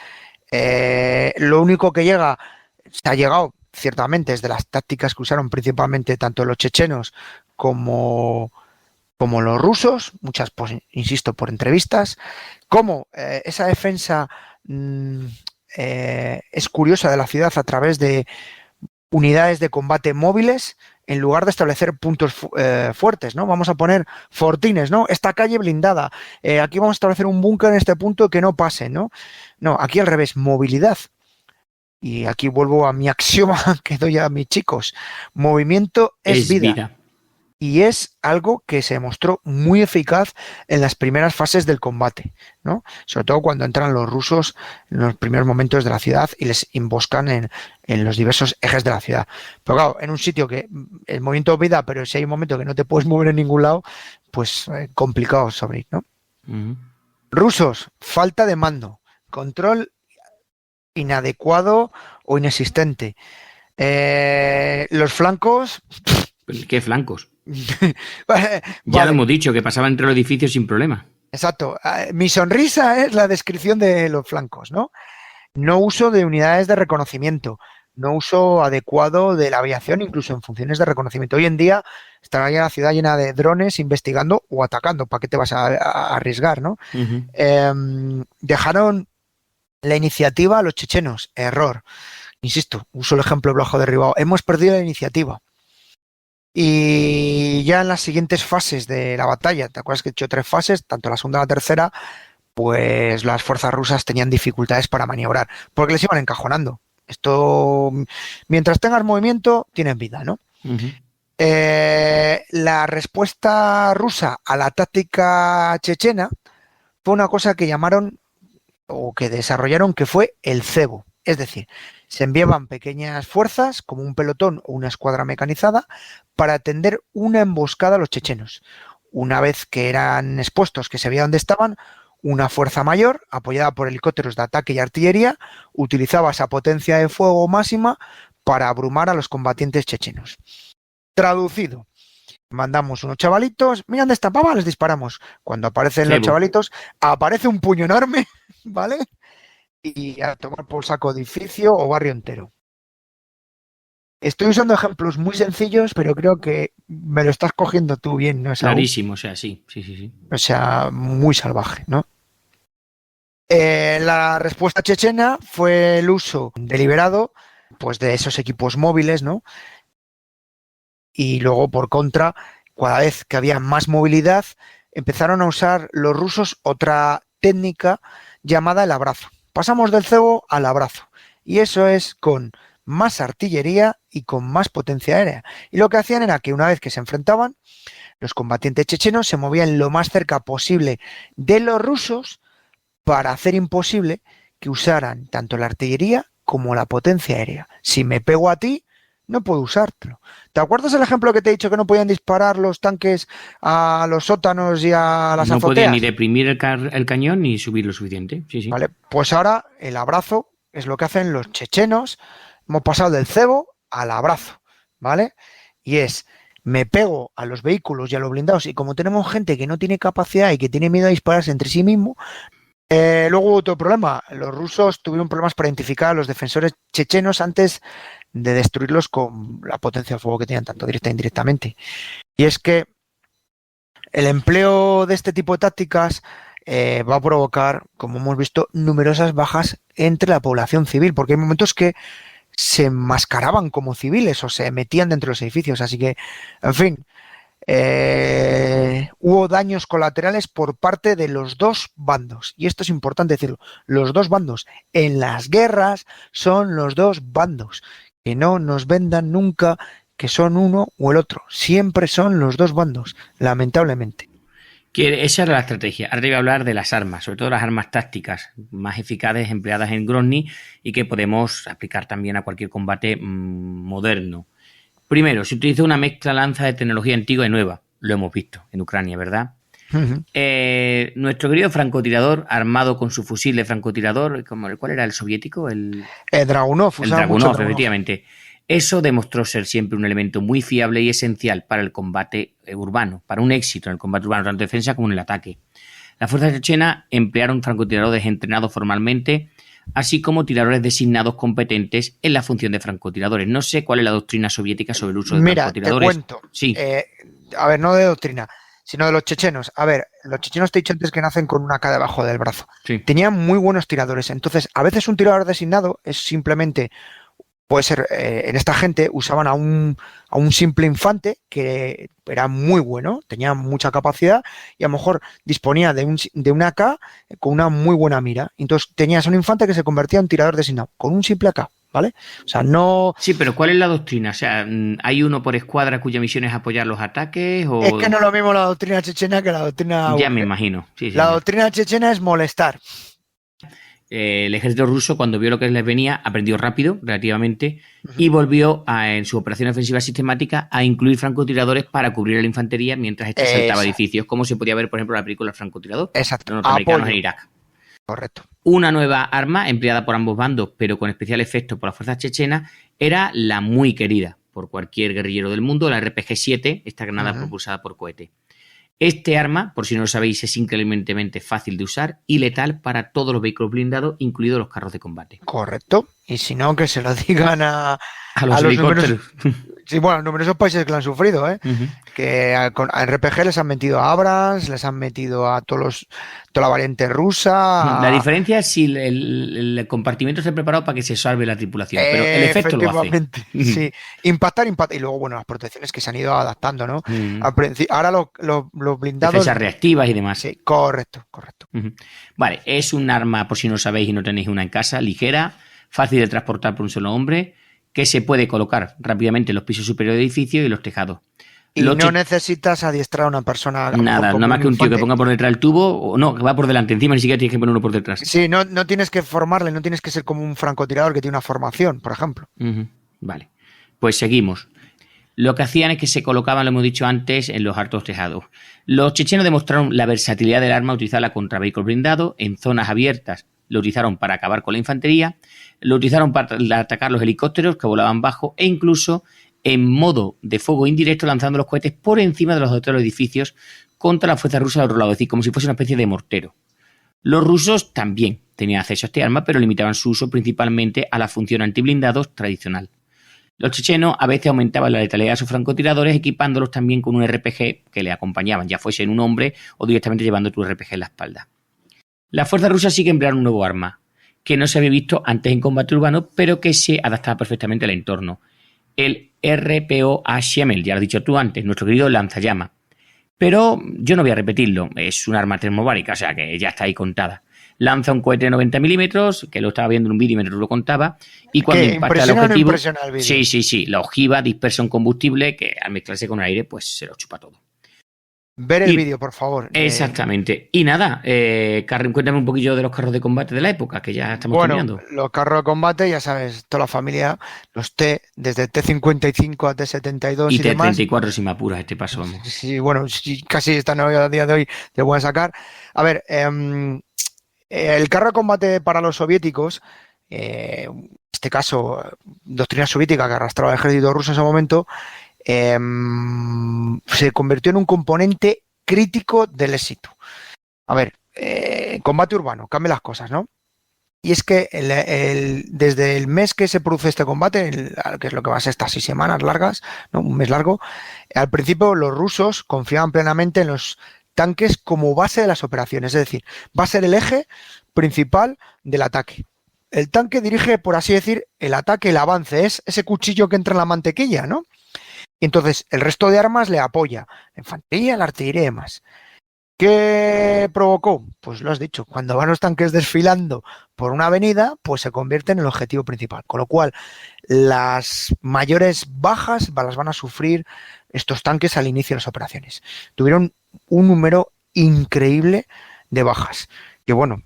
Lo único que se ha llegado ciertamente es de las tácticas que usaron principalmente tanto los chechenos como los rusos, muchas, pues, insisto, por entrevistas, como esa defensa es curiosa de la ciudad a través de unidades de combate móviles en lugar de establecer puntos fuertes, ¿no? Vamos a poner fortines, ¿no? Esta calle blindada, aquí vamos a establecer un búnker en este punto que no pase, ¿no? No, aquí al revés, movilidad. Y aquí vuelvo a mi axioma que doy a mis chicos. Movimiento es vida. Y es algo que se mostró muy eficaz en las primeras fases del combate, ¿no? Sobre todo cuando entran los rusos en los primeros momentos de la ciudad y les emboscan en los diversos ejes de la ciudad. Pero claro, en un sitio que el movimiento es vida, pero si hay un momento que no te puedes mover en ningún lado, pues complicado sobrevivir, ¿no? Rusos, falta de mando, control inadecuado o inexistente. Los flancos... ¿Qué flancos? Ya lo hemos dicho, que pasaba entre los edificios sin problema. Exacto. Mi sonrisa es la descripción de los flancos, ¿no? No uso de unidades de reconocimiento, no uso adecuado de la aviación, incluso en funciones de reconocimiento. Hoy en día está la ciudad llena de drones investigando o atacando. ¿Para qué te vas a arriesgar, no? Dejaron la iniciativa a los chechenos. Error. Insisto, uso el ejemplo del Bajo Derribado. Hemos perdido la iniciativa. Y ya en las siguientes fases de la batalla, ¿te acuerdas que he hecho 3 fases? Tanto la segunda como la tercera, pues las fuerzas rusas tenían dificultades para maniobrar, porque les iban encajonando. Esto, mientras tengas movimiento, tienes vida, ¿no? La respuesta rusa a la táctica chechena fue una cosa que llamaron, o que desarrollaron, que fue el cebo. Es decir, se enviaban pequeñas fuerzas, como un pelotón o una escuadra mecanizada, para tender una emboscada a los chechenos. Una vez que eran expuestos, que se veía dónde estaban, una fuerza mayor, apoyada por helicópteros de ataque y artillería, utilizaba esa potencia de fuego máxima para abrumar a los combatientes chechenos. Traducido, mandamos unos chavalitos, mira dónde está pava, les disparamos. Cuando aparecen los chavalitos, aparece un puño enorme, ¿vale? Y a tomar por saco edificio o barrio entero. Estoy usando ejemplos muy sencillos, pero creo que me lo estás cogiendo tú bien, ¿no? Clarísimo, o sea, sí. O sea, muy salvaje, ¿no? La respuesta chechena fue el uso deliberado, pues, de esos equipos móviles, ¿no? Y luego, por contra, cada vez que había más movilidad, empezaron a usar los rusos otra técnica llamada el abrazo. Pasamos del cebo al abrazo. Y eso es con más artillería y con más potencia aérea. Y lo que hacían era que una vez que se enfrentaban, los combatientes chechenos se movían lo más cerca posible de los rusos para hacer imposible que usaran tanto la artillería como la potencia aérea. Si me pego a ti, no puedo usártelo. ¿Te acuerdas el ejemplo que te he dicho que no podían disparar los tanques a los sótanos y a las azoteas? No podían ni deprimir el cañón ni subir lo suficiente. Sí. Vale, pues ahora el abrazo es lo que hacen los chechenos. Hemos pasado del cebo al abrazo, ¿vale? Y es, me pego a los vehículos y a los blindados, y como tenemos gente que no tiene capacidad y que tiene miedo a dispararse entre sí mismo, luego hubo otro problema. Los rusos tuvieron problemas para identificar a los defensores chechenos antes de destruirlos con la potencia de fuego que tenían, tanto directa e indirectamente. Y es que el empleo de este tipo de tácticas va a provocar, como hemos visto, numerosas bajas entre la población civil, porque hay momentos que se enmascaraban como civiles o se metían dentro de los edificios. Así que, en fin, hubo daños colaterales por parte de los dos bandos. Y esto es importante decirlo, los dos bandos. En las guerras son los dos bandos. Que no nos vendan nunca que son uno o el otro. Siempre son los dos bandos, lamentablemente. Esa era la estrategia. Ahora te voy a hablar de las armas, sobre todo las armas tácticas más eficaces empleadas en Grozny y que podemos aplicar también a cualquier combate moderno. Primero, se utilizó una mezcla lanza de tecnología antigua y nueva. Lo hemos visto en Ucrania, ¿verdad? Uh-huh. Nuestro querido francotirador, armado con su fusil de francotirador, ¿cuál era el soviético? El Dragunov. El Dragunov, efectivamente. Eso demostró ser siempre un elemento muy fiable y esencial para el combate urbano, para un éxito en el combate urbano, tanto en defensa como en el ataque. Las fuerzas chechenas emplearon francotiradores entrenados formalmente, así como tiradores designados competentes en la función de francotiradores. No sé cuál es la doctrina soviética sobre el uso de francotiradores. Te cuento. Sí. A ver, no de doctrina, sino de los chechenos. A ver, los chechenos te he dicho antes que nacen con una AK debajo del brazo. Sí. Tenían muy buenos tiradores. Entonces, a veces un tirador designado es simplemente... Puede ser, en esta gente usaban a un simple infante que era muy bueno, tenía mucha capacidad y a lo mejor disponía de una AK con una muy buena mira. Entonces tenías un infante que se convertía en tirador designado, con un simple AK, ¿vale? O sea, no... Sí, pero ¿cuál es la doctrina? O sea, ¿hay uno por escuadra cuya misión es apoyar los ataques? O... Es que no es lo mismo la doctrina chechena que la doctrina... Ya me imagino. Sí, la doctrina chechena es molestar. El ejército ruso, cuando vio lo que les venía, aprendió rápido, relativamente, y volvió en su operación ofensiva sistemática a incluir francotiradores para cubrir a la infantería mientras ésta saltaba edificios, como se podía ver, por ejemplo, en la película El francotirador, exacto, de los norteamericanos en Irak. Correcto. Una nueva arma empleada por ambos bandos, pero con especial efecto por las fuerzas chechenas, era la muy querida por cualquier guerrillero del mundo, la RPG-7, esta granada propulsada por cohete. Este arma, por si no lo sabéis, es increíblemente fácil de usar y letal para todos los vehículos blindados, incluidos los carros de combate. Correcto. Y si no, que se lo digan a los helicópteros. Sí, bueno, numerosos países que lo han sufrido, ¿eh? Que a RPG les han metido a Abrams, les han metido a toda la variante rusa. La diferencia es si el compartimento está preparado para que se salve la tripulación, pero el efecto lo hace. Sí, impactar. Y luego, bueno, las protecciones que se han ido adaptando, ¿no? Ahora los blindados... Defensas reactivas y demás. Sí, correcto. Vale, es un arma, por si no lo sabéis y no tenéis una en casa, ligera, fácil de transportar por un solo hombre, que se puede colocar rápidamente en los pisos superiores de edificios y los tejados. Y no necesitas adiestrar a una persona. Nada más que un tío que ponga por detrás el tubo, o no, que va por delante, encima ni siquiera tienes que poner uno por detrás. Sí, no tienes que formarle, no tienes que ser como un francotirador que tiene una formación, por ejemplo. Vale, pues seguimos. Lo que hacían es que se colocaban, lo hemos dicho antes, en los altos tejados. Los chechenos demostraron la versatilidad del arma, utilizarla contra vehículos blindados, en zonas abiertas. Lo utilizaron para acabar con la infantería, lo utilizaron para atacar los helicópteros que volaban bajo e incluso en modo de fuego indirecto lanzando los cohetes por encima de los otros edificios contra la fuerza rusa del otro lado, es decir, como si fuese una especie de mortero. Los rusos también tenían acceso a este arma, pero limitaban su uso principalmente a la función antiblindados tradicional. Los chechenos a veces aumentaban la letalidad de sus francotiradores equipándolos también con un RPG que le acompañaban, ya fuese en un hombre o directamente llevando tu RPG en la espalda. Las fuerzas rusas sí que emplearon un nuevo arma, que no se había visto antes en combate urbano, pero que se adaptaba perfectamente al entorno. El RPO-H-Schemmel, ya lo has dicho tú antes, nuestro querido lanzallamas. Pero yo no voy a repetirlo, es un arma termobárica, o sea que ya está ahí contada. Lanza un cohete de 90 milímetros, que lo estaba viendo en un vídeo y me lo contaba, y cuando impacta el objetivo... Sí, la ojiva dispersa un combustible que al mezclarse con el aire pues se lo chupa todo. Ver el vídeo, por favor. Exactamente. Y nada, cuéntame un poquillo de los carros de combate de la época, que ya estamos terminando. Bueno, los carros de combate, ya sabes, toda la familia, los T, desde T55 a T72 y demás. T34 si me apuras este paso, vamos. Sí, bueno, casi están a día de hoy, te voy a sacar. A ver, el carro de combate para los soviéticos, en este caso, doctrina soviética que arrastraba el ejército ruso en ese momento, se convirtió en un componente crítico del éxito. A ver, combate urbano, cambia las cosas, ¿no? Y es que desde el mes que se produce este combate, que es lo que va a ser estas 6 semanas largas, ¿no? Un mes largo, al principio los rusos confiaban plenamente en los tanques como base de las operaciones, es decir, va a ser el eje principal del ataque. El tanque dirige, por así decir, el ataque, el avance, es ese cuchillo que entra en la mantequilla, ¿no? Y entonces el resto de armas le apoya, la infantería, la artillería y demás. ¿Qué provocó? Pues lo has dicho, cuando van los tanques desfilando por una avenida, pues se convierten en el objetivo principal, con lo cual las mayores bajas las van a sufrir estos tanques al inicio de las operaciones. Tuvieron un número increíble de bajas. Que bueno,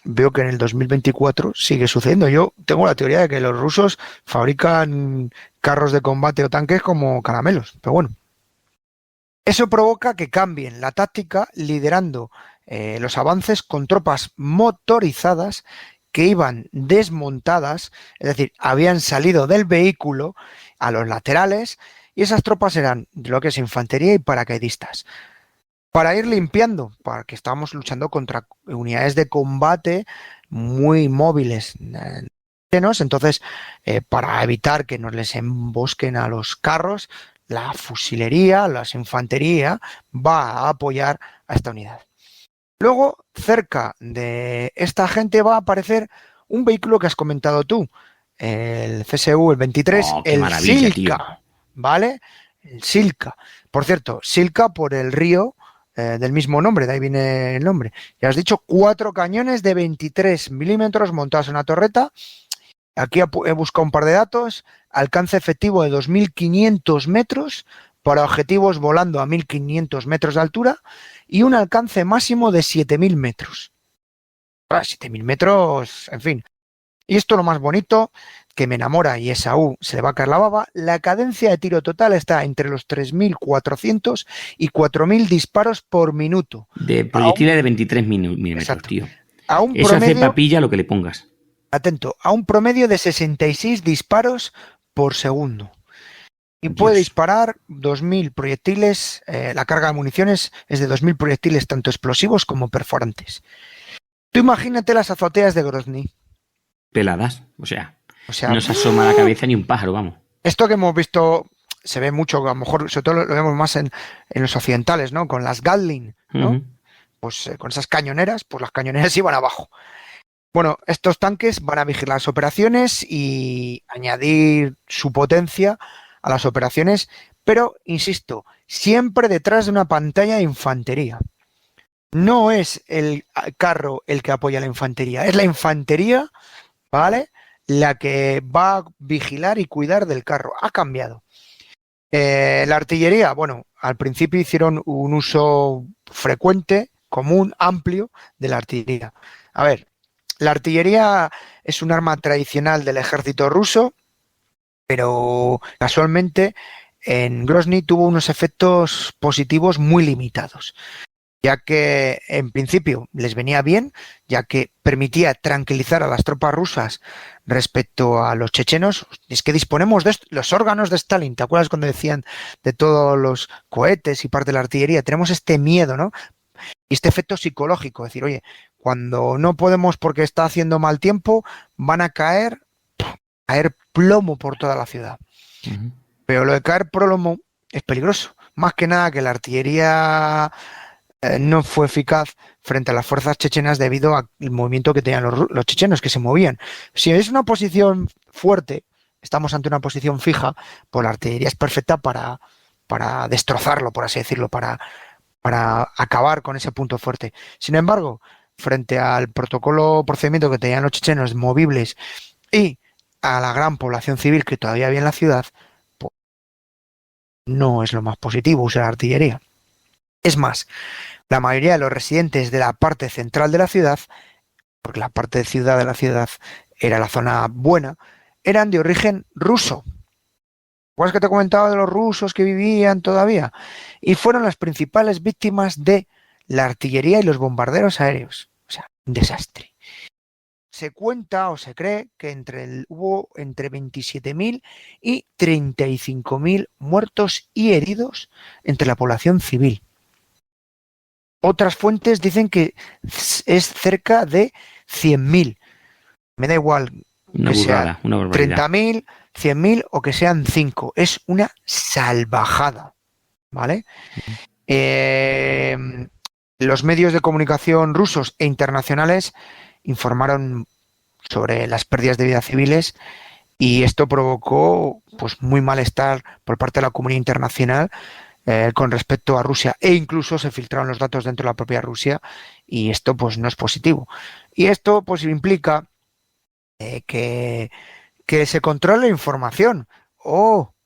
veo que en el 2024 sigue sucediendo. Yo tengo la teoría de que los rusos fabrican carros de combate o tanques como caramelos, pero bueno. Eso provoca que cambien la táctica, liderando los avances con tropas motorizadas que iban desmontadas, es decir, habían salido del vehículo a los laterales, y esas tropas eran de lo que es infantería y paracaidistas. Para ir limpiando, porque estábamos luchando contra unidades de combate muy móviles, entonces, para evitar que nos les embosquen a los carros, la fusilería, la infantería, va a apoyar a esta unidad. Luego, cerca de esta gente va a aparecer un vehículo que has comentado tú, el CSU, el 23, el Silka, tío. ¿Vale? El Silka. Por cierto, Silka por el río del mismo nombre, de ahí viene el nombre. Ya has dicho, 4 cañones de 23 milímetros montados en una torreta. Aquí he buscado un par de datos. Alcance efectivo de 2.500 metros para objetivos volando a 1.500 metros de altura y un alcance máximo de 7.000 metros. 7.000 metros, en fin. Y esto lo más bonito, que me enamora y Esaú se le va a caer la baba, la cadencia de tiro total está entre los 3.400 y 4.000 disparos por minuto. De proyectiles de 23 milímetros, tío. A un Eso promedio, hace papilla lo que le pongas. Atento, a un promedio de 66 disparos por segundo. Y puede disparar 2.000 proyectiles, la carga de municiones es de 2.000 proyectiles tanto explosivos como perforantes. Tú imagínate las azoteas de Grozny. Peladas, o sea no se asoma a la cabeza ni un pájaro, vamos. Esto que hemos visto se ve mucho, a lo mejor, sobre todo lo vemos más en los occidentales, ¿no? Con las Gatling, ¿no? Pues con esas cañoneras, pues las cañoneras iban abajo. Bueno, estos tanques van a vigilar las operaciones y añadir su potencia a las operaciones, pero, insisto, siempre detrás de una pantalla de infantería. No es el carro el que apoya a la infantería, es la infantería, ¿vale?, la que va a vigilar y cuidar del carro. Ha cambiado. La artillería, bueno, al principio hicieron un uso frecuente, común, amplio de la artillería. A ver, la artillería es un arma tradicional del ejército ruso, pero casualmente en Grozny tuvo unos efectos positivos muy limitados, ya que en principio les venía bien, ya que permitía tranquilizar a las tropas rusas respecto a los chechenos. Es que disponemos de los órganos de Stalin, ¿te acuerdas cuando decían de todos los cohetes y parte de la artillería? Tenemos este miedo, ¿no? Y este efecto psicológico, es decir, oye, cuando no podemos porque está haciendo mal tiempo, van a caer plomo por toda la ciudad. Pero lo de caer plomo es peligroso, más que nada que la artillería no fue eficaz frente a las fuerzas chechenas debido al movimiento que tenían los chechenos, que se movían. Si es una posición fuerte, estamos ante una posición fija, pues la artillería es perfecta para destrozarlo, por así decirlo, para acabar con ese punto fuerte. Sin embargo, frente al procedimiento que tenían los chechenos movibles y a la gran población civil que todavía había en la ciudad, pues no es lo más positivo usar artillería. Es más, la mayoría de los residentes de la parte central de la ciudad, porque la parte de ciudad de la ciudad era la zona buena, eran de origen ruso. ¿Cuál es que te comentaba de los rusos que vivían todavía? Y fueron las principales víctimas de la artillería y los bombarderos aéreos. O sea, un desastre. Se cuenta o se cree que hubo entre 27.000 y 35.000 muertos y heridos entre la población civil. Otras fuentes dicen que es cerca de 100.000. Me da igual una que burrada, sean 30.000, 100.000 o que sean 5. Es una salvajada, ¿vale? Los medios de comunicación rusos e internacionales informaron sobre las pérdidas de vidas civiles y esto provocó pues muy malestar por parte de la comunidad internacional con respecto a Rusia, e incluso se filtraron los datos dentro de la propia Rusia y esto pues no es positivo. Y esto pues implica que se controle la información.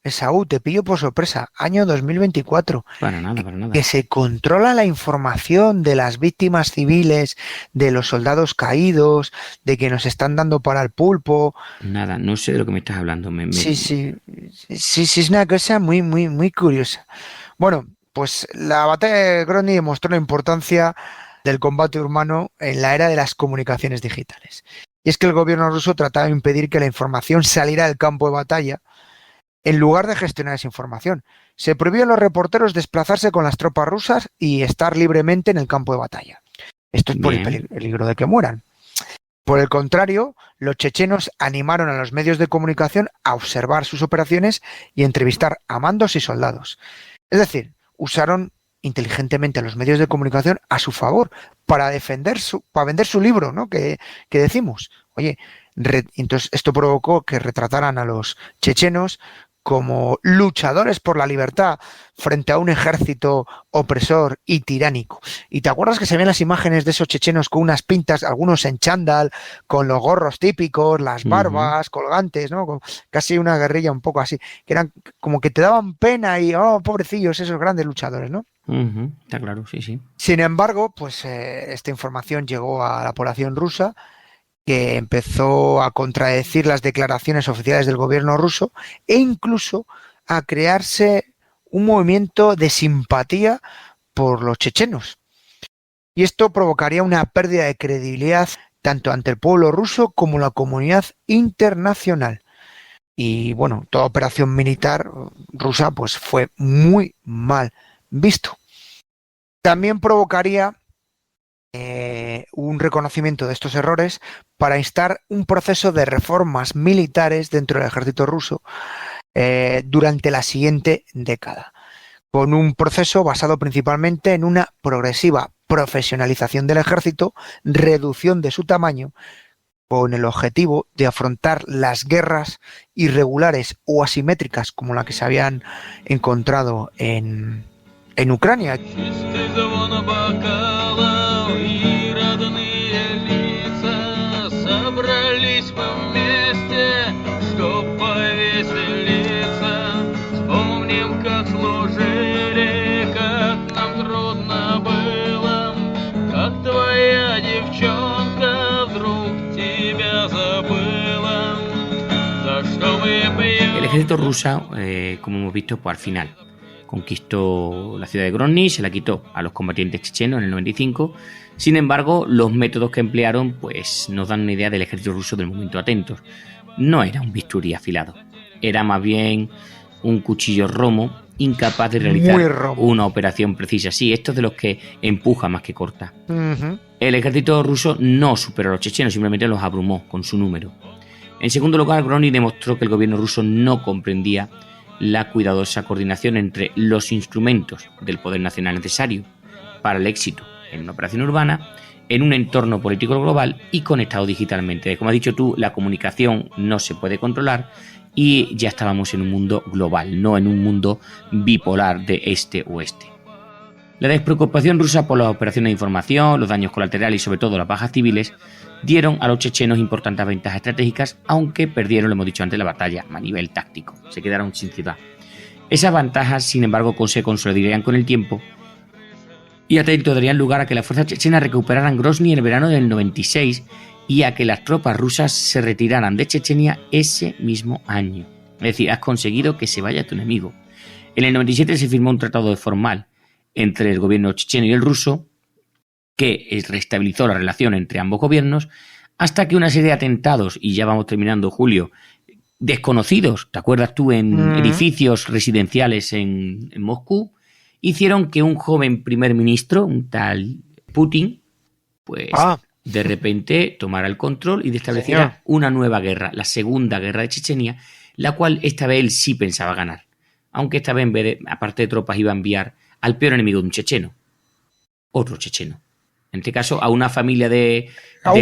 Esaú, te pillo por sorpresa, año 2024. Para nada. Que se controla la información de las víctimas civiles, de los soldados caídos, de que nos están dando para el pulpo. Nada, no sé de lo que me estás hablando. Sí, es una cosa muy, muy, muy curiosa. Bueno, pues la batalla de Grozny demostró la importancia del combate urbano en la era de las comunicaciones digitales. Y es que el gobierno ruso trataba de impedir que la información saliera del campo de batalla en lugar de gestionar esa información. Se prohibió a los reporteros desplazarse con las tropas rusas y estar libremente en el campo de batalla. Esto es por el peligro de que mueran. Por el contrario, los chechenos animaron a los medios de comunicación a observar sus operaciones y entrevistar a mandos y soldados. Es decir, usaron inteligentemente a los medios de comunicación a su favor para vender su libro, ¿no? Que decimos. Oye, entonces esto provocó que retrataran a los chechenos como luchadores por la libertad frente a un ejército opresor y tiránico. ¿Y te acuerdas que se ven las imágenes de esos chechenos con unas pintas, algunos en chándal, con los gorros típicos, las barbas colgantes, ¿no? Con casi una guerrilla un poco así, que eran como que te daban pena y, oh, pobrecillos, esos grandes luchadores, ¿no? Está claro, sí. Sin embargo, pues esta información llegó a la población rusa, que empezó a contradecir las declaraciones oficiales del gobierno ruso e incluso a crearse un movimiento de simpatía por los chechenos. Y esto provocaría una pérdida de credibilidad tanto ante el pueblo ruso como la comunidad internacional. Y bueno, toda operación militar rusa pues fue muy mal visto. También provocaría un reconocimiento de estos errores para instar un proceso de reformas militares dentro del ejército ruso durante la siguiente década, con un proceso basado principalmente en una progresiva profesionalización del ejército, reducción de su tamaño, con el objetivo de afrontar las guerras irregulares o asimétricas como la que se habían encontrado en Ucrania. El ejército ruso, como hemos visto, pues al final conquistó la ciudad de Grozny, se la quitó a los combatientes chechenos en el 95. Sin embargo, los métodos que emplearon pues nos dan una idea del ejército ruso del momento. Atentos, no era un bisturí afilado, era más bien un cuchillo romo incapaz de realizar una operación precisa. Sí, esto es de los que empuja más que corta. El ejército ruso no superó a los chechenos, simplemente los abrumó con su número. En segundo lugar, Grozny demostró que el gobierno ruso no comprendía la cuidadosa coordinación entre los instrumentos del poder nacional necesario para el éxito en una operación urbana, en un entorno político global y conectado digitalmente. Como has dicho tú, la comunicación no se puede controlar y ya estábamos en un mundo global, no en un mundo bipolar de este-oeste. La despreocupación rusa por las operaciones de información, los daños colaterales y sobre todo las bajas civiles dieron a los chechenos importantes ventajas estratégicas, aunque perdieron, lo hemos dicho antes, la batalla a nivel táctico. Se quedaron sin ciudad. Esas ventajas, sin embargo, se consolidarían con el tiempo y atento darían lugar a que las fuerzas chechenas recuperaran Grozny en el verano del 96 y a que las tropas rusas se retiraran de Chechenia ese mismo año. Es decir, has conseguido que se vaya tu enemigo. En el 97 se firmó un tratado formal entre el gobierno checheno y el ruso que restabilizó la relación entre ambos gobiernos hasta que una serie de atentados, y ya vamos terminando, Julio, desconocidos, ¿te acuerdas tú?, en edificios residenciales en Moscú, hicieron que un joven primer ministro, un tal Putin, pues de repente tomara el control y estableciera una nueva guerra, la Segunda Guerra de Chechenia, la cual esta vez él sí pensaba ganar, aunque esta vez en vez de, aparte de tropas, iba a enviar al peor enemigo de un checheno, otro checheno. En este caso, a una familia a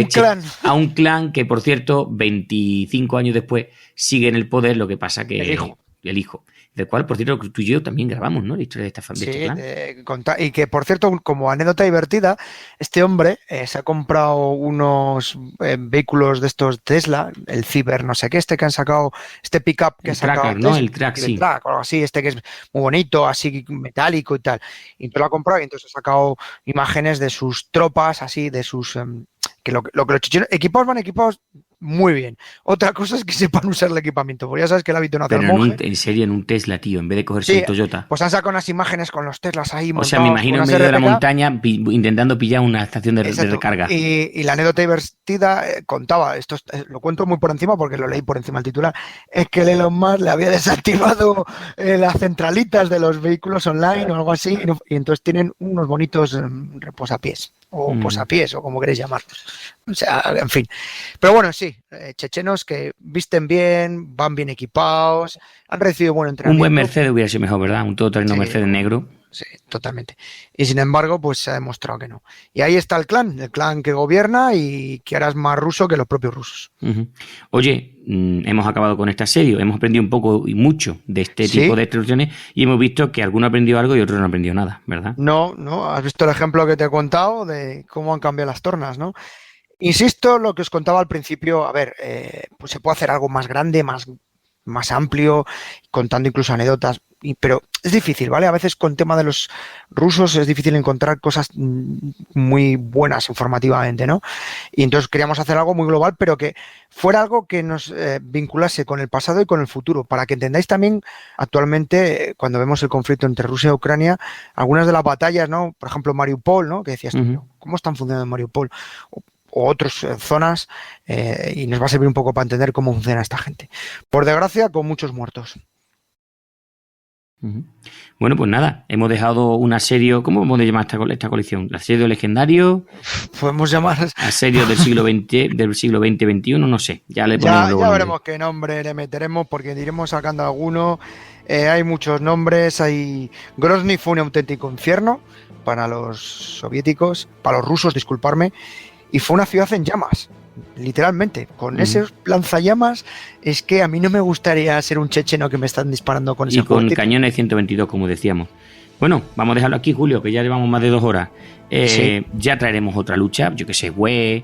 un clan que, por cierto, 25 años después sigue en el poder, lo que pasa que... El hijo. del cual, por cierto, tú y yo también grabamos, ¿no? La historia de esta familia. Sí, y que, por cierto, como anécdota divertida, este hombre se ha comprado unos vehículos de estos Tesla, el Ciber, no sé qué, que han sacado, este pickup que ha sacado Tracker, ¿no? El Track, sí. El Track, o algo así, que es muy bonito, así metálico y tal. Y entonces lo ha comprado y entonces ha sacado imágenes de sus tropas, así, de sus... que lo que los chechenos van equipados muy bien. Otra cosa es que sepan usar el equipamiento, porque ya sabes que el hábito no hace el monje. En serie, en un Tesla, tío, en vez de cogerse un Toyota. Pues han sacado unas imágenes con los Teslas ahí montados. O sea, me imagino en medio de la montaña intentando pillar una estación de recarga. Y la anécdota divertida contaba, esto lo cuento muy por encima porque lo leí por encima del titular, es que Elon Musk le había desactivado las centralitas de los vehículos online o algo así, y entonces tienen unos bonitos reposapiés. O posapiés, o como queréis llamarlos. O sea, en fin. Pero bueno, sí, chechenos que visten bien, van bien equipados, han recibido buen entrenamiento. Un buen Mercedes hubiera sido mejor, ¿verdad? Un todoterreno Mercedes negro. Sí, totalmente. Y sin embargo, pues se ha demostrado que no. Y ahí está el clan que gobierna y que ahora es más ruso que los propios rusos. Oye, hemos acabado con este asedio, hemos aprendido un poco y mucho de este tipo de instrucciones y hemos visto que alguno ha aprendido algo y otro no ha aprendido nada, ¿verdad? No, has visto el ejemplo que te he contado de cómo han cambiado las tornas, ¿no? Insisto, lo que os contaba al principio, a ver, pues se puede hacer algo más grande, más amplio, contando incluso anécdotas, pero es difícil, ¿vale? A veces con tema de los rusos es difícil encontrar cosas muy buenas informativamente, ¿no? Y entonces queríamos hacer algo muy global, pero que fuera algo que nos vinculase con el pasado y con el futuro, para que entendáis también actualmente, cuando vemos el conflicto entre Rusia y Ucrania, algunas de las batallas, ¿no? Por ejemplo, Mariupol, ¿no? Que decías tú, ¿cómo están funcionando en Mariupol? O otras zonas, y nos va a servir un poco para entender cómo funciona esta gente. Por desgracia, con muchos muertos. Bueno, pues nada, hemos dejado un asedio. ¿Cómo podemos llamar esta colección? ¿Asedio legendario? Podemos llamar asedio del siglo XX-XXI, no sé. Ya le ponemos ya veremos qué nombre le meteremos, porque iremos sacando alguno. Hay muchos nombres. Grozny fue un auténtico infierno para los soviéticos, para los rusos, disculparme, y fue una ciudad en llamas. Literalmente, con esos lanzallamas, es que a mí no me gustaría ser un checheno que me están disparando con ese y con cañones 122, como decíamos. Bueno, vamos a dejarlo aquí, Julio, que ya llevamos más de 2 horas. Ya traeremos otra lucha, yo que sé, Hue,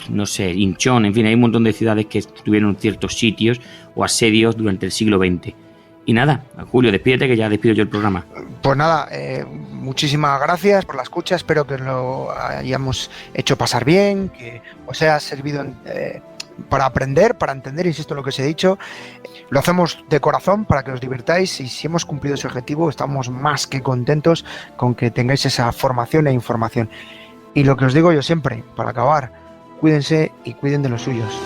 no sé, Incheon, en fin, hay un montón de ciudades que tuvieron ciertos sitios o asedios durante el siglo XX. Y nada, Julio, despídete, que ya despido yo el programa. Pues nada, muchísimas gracias por la escucha, espero que lo hayamos hecho pasar bien, que os haya servido para aprender, para entender, insisto en lo que os he dicho. Lo hacemos de corazón para que os divirtáis, y si hemos cumplido ese objetivo estamos más que contentos con que tengáis esa formación e información. Y lo que os digo yo siempre, para acabar, cuídense y cuiden de los suyos.